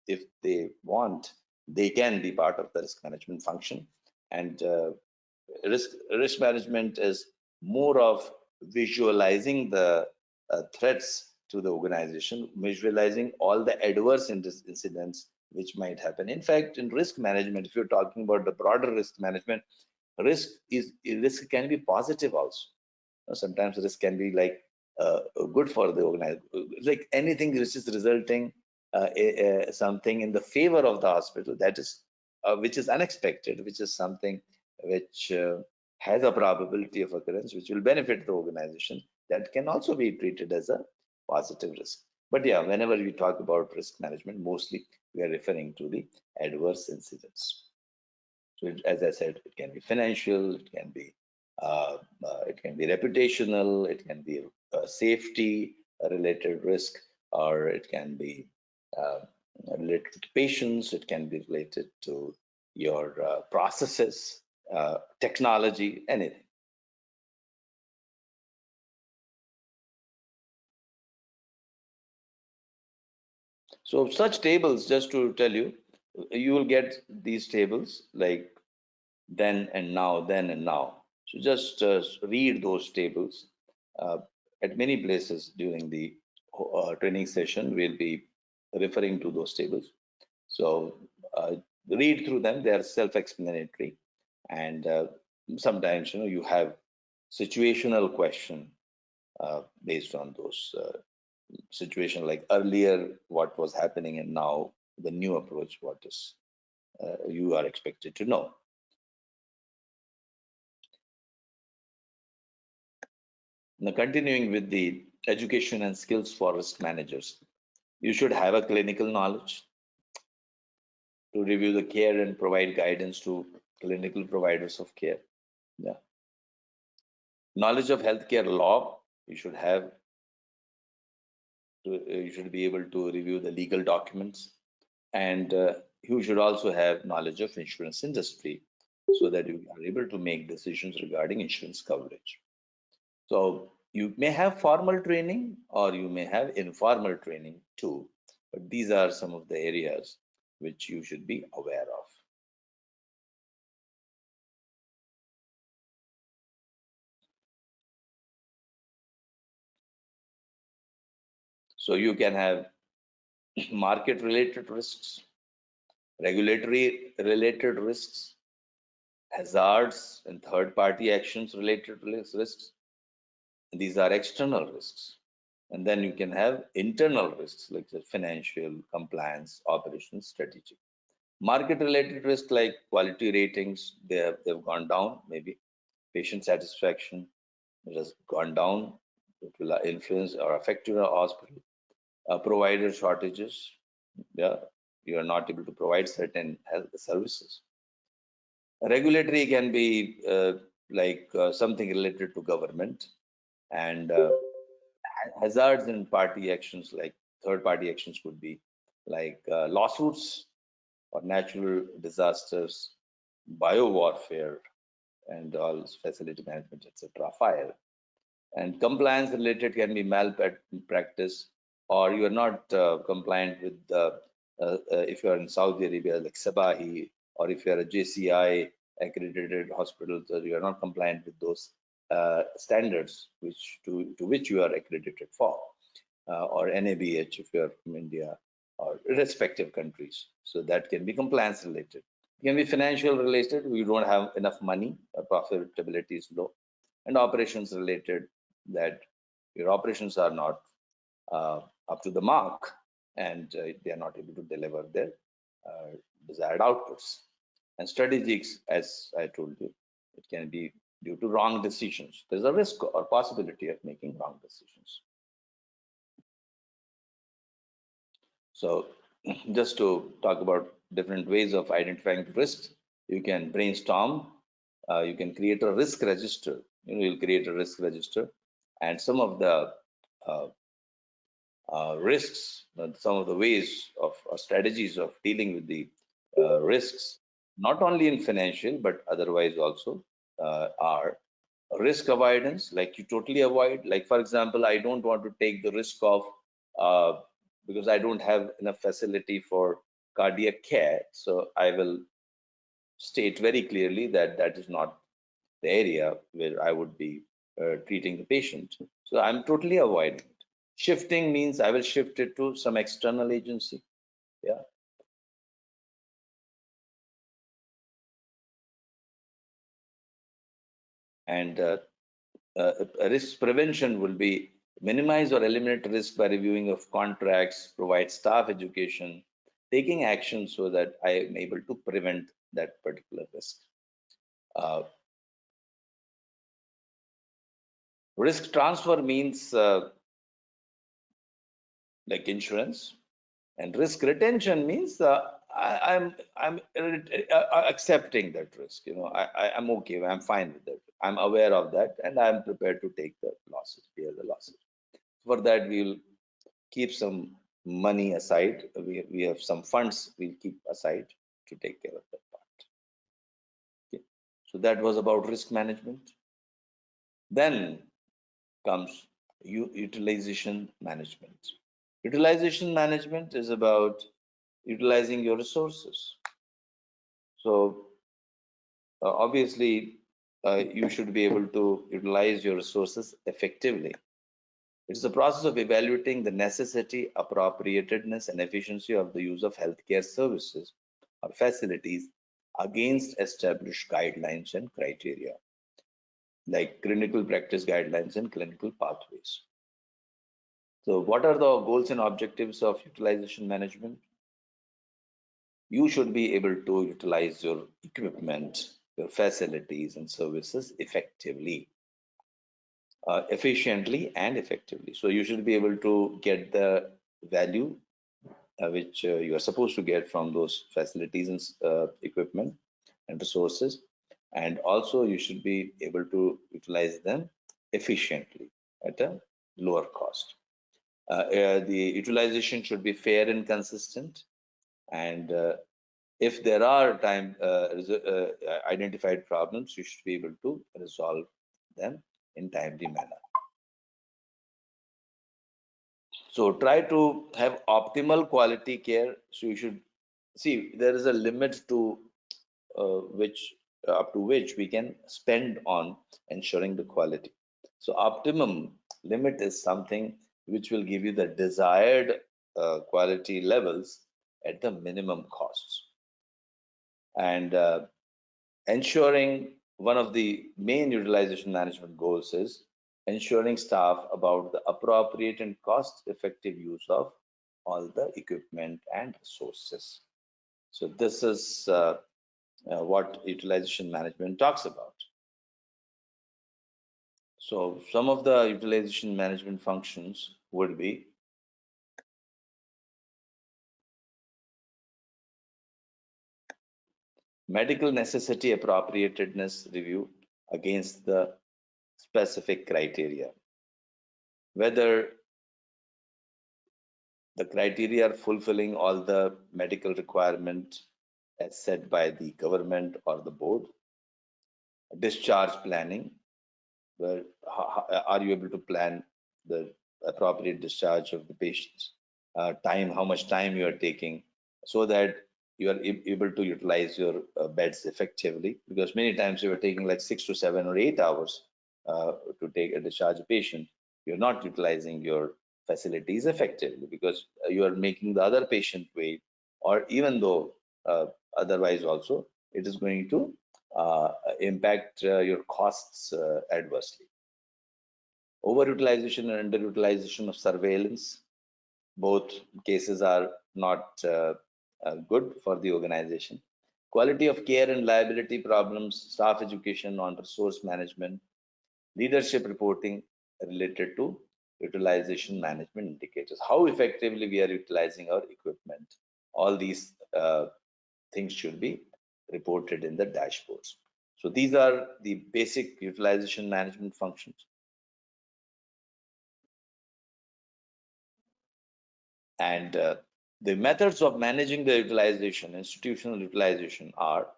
if they want, they can be part of the risk management function. And risk management is more of visualizing the threats to the organization, visualizing all the adverse incidents which might happen. In fact, in risk management, if you're talking about the broader risk management, risk can be positive also. Sometimes risk can be like good for the organization. Like anything which is resulting something in the favor of the hospital, that is which is unexpected, which is something which has a probability of occurrence, which will benefit the organization. That can also be treated as a positive risk. But yeah, whenever we talk about risk management, mostly we are referring to the adverse incidents. So as I said, it can be financial, it can be reputational, it can be safety related risk, or it can be uh, related to patients, it can be related to your processes, technology, anything. So such tables, just to tell you, you will get these tables like then and now, then and now. So just read those tables. Uh, at many places during the training session, we'll be referring to those tables. So read through them. They are self-explanatory, and sometimes you have situational question based on those situation, like earlier what was happening and now the new approach, what is you are expected to know. Now, continuing with the education and skills for risk managers, you should have a clinical knowledge to review the care and provide guidance to clinical providers of care. Yeah. Knowledge of healthcare law, you should have you should be able to review the legal documents, and you should also have knowledge of insurance industry so that you are able to make decisions regarding insurance coverage. So you may have formal training or you may have informal training too, but these are some of the areas which you should be aware of. So you can have market related risks, regulatory related risks, hazards and third party actions related risks. These are external risks. And then you can have internal risks like the financial, compliance, operations, strategic. Market related risk like quality ratings, they've gone down. Maybe patient satisfaction has gone down. It will influence or affect your hospital. Provider shortages, yeah, you are not able to provide certain health services. Regulatory can be like something related to government, and hazards and party actions like third party actions could be like lawsuits or natural disasters, biowarfare, and all facility management, etc., fire. And compliance related can be malpractice, or you are not compliant with if you are in Saudi Arabia, like Sabahi, or if you are a JCI accredited hospital, so you are not compliant with those standards which to which you are accredited for, or NABH if you are from India or respective countries. So that can be compliance related. It can be financial related. We don't have enough money, profitability is low, and operations related, that your operations are not up to the mark, and they are not able to deliver their uh, desired outputs. And strategics, as I told you, it can be due to wrong decisions. There's a risk or possibility of making wrong decisions. So just to talk about different ways of identifying risks, you can brainstorm, you can create a risk register. You'll create a risk register, and some of the uh, risks, some of the ways of strategies of dealing with the risks, not only in financial but otherwise also, are risk avoidance, like you totally avoid. Like for example, I don't want to take the risk of uh, because I don't have enough facility for cardiac care, so I will state very clearly that that is not the area where I would be treating the patient. So I'm totally avoiding it. Shifting means I will shift it to some external agency. Yeah. And risk prevention will be minimize or eliminate risk by reviewing of contracts, provide staff education, taking action so that I am able to prevent that particular risk. Risk transfer means like insurance, and risk retention means I'm accepting that risk. I'm okay. I'm fine with that. I'm aware of that, and I'm prepared to take the losses, bear the losses. For that, we'll keep some money aside. We have some funds we'll keep aside to take care of that part. Okay. So that was about risk management. Then comes utilization management. Utilization management is about utilizing your resources. So obviously, you should be able to utilize your resources effectively. It's the process of evaluating the necessity, appropriateness, and efficiency of the use of healthcare services or facilities against established guidelines and criteria, like clinical practice guidelines and clinical pathways. So what are the goals and objectives of utilization management? You should be able to utilize your equipment, your facilities and services effectively, efficiently and effectively. So you should be able to get the value which you are supposed to get from those facilities and equipment and resources. And also you should be able to utilize them efficiently at a lower cost. The utilization should be fair and consistent. And if there are identified problems, you should be able to resolve them in timely manner. So try to have optimal quality care. So you should see there is a limit to up to which we can spend on ensuring the quality. So optimum limit is something which will give you the desired quality levels at the minimum costs. And ensuring one of the main utilization management goals is ensuring staff about the appropriate and cost-effective use of all the equipment and resources. So this is what utilization management talks about. So some of the utilization management functions would be medical necessity appropriateness review against the specific criteria. Whether the criteria are fulfilling all the medical requirement as set by the government or the board. Discharge planning, where are you able to plan the appropriate discharge of the patients? How much time you are taking, so that you are able to utilize your beds effectively, because many times you are taking like 6 to 7 or 8 hours to take a discharge patient. You're not utilizing your facilities effectively because you are making the other patient wait, or even though otherwise also it is going to impact your costs adversely. Overutilization and underutilization of surveillance, both cases are not good for the organization. Quality of care and liability problems, staff education on resource management, leadership reporting related to utilization management indicators. How effectively we are utilizing our equipment. All these things should be reported in the dashboards. So these are the basic utilization management functions. And the methods of managing the utilization, institutional utilization, are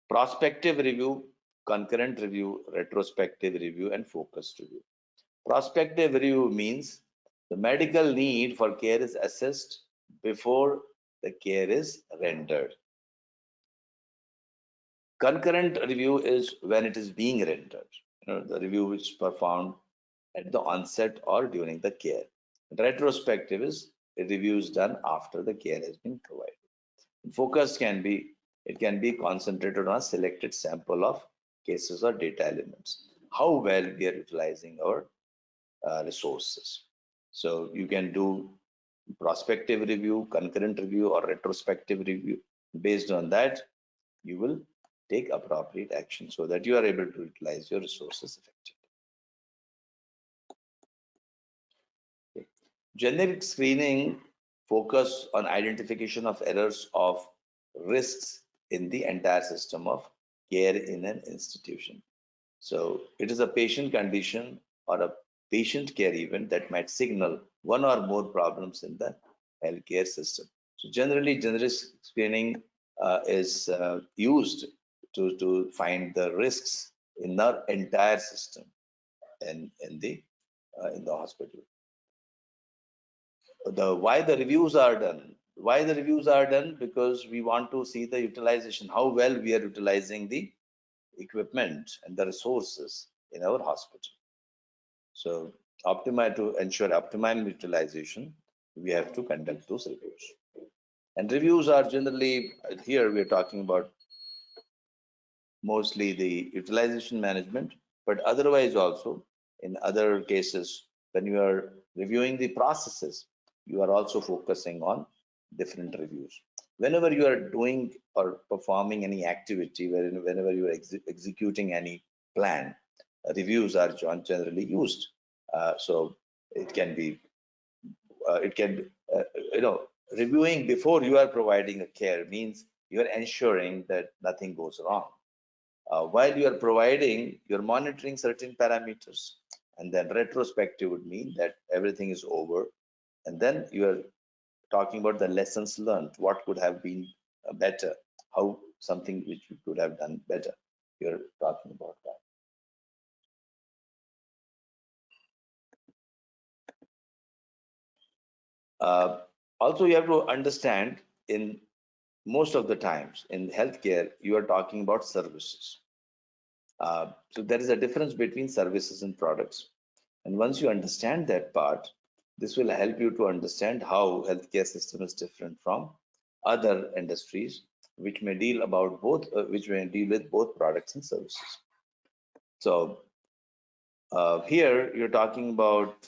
prospective review, concurrent review, retrospective review, and focused review. Prospective review means the medical need for care is assessed before the care is rendered. Concurrent review is when it is being rendered. The review is performed at the onset or during the care. Retrospective is a review is done after the care has been provided. Focus can be concentrated on a selected sample of cases or data elements. how well we are utilizing our resources. So you can do prospective review, concurrent review, or retrospective review. Based on that, you will take appropriate action so that you are able to utilize your resources effectively. Okay. Generic screening focus on identification of errors of risks in the entire system of care in an institution. So it is a patient condition or a patient care event that might signal one or more problems in the healthcare system. So generally, generic screening is used to find the risks in the entire system in the hospital. Why the reviews are done? Why the reviews are done? Because we want to see the utilization, how well we are utilizing the equipment and the resources in our hospital. So to ensure optimum utilization, we have to conduct those reviews. And reviews are generally, here we're talking about mostly the utilization management, but otherwise also in other cases, when you are reviewing the processes, you are also focusing on different reviews. Whenever you are doing or performing any activity, whenever you are executing any plan, reviews are generally used. So it can be, reviewing before you are providing a care means you are ensuring that nothing goes wrong. While you are providing, you're monitoring certain parameters, and then retrospective would mean that everything is over, and then you are talking about the lessons learned, what could have been better, how something which you could have done better. You're talking about that. Also, you have to understand in most of the times in healthcare, you are talking about services. So there is a difference between services and products. And once you understand that part, this will help you to understand how healthcare system is different from other industries, which may deal with both products and services. So here you're talking about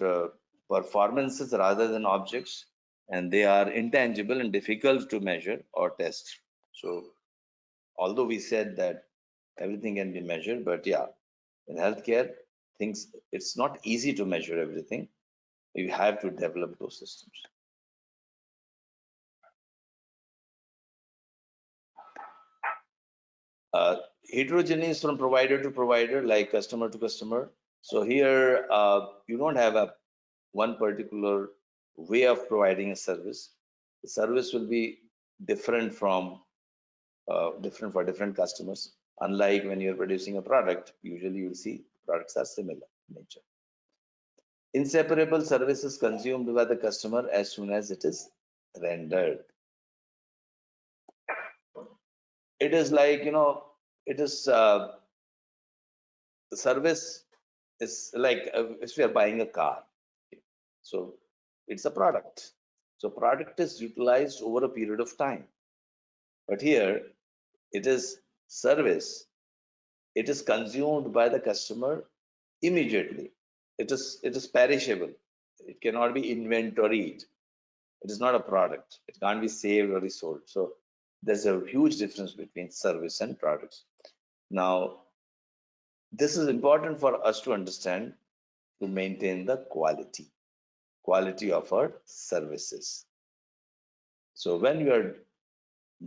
performances rather than objects, and they are intangible and difficult to measure or test. So although we said that everything can be measured, but yeah, in healthcare, it's not easy to measure everything. You have to develop those systems. Heterogeneous from provider to provider, like customer to customer. So here, you don't have a one particular way of providing a service. The service will be different for different customers. Unlike when you're producing a product, usually you'll see products are similar in nature. Inseparable services consumed by the customer as soon as it is rendered. It is like, it is the service is like if we are buying a car. So it's a product. So product is utilized over a period of time. But here it is service. It is consumed by the customer immediately. It is perishable. It cannot be inventoried. It is not a product. It can't be saved or resold. So there's a huge difference between service and products. Now, this is important for us to understand to maintain the quality of our services. So when you are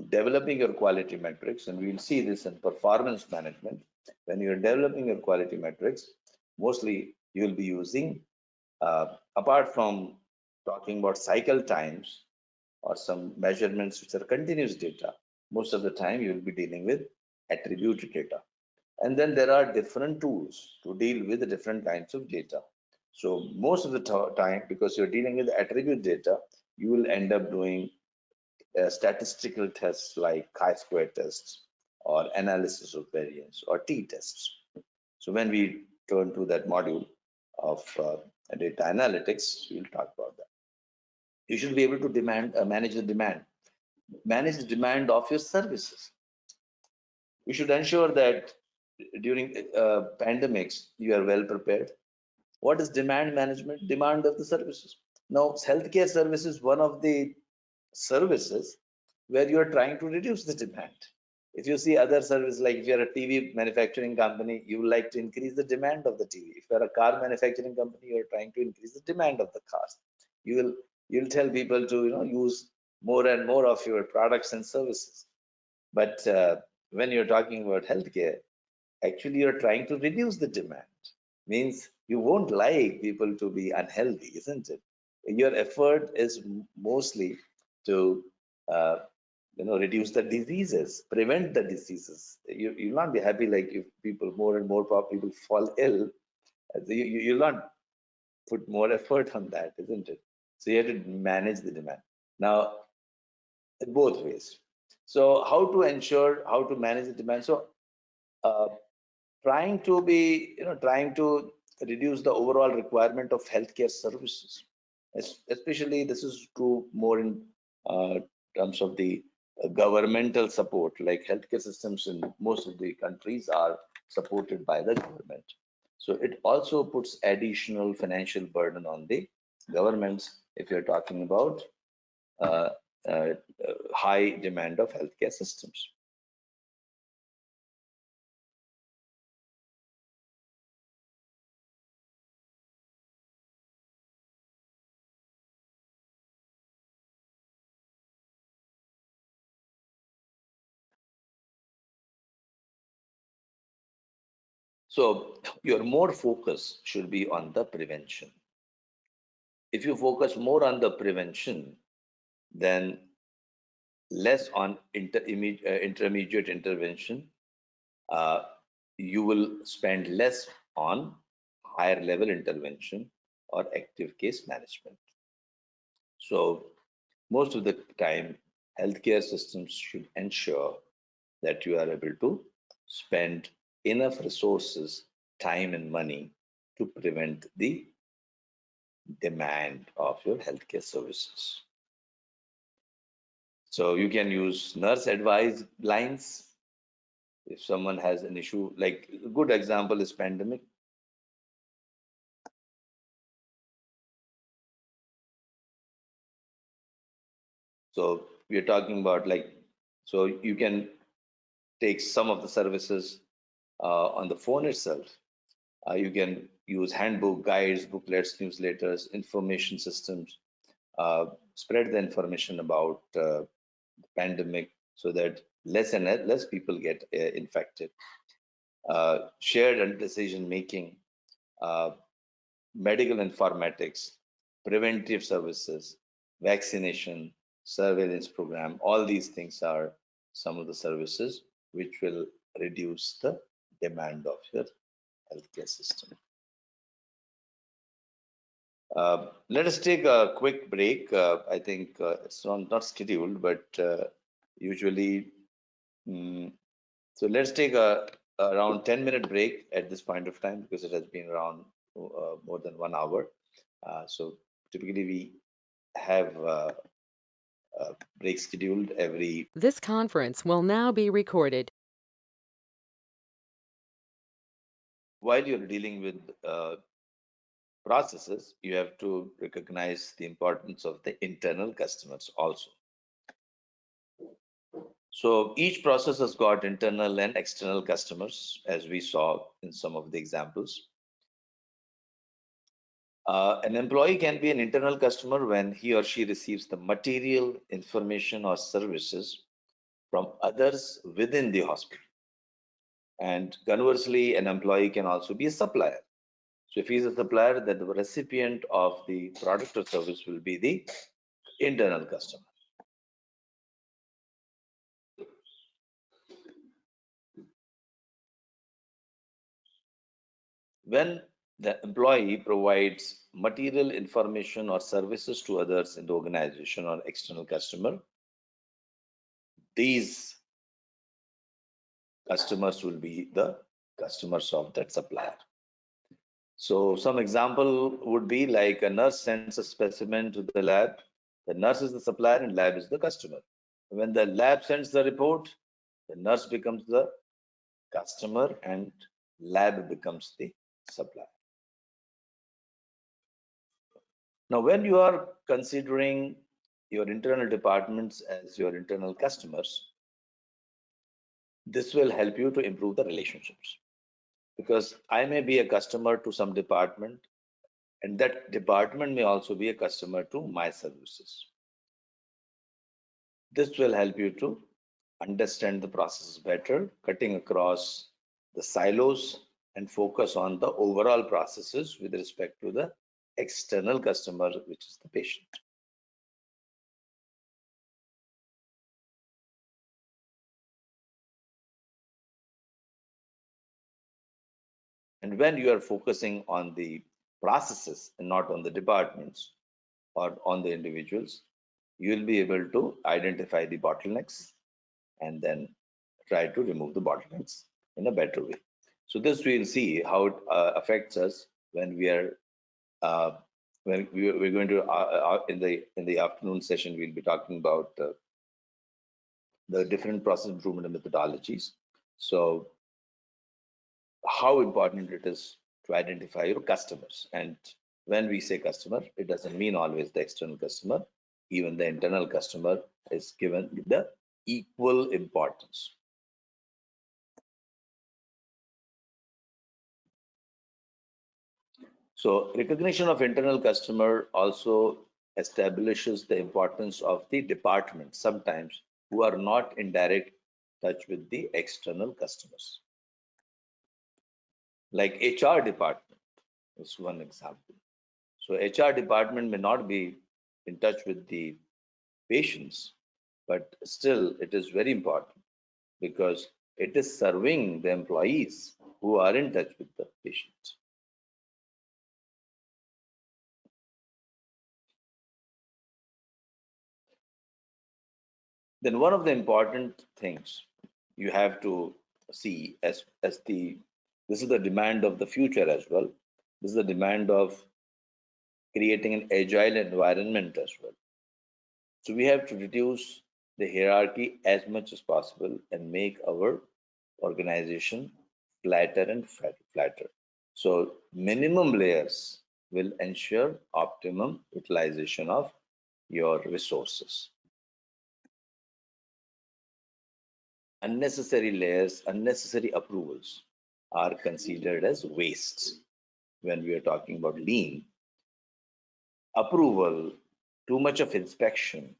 developing your quality metrics, and we'll see this in performance management, when you're developing your quality metrics, mostly you will be using, apart from talking about cycle times or some measurements which are continuous data, most of the time you will be dealing with attribute data. And then there are different tools to deal with the different kinds of data. So most of the time, because you're dealing with attribute data, you will end up doing statistical tests like chi-square tests or analysis of variance or t-tests. So when we turn to that module of data analytics, we'll talk about that. You should be able to manage the demand of your services. You should ensure that during pandemics, you are well prepared. What is demand management? Demand of the services. Now, healthcare service is one of the services where you are trying to reduce the demand. If you see other service, like if you're a TV manufacturing company, you would like to increase the demand of the TV. If you're a car manufacturing company, you're trying to increase the demand of the cars. You'll tell people to use more and more of your products and services. But when you're talking about healthcare, actually you're trying to reduce the demand. Means you won't like people to be unhealthy, isn't it? Your effort is mostly to reduce the diseases, prevent the diseases. You'll not be happy like if people, more and more people fall ill. You'll not put more effort on that, isn't it? So you have to manage the demand. Now, both ways. So how to ensure, how to manage the demand? So uh, trying to be, trying to reduce the overall requirement of healthcare services. Especially this is true more in terms of the governmental support, like healthcare systems in most of the countries are supported by the government. So it also puts additional financial burden on the governments if you're talking about uh, uh, high demand of healthcare systems. So your more focus should be on the prevention. If you focus more on the prevention, then less on intermediate intervention, uh, you will spend less on higher level intervention or active case management. So most of the time, healthcare systems should ensure that you are able to spend enough resources, time and money to prevent the demand of your healthcare services. So you can use nurse advice lines if someone has an issue. Like a good example is pandemic. So we are talking about so you can take some of the services on the phone itself. You can use handbook, guides, booklets, newsletters, information systems, spread the information about the pandemic so that less and less people get infected. Shared decision making, uh, medical informatics, preventive services, vaccination, surveillance program, all these things are some of the services which will reduce the demand of your healthcare system. Let us take a quick break. I think it's not scheduled, but usually, so let's take a around 10-minute break at this point of time because it has been around more than 1 hour. So typically we have break scheduled every. This conference will now be recorded. While you're dealing with processes, you have to recognize the importance of the internal customers also. So each process has got internal and external customers, as we saw in some of the examples. An employee can be an internal customer when he or she receives the material, information, or services from others within the hospital. And conversely, an employee can also be a supplier. So if he's a supplier, then the recipient of the product or service will be the internal customer. When the employee provides material, information, or services to others in the organization or external customer, these customers will be the customers of that supplier. So some example would be like a nurse sends a specimen to the lab. The nurse is the supplier and lab is the customer. When the lab sends the report, the nurse becomes the customer, and lab becomes the supplier. Now, when you are considering your internal departments as your internal customers, this will help you to improve the relationships, because I may be a customer to some department, and that department may also be a customer to my services. This will help you to understand the processes better, cutting across the silos and focus on the overall processes with respect to the external customer, which is the patient. And when you are focusing on the processes and not on the departments or on the individuals, you will be able to identify the bottlenecks and then try to remove the bottlenecks in a better way. So this we'll see how it affects us when we are we're going to in the afternoon session, we'll be talking about the different process improvement methodologies. So how important it is to identify your customers. And when we say customer, it doesn't mean always the external customer. Even the internal customer is given the equal importance. So recognition of internal customer also establishes the importance of the department sometimes who are not in direct touch with the external customers. Like HR department is one example. So HR department may not be in touch with the patients, but still it is very important because it is serving the employees who are in touch with the patients. Then one of the important things you have to see as the this is the demand of the future as well. This is the demand of creating an agile environment as well. So we have to reduce the hierarchy as much as possible and make our organization flatter and flatter. So minimum layers will ensure optimum utilization of your resources. Unnecessary layers, unnecessary approvals are considered as wastes when we are talking about lean. Approval, too much of inspection,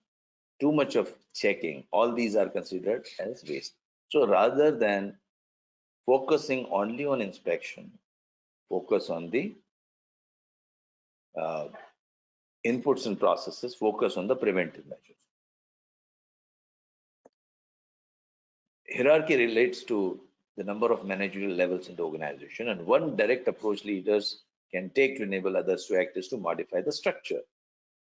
too much of checking, all these are considered as waste. So rather than focusing only on inspection, focus on the uh, inputs and processes, focus on the preventive measures. Hierarchy relates to the number of managerial levels in the organization, and one direct approach leaders can take to enable others to act is to modify the structure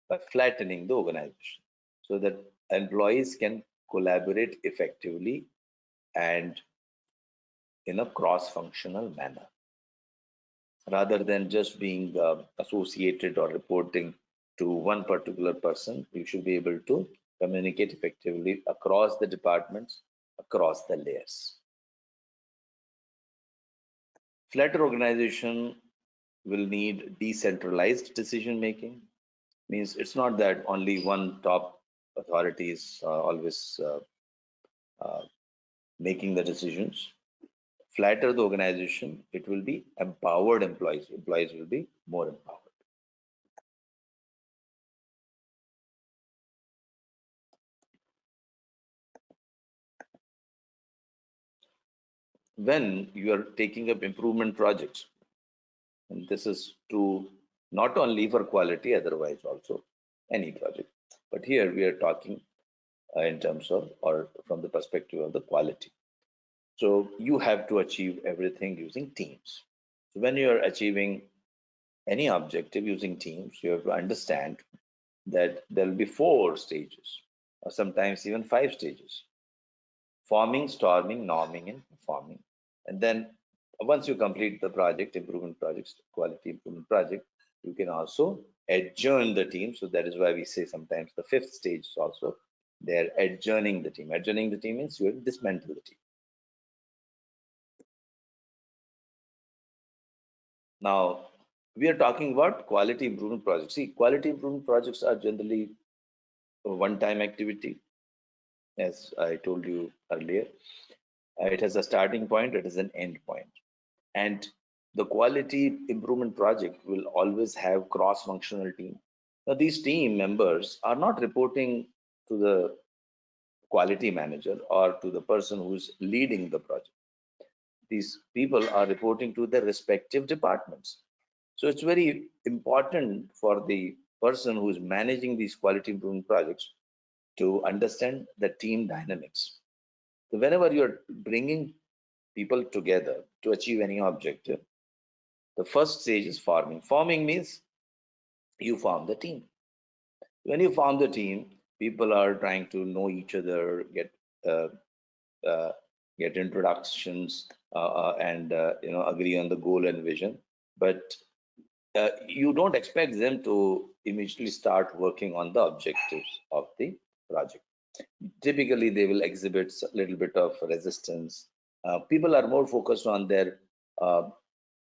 by flattening the organization so that employees can collaborate effectively and in a cross-functional manner rather than just being associated or reporting to one particular person. You should be able to communicate effectively across the departments, across the layers. Flatter organization will need decentralized decision making. Means it's not that only one top authority is always uh, making the decisions. Flatter the organization, it will be empowered employees. Employees will be more empowered. When you are taking up improvement projects, and this is to not only for quality, otherwise also any project, but here we are talking in terms of or from the perspective of the quality. So you have to achieve everything using teams. So when you are achieving any objective using teams, you have to understand that there will be 4 stages, or sometimes even 5 stages: forming, storming, norming, and performing. And then once you complete the project, improvement projects, quality improvement project, you can also adjourn the team. So that is why we say sometimes the 5th stage is also they're adjourning the team. Adjourning the team means you have to dismantle the team. Now, we are talking about quality improvement projects. See, quality improvement projects are generally a one-time activity, as I told you earlier. It has a starting point, it has an end point. And the quality improvement project will always have cross-functional team. Now, these team members are not reporting to the quality manager or to the person who's leading the project. These people are reporting to their respective departments. So it's very important for the person who is managing these quality improvement projects to understand the team dynamics. So whenever you're bringing people together to achieve any objective, the first stage is forming. Forming means you form the team. When you form the team, people are trying to know each other, uh, uh, get introductions, and agree on the goal and vision. But you don't expect them to immediately start working on the objectives of the project. Typically, they will exhibit a little bit of resistance. People are more focused on their uh,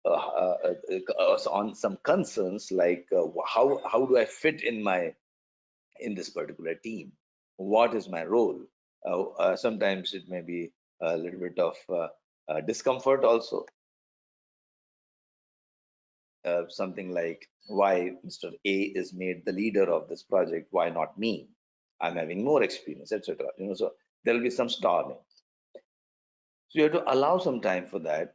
on some concerns like how do I fit in this particular team? What is my role? Sometimes it may be a little bit of discomfort also. Something like why Mr. A is made the leader of this project, why not me? I'm having more experience, etc. So there will be some storming. So you have to allow some time for that,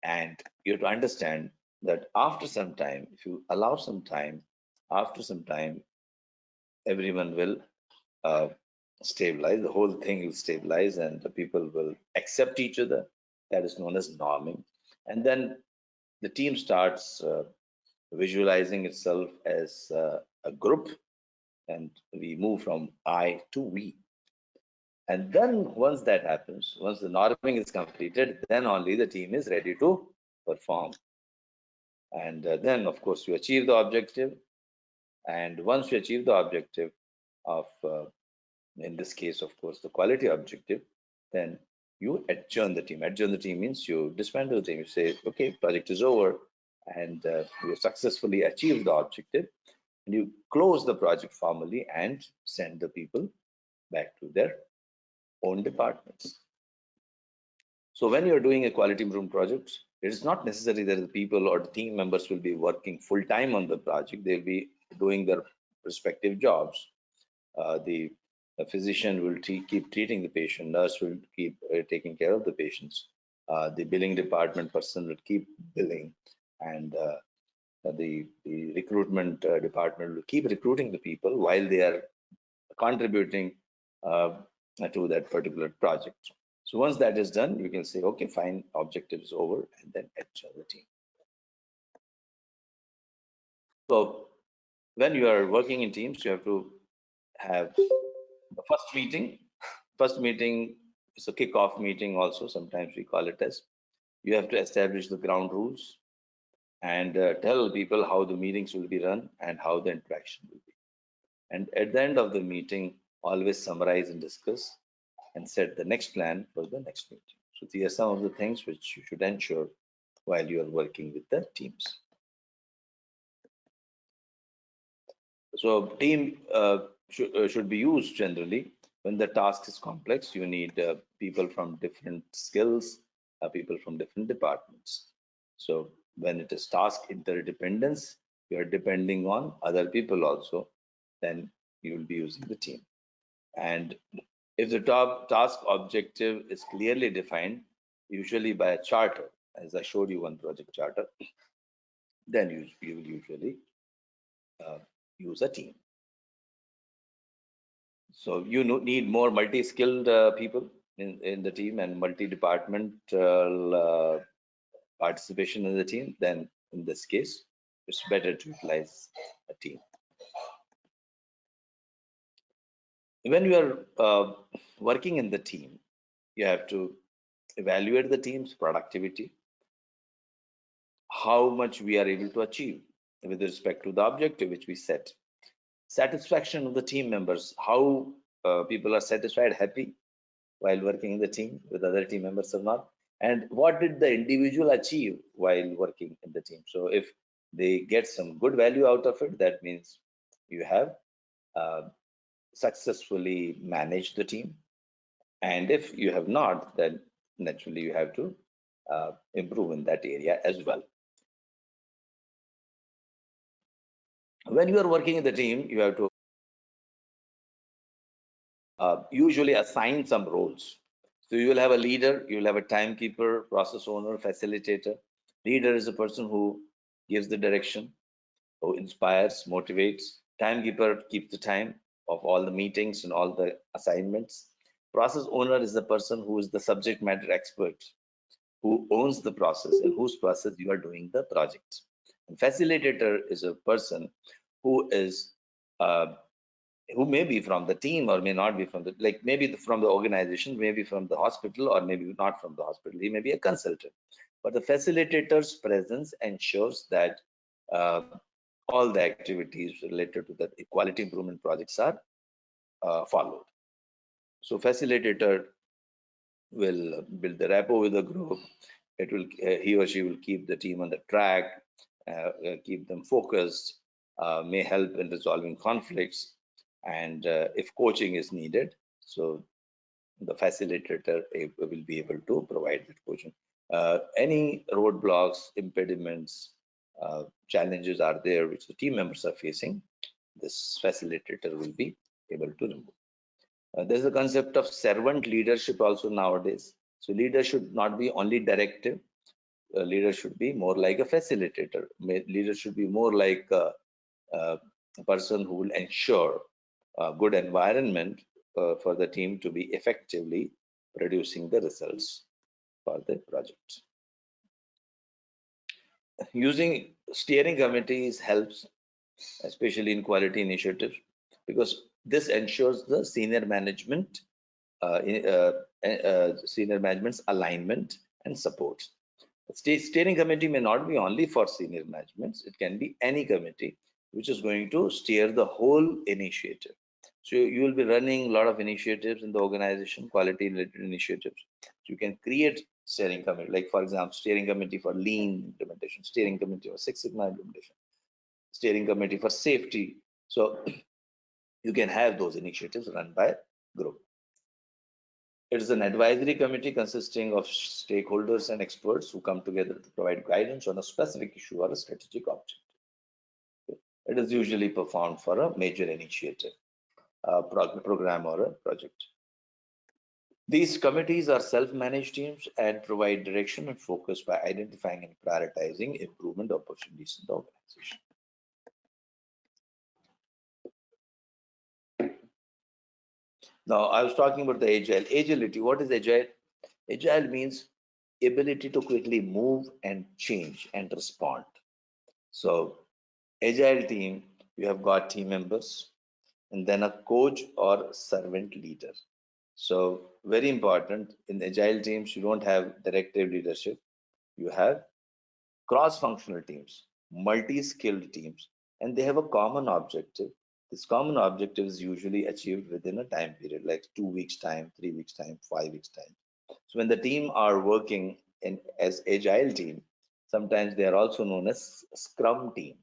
and you have to understand that after some time, if you allow some time, after some time, everyone will uh, stabilize. The whole thing will stabilize, and the people will accept each other. That is known as norming, and then the team starts visualizing itself as a group, and we move from I to we. And then once that happens, once the norming is completed, then only the team is ready to perform. And then, of course, you achieve the objective. And once you achieve the objective of, in this case, of course, the quality objective, then you adjourn the team. Adjourn the team means you dismantle the team. You say, okay, project is over, and you successfully achieved the objective. And you close the project formally and send the people back to their own departments. So when you're doing a quality improvement project, it is not necessary that the people or the team members will be working full time on the project. They'll be doing their respective jobs. The physician will keep treating the patient. Nurse will keep taking care of the patients. The billing department person will keep billing, and the recruitment department will keep recruiting the people while they are contributing uh, to that particular project. So once that is done, you can say, okay, fine, objective is over, and then adjourn the team. So when you are working in teams, you have to have the first meeting. First meeting is a kickoff meeting also, sometimes we call it as. You have to establish the ground rules and tell people how the meetings will be run and how the interaction will be. And at the end of the meeting, always summarize and discuss and set the next plan for the next meeting. So these are some of the things which you should ensure while you are working with the teams. So team should be used generally when the task is complex. You need people from different skills, people from different departments. So when it is task interdependence, you are depending on other people also, then you will be using the team. And if the top task objective is clearly defined, usually by a charter, as I showed you one project charter, then you will usually uh, use a team. So you need more multi-skilled people in the team and multi-departmental participation in the team. Then in this case, it's better to utilize a team. When you are working in the team, you have to evaluate the team's productivity, how much we are able to achieve with respect to the objective which we set. Satisfaction of the team members, how people are satisfied, happy while working in the team with other team members or not. and what did the individual achieve while working in the team. So if they get some good value out of it, that means you have uh, successfully managed the team. And if you have not, then naturally you have to improve in that area as well. When you are working in the team, you have to usually assign some roles. So you will have a leader, you will have a timekeeper, process owner, facilitator. Leader is a person who gives the direction, who inspires, motivates. Timekeeper keeps the time of all the meetings and all the assignments. Process owner is the person who is the subject matter expert, who owns the process and whose process you are doing the project. And facilitator is a person who is uh, who may be from the team or may not be from the, like maybe from the organization, maybe from the hospital, or maybe not from the hospital. He may be a consultant. But the facilitator's presence ensures that uh, all the activities related to the quality improvement projects are followed. So facilitator will build the rapport with the group. It will he or she will keep the team on the track, keep them focused, may help in resolving conflicts, and if coaching is needed, so the facilitator will be able to provide that coaching. Any roadblocks, impediments, challenges are there which the team members are facing, this facilitator will be able to remove. There's a concept of servant leadership also nowadays. So leader should not be only directive. Leader should be more like a facilitator. Leader should be more like a person who will ensure a good environment for the team to be effectively producing the results for the project. Using steering committees helps, especially in quality initiatives, because this ensures the senior management's alignment and support. The steering committee may not be only for senior managements, it can be any committee which is going to steer the whole initiative. So you will be running a lot of initiatives in the organization, quality related initiatives. So you can create steering committee, like for example, steering committee for lean implementation, steering committee for Six Sigma implementation, steering committee for safety. So you can have those initiatives run by group. It is an advisory committee consisting of stakeholders and experts who come together to provide guidance on a specific issue or a strategic objective. It is usually performed for a major initiative, a program or a project. These committees are self-managed teams and provide direction and focus by identifying and prioritizing improvement opportunities in the organization. Now, I was talking about the agility. What is agile? Agile means ability to quickly move and change and respond. So agile team, you have got team members and then a coach or servant leader. So very important in agile teams, you don't have directive leadership. You have cross-functional teams, multi-skilled teams, and they have a common objective. This common objective is usually achieved within a time period, like 2 weeks time, 3 weeks time, 5 weeks time. So when the team are working in as agile team, sometimes they are also known as scrum team.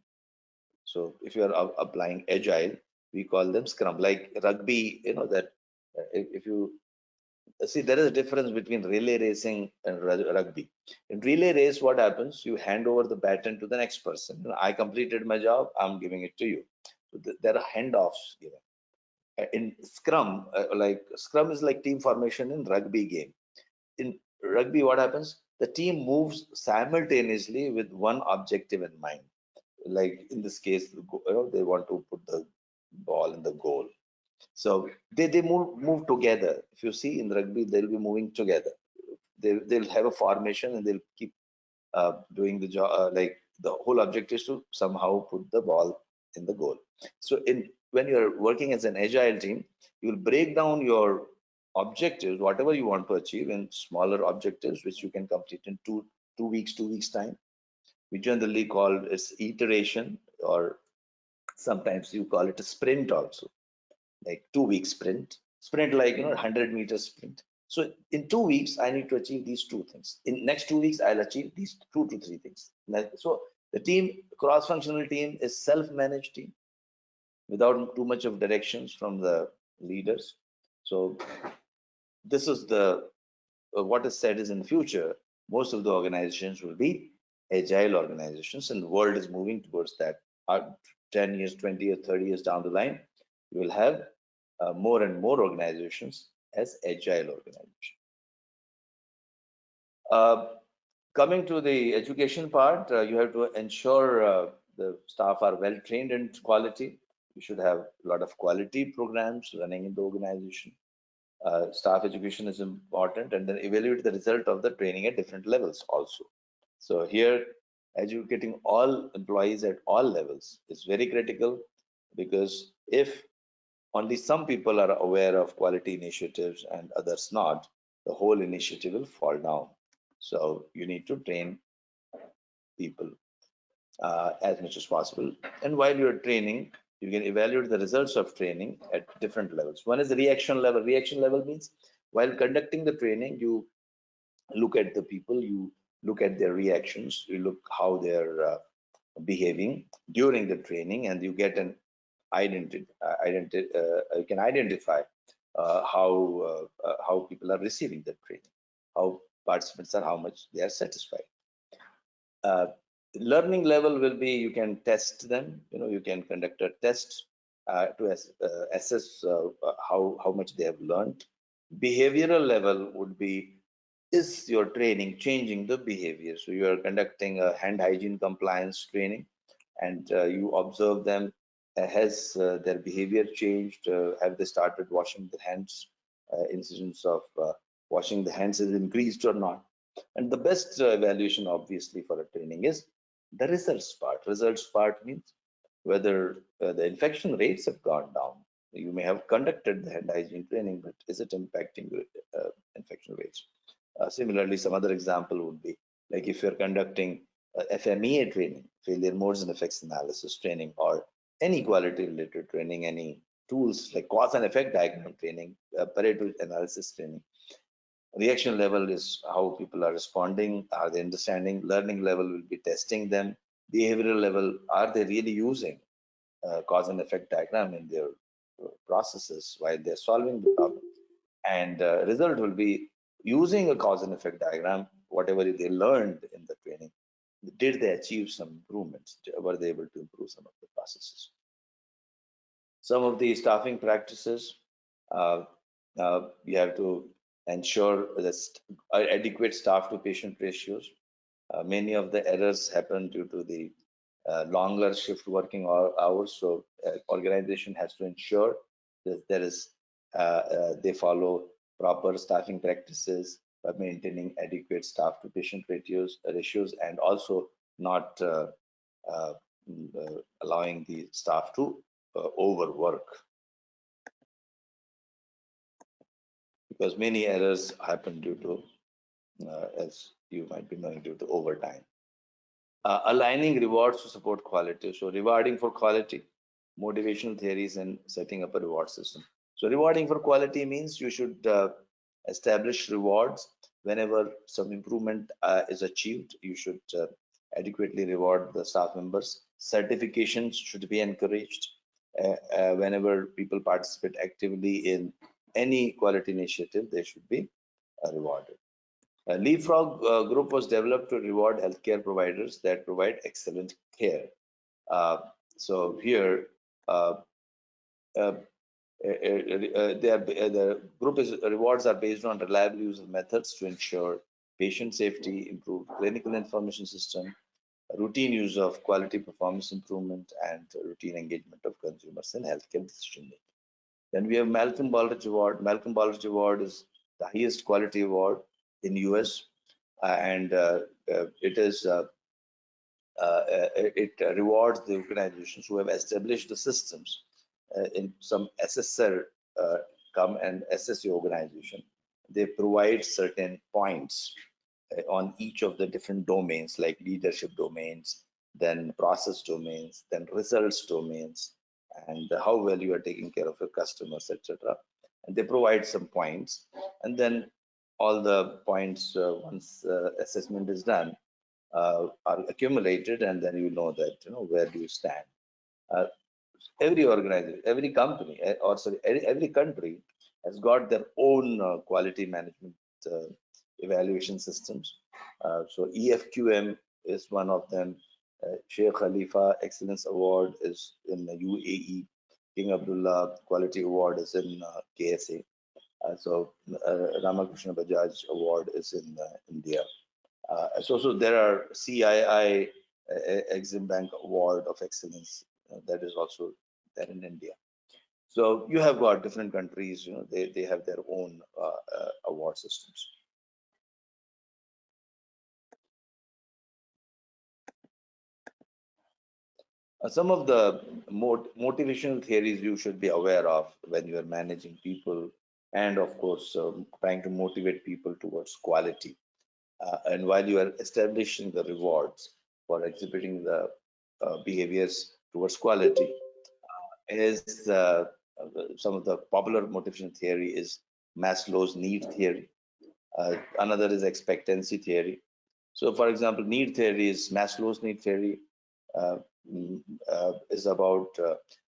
So if you are applying agile, we call them scrum. Like rugby, you know that if you see, there is a difference between relay racing and rugby. In relay race, what happens? You hand over the baton to the next person. I completed my job. I'm giving it to you. So there are handoffs given. In Scrum, like Scrum is like team formation in rugby game. In rugby, what happens? The team moves simultaneously with one objective in mind. Like in this case, they want to put the ball in the goal. So they move together. If you see in rugby, they'll be moving together. They'll have a formation and they'll keep doing the job. Like the whole objective is to somehow put the ball in the goal. So when you're working as an agile team, you'll break down your objectives, whatever you want to achieve, in smaller objectives, which you can complete in two weeks, 2 weeks time. We generally call it iteration, or sometimes you call it a sprint also, like 2 week sprint, like 100-meter sprint. So in 2 weeks, I need to achieve these two things. In next 2 weeks, I'll achieve these 2 to 3 things. So the team, cross-functional team, is self-managed team without too much of directions from the leaders. So this is the what is said is in the future, most of the organizations will be agile organizations, and the world is moving towards that. 10 years, 20 years, 30 years down the line, you will have more and more organizations as agile organizations. Coming to the education part, you have to ensure the staff are well trained in quality. You should have a lot of quality programs running in the organization. Staff education is important, and then evaluate the result of the training at different levels also. So here, educating all employees at all levels is very critical, because if only some people are aware of quality initiatives and others not, the whole initiative will fall down. So you need to train people as much as possible. And while you're training, you can evaluate the results of training at different levels. One is the reaction level. Reaction level means while conducting the training, you look at the people, you look at their reactions, you look how they're behaving during the training, and you get an you can identify how people are receiving the training, how participants are, how much they are satisfied. uh, Learning level will be, you can test them, you can conduct a test to assess how much they have learned. Behavioral level would be, is your training changing the behavior? So you are conducting a hand hygiene compliance training, and you observe them. Has their behavior changed? Have they started washing their hands? Incidence of washing the hands has increased or not? And the best evaluation, obviously, for a training is the results part. Results part means whether the infection rates have gone down. You may have conducted the hand hygiene training, but is it impacting infection rates? Similarly, some other example would be like if you're conducting FMEA training, failure modes and effects analysis training, or any quality related training, any tools like cause and effect diagram training, Pareto analysis training. Reaction level is how people are responding, are they understanding? Learning level will be testing them. Behavioral level, are they really using cause and effect diagram in their processes while they're solving the problem? And result will be using a cause and effect diagram, whatever they learned in the training, did they achieve some improvements? Were they able to improve some of the processes? Some of the staffing practices, you have to ensure that adequate staff to patient ratios. Many of the errors happen due to the longer shift working hours. So organization has to ensure that they follow proper staffing practices by maintaining adequate staff to patient ratios, and also not allowing the staff to overwork, because many errors happen due to, as you might be knowing, due to overtime. Aligning rewards to support quality. So rewarding for quality, motivational theories, and setting up a reward system. So rewarding for quality means you should establish rewards whenever some improvement is achieved. You should adequately reward the staff members. Certifications should be encouraged whenever people participate actively in any quality initiative. They should be rewarded. Leapfrog group was developed to reward healthcare providers that provide excellent care. Uh, so here, uh, uh, the group rewards are based on reliable use of methods to ensure patient safety, improved clinical information system, routine use of quality performance improvement, and routine engagement of consumers in healthcare decision making. Then we have Malcolm Baldrige Award. Malcolm Baldrige Award is the highest quality award in US, and it rewards the organizations who have established the systems. In some assessor come and assess the organization. They provide certain points on each of the different domains, like leadership domains, then process domains, then results domains, and how well you are taking care of your customers, etc. and they provide some points, and then all the points, once assessment is done, are accumulated, and then you know that, where do you stand. Uh, every organization, every company, or sorry, every country has got their own quality management uh, evaluation systems. So EFQM is one of them. Sheikh Khalifa Excellence Award is in the UAE. King Abdullah Quality Award is in KSA. Ramakrishna Bajaj Award is in India. So there are CII Exim Bank Award of Excellence, that is also there in India. So you have got different countries, they have their own award systems. Some of the motivational theories you should be aware of when you are managing people, and of course, trying to motivate people towards quality. And while you are establishing the rewards for exhibiting the behaviors towards quality, is some of the popular motivation theory is Maslow's need theory. Another is expectancy theory. So, for example, need theory is Maslow's need theory, uh, is about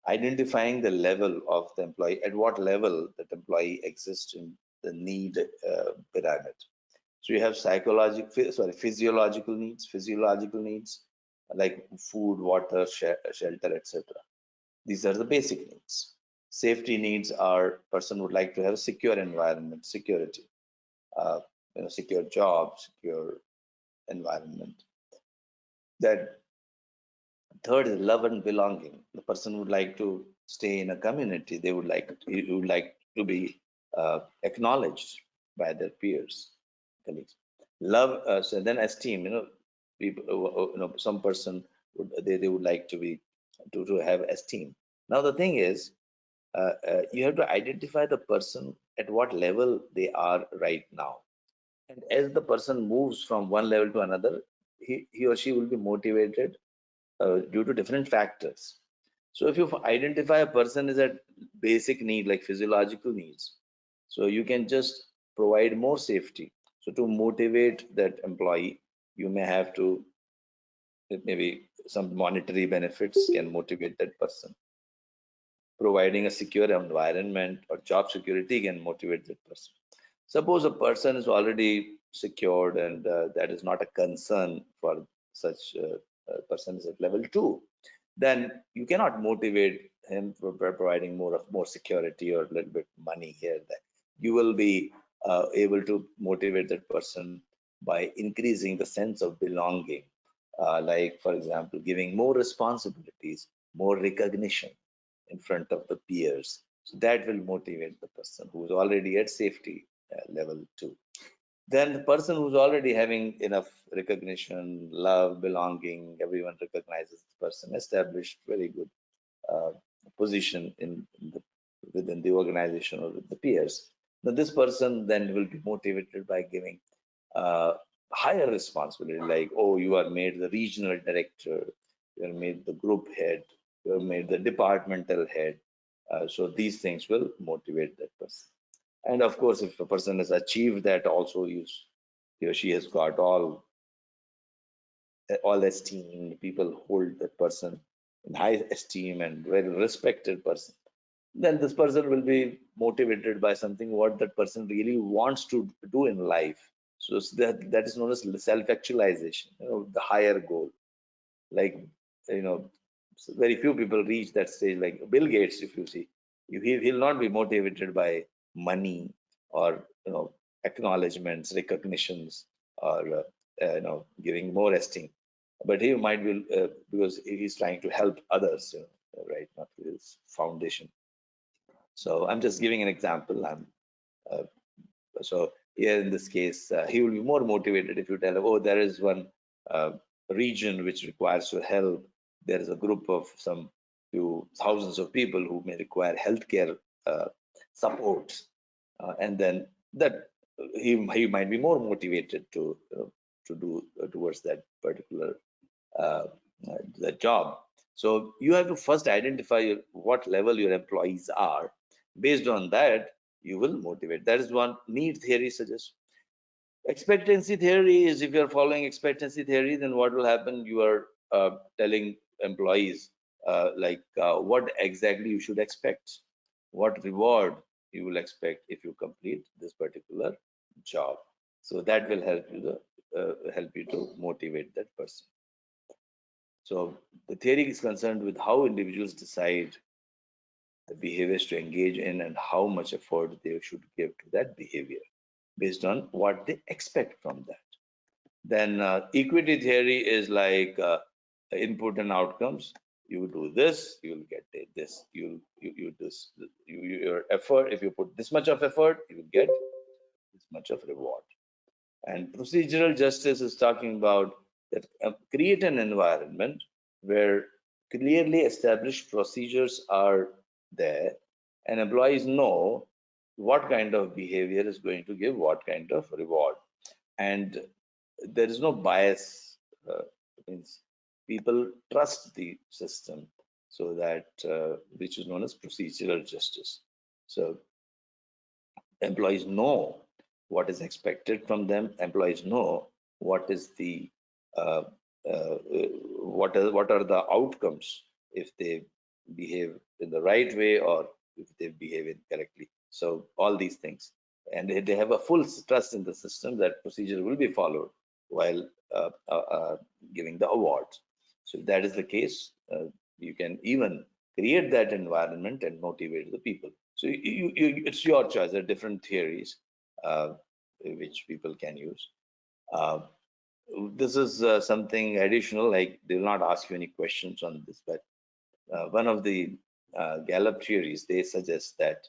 identifying the level of the employee, at what level that employee exists in the need pyramid. So you have physiological needs like food, water, shelter, etc. These are the basic needs. Safety needs are person would like to have a secure environment, security, uh, secure job, secure environment. That third is love and belonging. The person would like to stay in a community. He would like to be acknowledged by their peers, colleagues. Love, so then esteem. People, some person they would like to be to have esteem. Now the thing is, you have to identify the person at what level they are right now, and as the person moves from one level to another, he or she will be motivated due to different factors. So if you identify a person is at basic need like physiological needs, so you can just provide more safety. So to motivate that employee, you may have to, maybe some monetary benefits can motivate that person. Providing a secure environment or job security can motivate that person. Suppose a person is already secured, and that is not a concern for such persons at level 2, then you cannot motivate him for providing more security or a little bit money here. That you will be able to motivate that person by increasing the sense of belonging, like for example, giving more responsibilities, more recognition in front of the peers. So that will motivate the person who is already at safety level 2. Then the person who's already having enough recognition, love, belonging, everyone recognizes the person, established very good uh, position within the organization or with the peers. Now this person then will be motivated by giving uh, higher responsibility, like, oh, you are made the regional director, you are made the group head, you are made the departmental head. So these things will motivate that person. And of course, if a person has achieved that, also he or she has got all esteem, people hold that person in high esteem and very respected person, then this person will be motivated by something what that person really wants to do in life. So that is known as self-actualization, the higher goal. Like, very few people reach that stage. Like Bill Gates, if you see, he'll not be motivated by money or acknowledgements, recognitions, or giving more esteem, but he might be because he's trying to help others, right, not his foundation. So I'm just giving an example. Uh, so here in this case, he will be more motivated if you tell him, oh, there is one uh, region which requires your help. There is a group of some few thousands of people who may require healthcare support, and then that he might be more motivated to do towards that particular uh, the job. So you have to first identify what level your employees are. Based on that, you will motivate. That is one need theory suggests. Expectancy theory is, if you're following expectancy theory, then what will happen? You are telling employees what exactly you should expect, what reward you will expect if you complete this particular job. So that will help you to motivate that person. So the theory is concerned with how individuals decide the behaviors to engage in and how much effort they should give to that behavior based on what they expect from that. Then equity theory is like input and outcomes. You do this, you will get this. Your effort. If you put this much of effort, you will get this much of reward. And procedural justice is talking about that create an environment where clearly established procedures are there, and employees know what kind of behavior is going to give what kind of reward, and there is no bias. Means people trust the system, so that which is known as procedural justice. So employees know what is expected from them. Employees know what is the uh, uh, what are the outcomes if they behave in the right way or if they behave incorrectly. So all these things, and they have a full trust in the system that procedure will be followed while giving the awards. So if that is the case, you can even create that environment and motivate the people. So it's your choice. There are different theories which people can use. Uh, this is something additional, like they will not ask you any questions on this, but one of the Gallup theories, they suggest that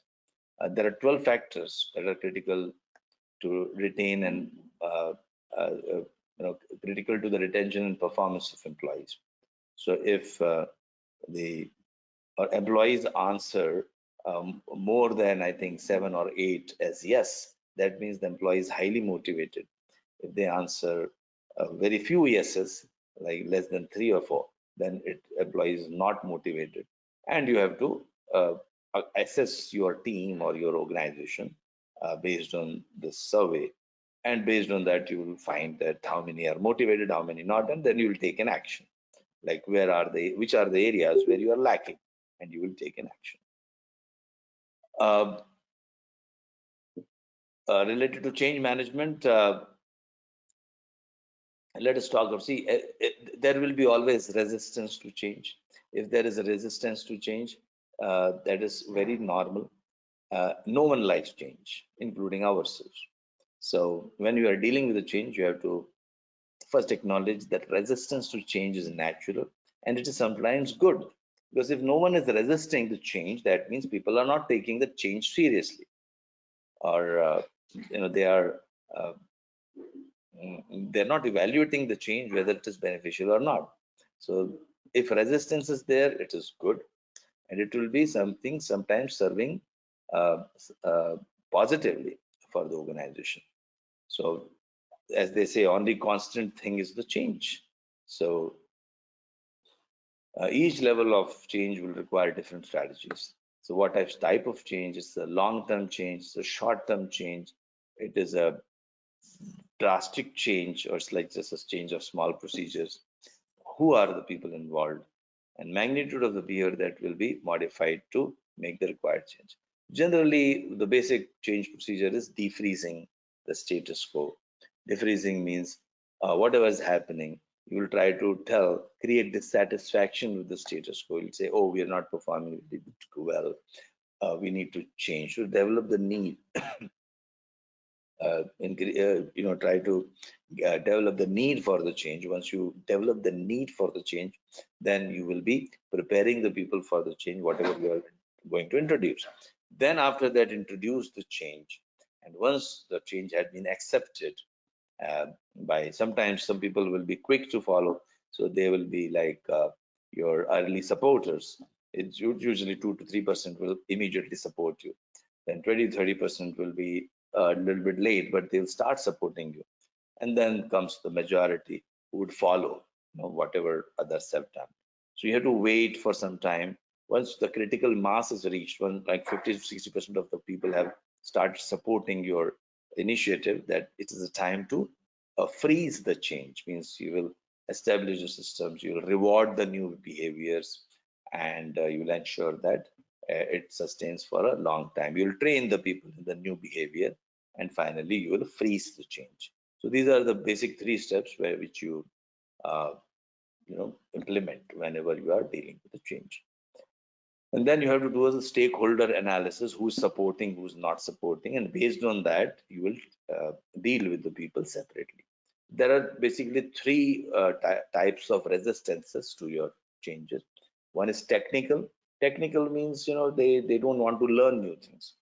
there are 12 factors that are critical to retain and critical to the retention and performance of employees. So if the employees answer more than, I think, 7 or 8 as yes, that means the employee is highly motivated. If they answer very few yeses, like less than 3 or 4, then it employee is not motivated. And you have to assess your team or your organization based on this survey. And based on that, you will find that how many are motivated, how many not, and then you will take an action. Like where are they, which are the areas where you are lacking, and you will take an action. Uh, Related to change management, let us talk of, see, there will be always resistance to change. If there is a resistance to change, that is very normal. No one likes change, including ourselves. So when you are dealing with a change, you have to first acknowledge that resistance to change is natural, and it is sometimes good, because if no one is resisting the change, that means people are not taking the change seriously, or they are uh, they're not evaluating the change whether it is beneficial or not. So if resistance is there, it is good, and it will be something sometimes serving uh, uh, positively for the organization. So as they say, only constant thing is the change. So each level of change will require different strategies. So what type of change? Is a long-term change, it's a short-term change, it is a drastic change, or it's like just a change of small procedures. Who are the people involved, and magnitude of the behavior that will be modified to make the required change. Generally, the basic change procedure is defreezing the status quo. Defreezing means whatever is happening, you will try to create dissatisfaction with the status quo. You'll say, oh, we are not performing well. We need to change, to develop the need. Try to develop the need for the change. Once you develop the need for the change, then you will be preparing the people for the change, whatever you are going to introduce. Then after that, introduce the change. And once the change had been accepted by, sometimes some people will be quick to follow. So they will be like your early supporters. It's usually 2 to 3% will immediately support you. Then 20-30% will be a little bit late, but they'll start supporting you. And then comes the majority who would follow, whatever others have done. So you have to wait for some time. Once the critical mass is reached, when like 50 to 60% of the people have start supporting your initiative, that it is a time to freeze the change. Means you will establish the systems, you will reward the new behaviors, and you will ensure that it sustains for a long time. You will train the people in the new behavior, and finally you will freeze the change. So these are the basic three steps which uh, implement whenever you are dealing with the change. And then you have to do a stakeholder analysis: who's supporting, who's not supporting, and based on that you will deal with the people separately. There are basically three types of resistances to your changes. One is technical. Technical means they don't want to learn new things.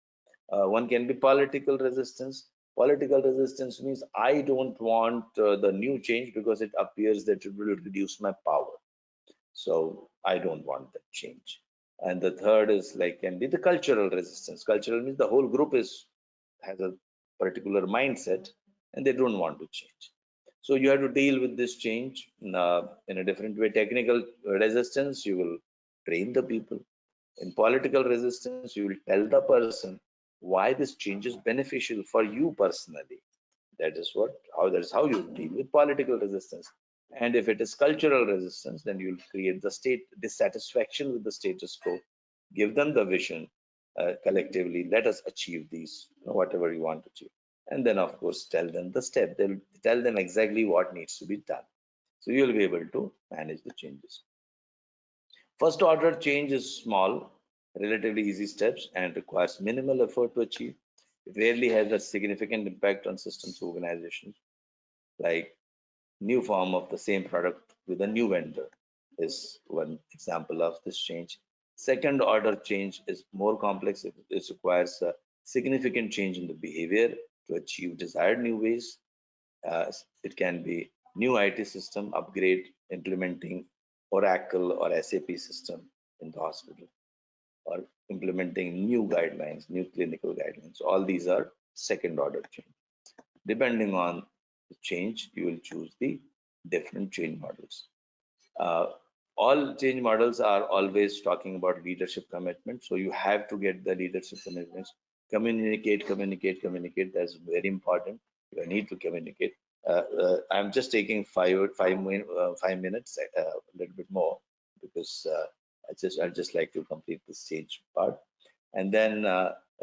One can be political resistance. Political resistance means I don't want the new change because it appears that it will reduce my power, so I don't want that change. And the third is like can be the cultural resistance. Cultural means the whole group has a particular mindset and they don't want to change. So you have to deal with this change in a different way. Technical resistance, you will train the people. In political resistance, you will tell the person why this change is beneficial for you personally. That is how you deal with political resistance. And if it is cultural resistance, then you'll create the state dissatisfaction with the status quo, give them the vision, collectively let us achieve these, whatever you want to achieve, and then of course tell them the step. They'll tell them exactly what needs to be done, so you'll be able to manage the changes. First order change is small, relatively easy steps and requires minimal effort to achieve. It rarely has a significant impact on systems organizations. Like new form of the same product with a new vendor is one example of this change. Second order change is more complex. It requires a significant change in the behavior to achieve desired new ways. It can be new IT system upgrade, implementing Oracle or SAP system in the hospital, or implementing new guidelines, new clinical guidelines. All these are second order change. Depending on the change, you will choose the different change models. Uh, all change models are always talking about leadership commitment. So you have to get the leadership commitments. Communicate, communicate, communicate. That's very important. You need to communicate. I'm just taking 5 minutes, a little bit more, because I just like to complete this change part. And then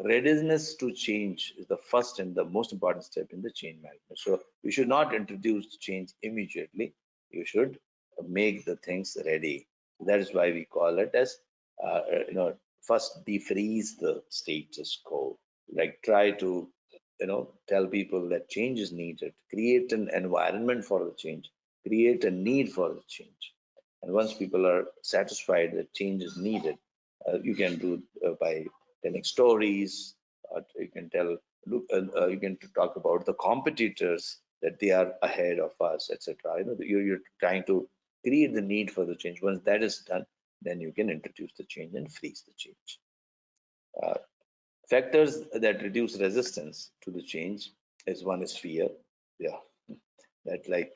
readiness to change is the first and the most important step in the change management. So you should not introduce change immediately. You should make the things ready. That is why we call it as first defreeze the status quo. Like try to tell people that change is needed, create an environment for the change, create a need for the change. And once people are satisfied that change is needed, you can do by telling stories. You can tell, you can talk about the competitors, that they are ahead of us, etc. You're trying to create the need for the change. Once that is done, then you can introduce the change and freeze the change. Uh, Factors that reduce resistance to the change is one is fear. Yeah, that like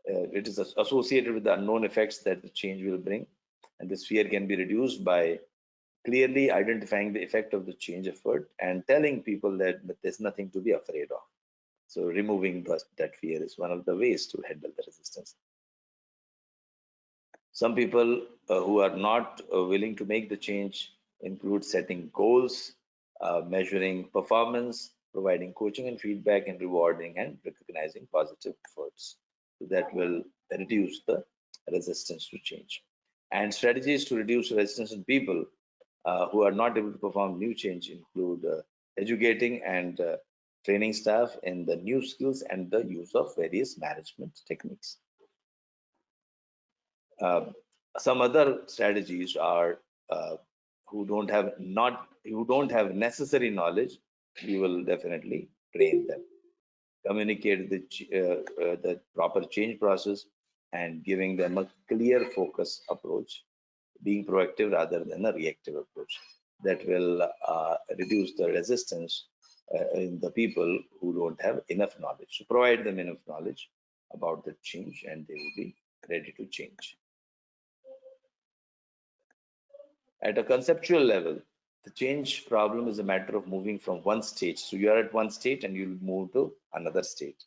it is associated with the unknown effects that the change will bring, and this fear can be reduced by clearly identifying the effect of the change effort and telling people that there's nothing to be afraid of. So removing that fear is one of the ways to handle the resistance. Some people who are not willing to make the change include setting goals, measuring performance, providing coaching and feedback, and rewarding and recognizing positive efforts. So that will reduce the resistance to change. And strategies to reduce resistance in people who are not able to perform new change include educating and training staff in the new skills and the use of various management techniques. Um, some other strategies are who don't have necessary knowledge, we will definitely train them. Communicate the proper change process and giving them a clear focus approach, being proactive rather than a reactive approach. That will reduce the resistance in the people who don't have enough knowledge. So provide them enough knowledge about the change and they will be ready to change. At a conceptual level, The change problem is a matter of moving from one state. So you are at one state and you'll move to another state.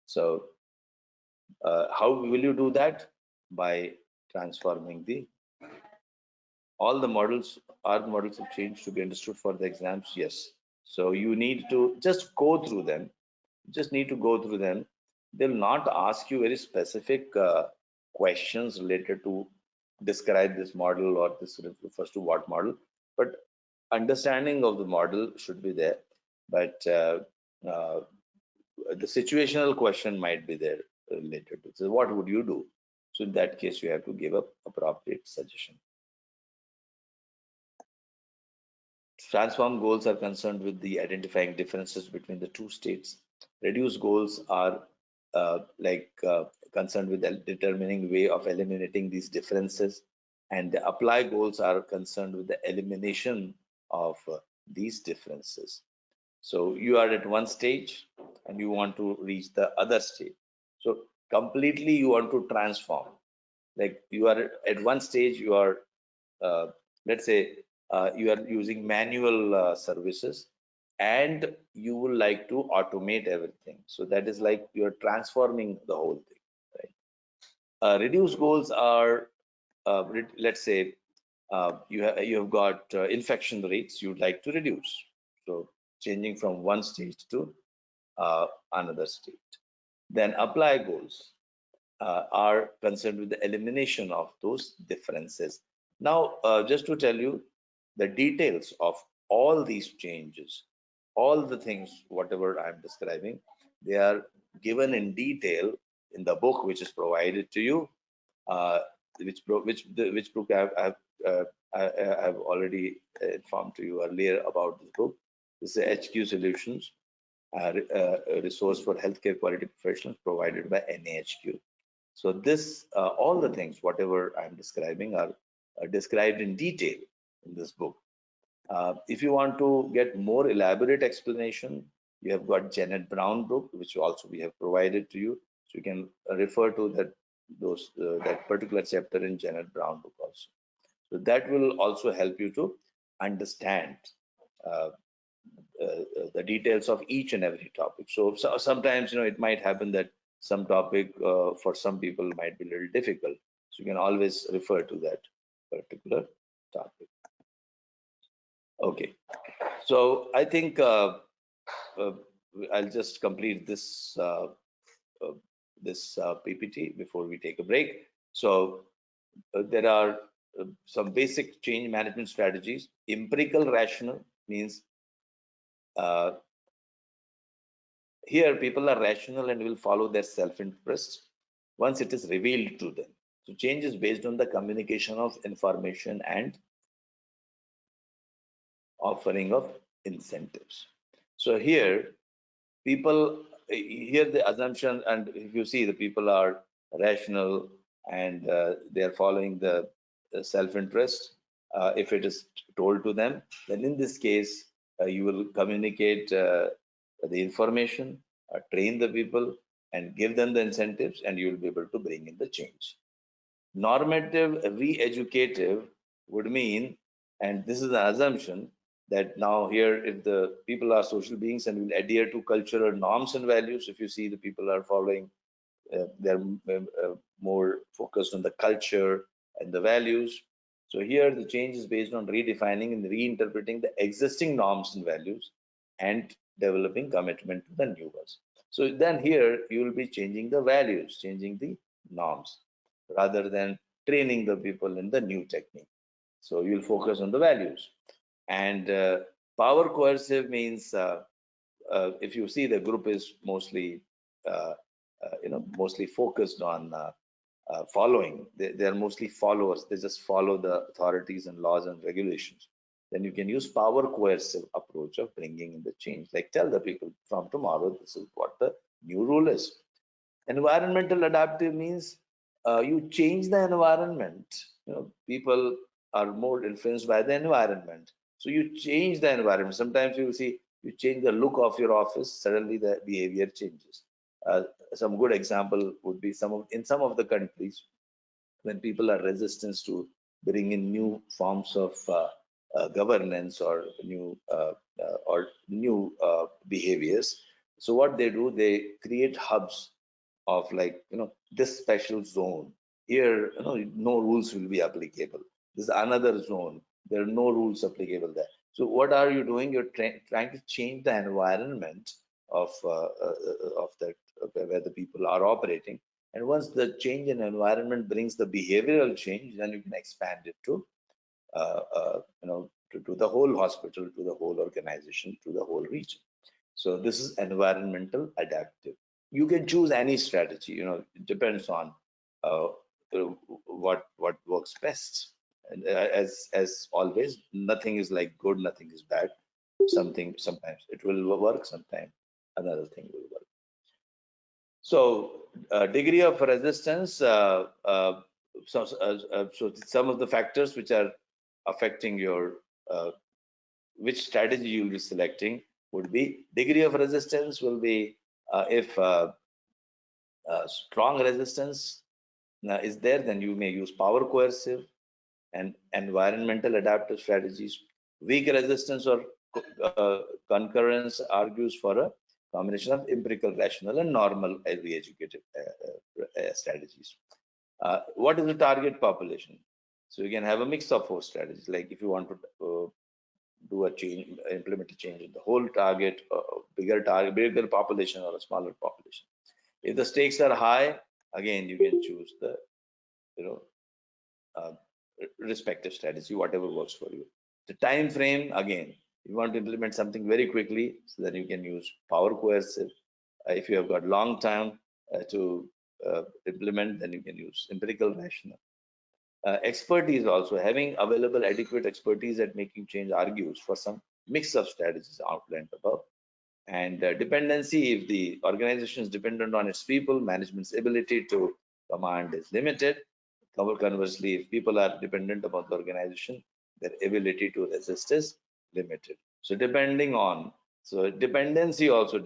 So how will you do that? By transforming all the models. Are the models of change to be understood for the exams? Yes. So you need to just go through them. Just need to go through them. They'll not ask you very specific questions related to describe this model or this refers to what model, but understanding of the model should be there. But uh, the situational question might be there related to. So what would you do? So in that case, you have to give up appropriate suggestion. Transform goals are concerned with the identifying differences between the two states. Reduce goals are concerned with the determining way of eliminating these differences. And the apply goals are concerned with the elimination of these differences. So you are at one stage and you want to reach the other stage. So completely you want to transform. Like you are at one stage, you are, let's say, you are using manual services and you would like to automate everything. So that is like you're transforming the whole thing, right? Reduce goals are, let's say, you have got infection rates you'd like to reduce. So changing from one stage to another state. Then apply goals are concerned with the elimination of those differences. Now, just to tell you the details of all these changes, all the things, whatever I'm describing, they are given in detail in the book which is provided to you, which book I've already informed to you earlier about this book. This is HQ Solutions, a resource for healthcare quality professionals provided by NAHQ. So this, all the things, whatever I'm describing are described in detail in this book. If you want to get more elaborate explanation, you have got Janet Brown book, which also we have provided to you. So you can refer to that particular chapter in Janet Brown book also. So that will also help you to understand uh, the details of each and every topic. So sometimes, it might happen that some topic for some people might be a little difficult. So you can always refer to that particular topic. Okay. So I think uh, I'll just complete this PPT before we take a break. So there are some basic change management strategies. Empirical rational means uh, here people are rational and will follow their self-interest once it is revealed to them. So change is based on the communication of information and offering of incentives. So here here the assumption, and if you see the people are rational and they are following the self-interest, if it is told to them, then in this case you will communicate the information, train the people and give them the incentives, and you will be able to bring in the change. Normative re-educative would mean, and this is an assumption, that now here if the people are social beings and will adhere to cultural norms and values, if you see the people are following, they're more focused on the culture and the values. So here the change is based on redefining and reinterpreting the existing norms and values and developing commitment to the new ones. So then here you will be changing the values, changing the norms, rather than training the people in the new technique. So you'll focus on the values. And power coercive means, if you see the group is mostly, mostly focused on following. They are mostly followers. They just follow the authorities and laws and regulations. Then you can use power coercive approach of bringing in the change. Like tell the people from tomorrow, this is what the new rule is. Environmental adaptive means you change the environment. People are more influenced by the environment. So you change the environment. Sometimes you see you change the look of your office, suddenly the behavior changes. Some good example would be in some of the countries when people are resistant to bring in new forms of governance or new behaviors. So what they do, they create hubs of, like, this special zone here, no rules will be applicable. This is another zone, there are no rules applicable there. So what are you doing? You're trying to change the environment of that, where the people are operating. And once the change in environment brings the behavioral change, then you can expand it to to the whole hospital, to the whole organization, to the whole region. So this is environmental adaptive. You can choose any strategy. It depends on uh, what works best. And as always, nothing is like good, nothing is bad. Sometimes it will work, sometimes another thing will work. So degree of resistance. So some of the factors which are affecting your which strategy you'll be selecting would be degree of resistance will be if strong resistance is there, then you may use power coercive and environmental adaptive strategies. Weak resistance or concurrence argues for a combination of empirical, rational, and normal re-educative strategies. What is the target population? So you can have a mix of four strategies. Like if you want to do a change, implement a change in the whole target, bigger population or a smaller population. If the stakes are high, again you can choose the you know uh, respective strategy, whatever works for you. The time frame, again, you want to implement something very quickly, so then you can use power coercive. If you have got long time to implement, then you can use empirical rational. Expertise also, having available adequate expertise at making change argues for some mix of strategies outlined above. And dependency, if the organization is dependent on its people, management's ability to command is limited. Conversely, if people are dependent upon the organization, their ability to resist is limited. So depending on, so dependency also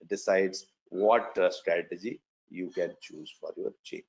decides what strategy you can choose for your change.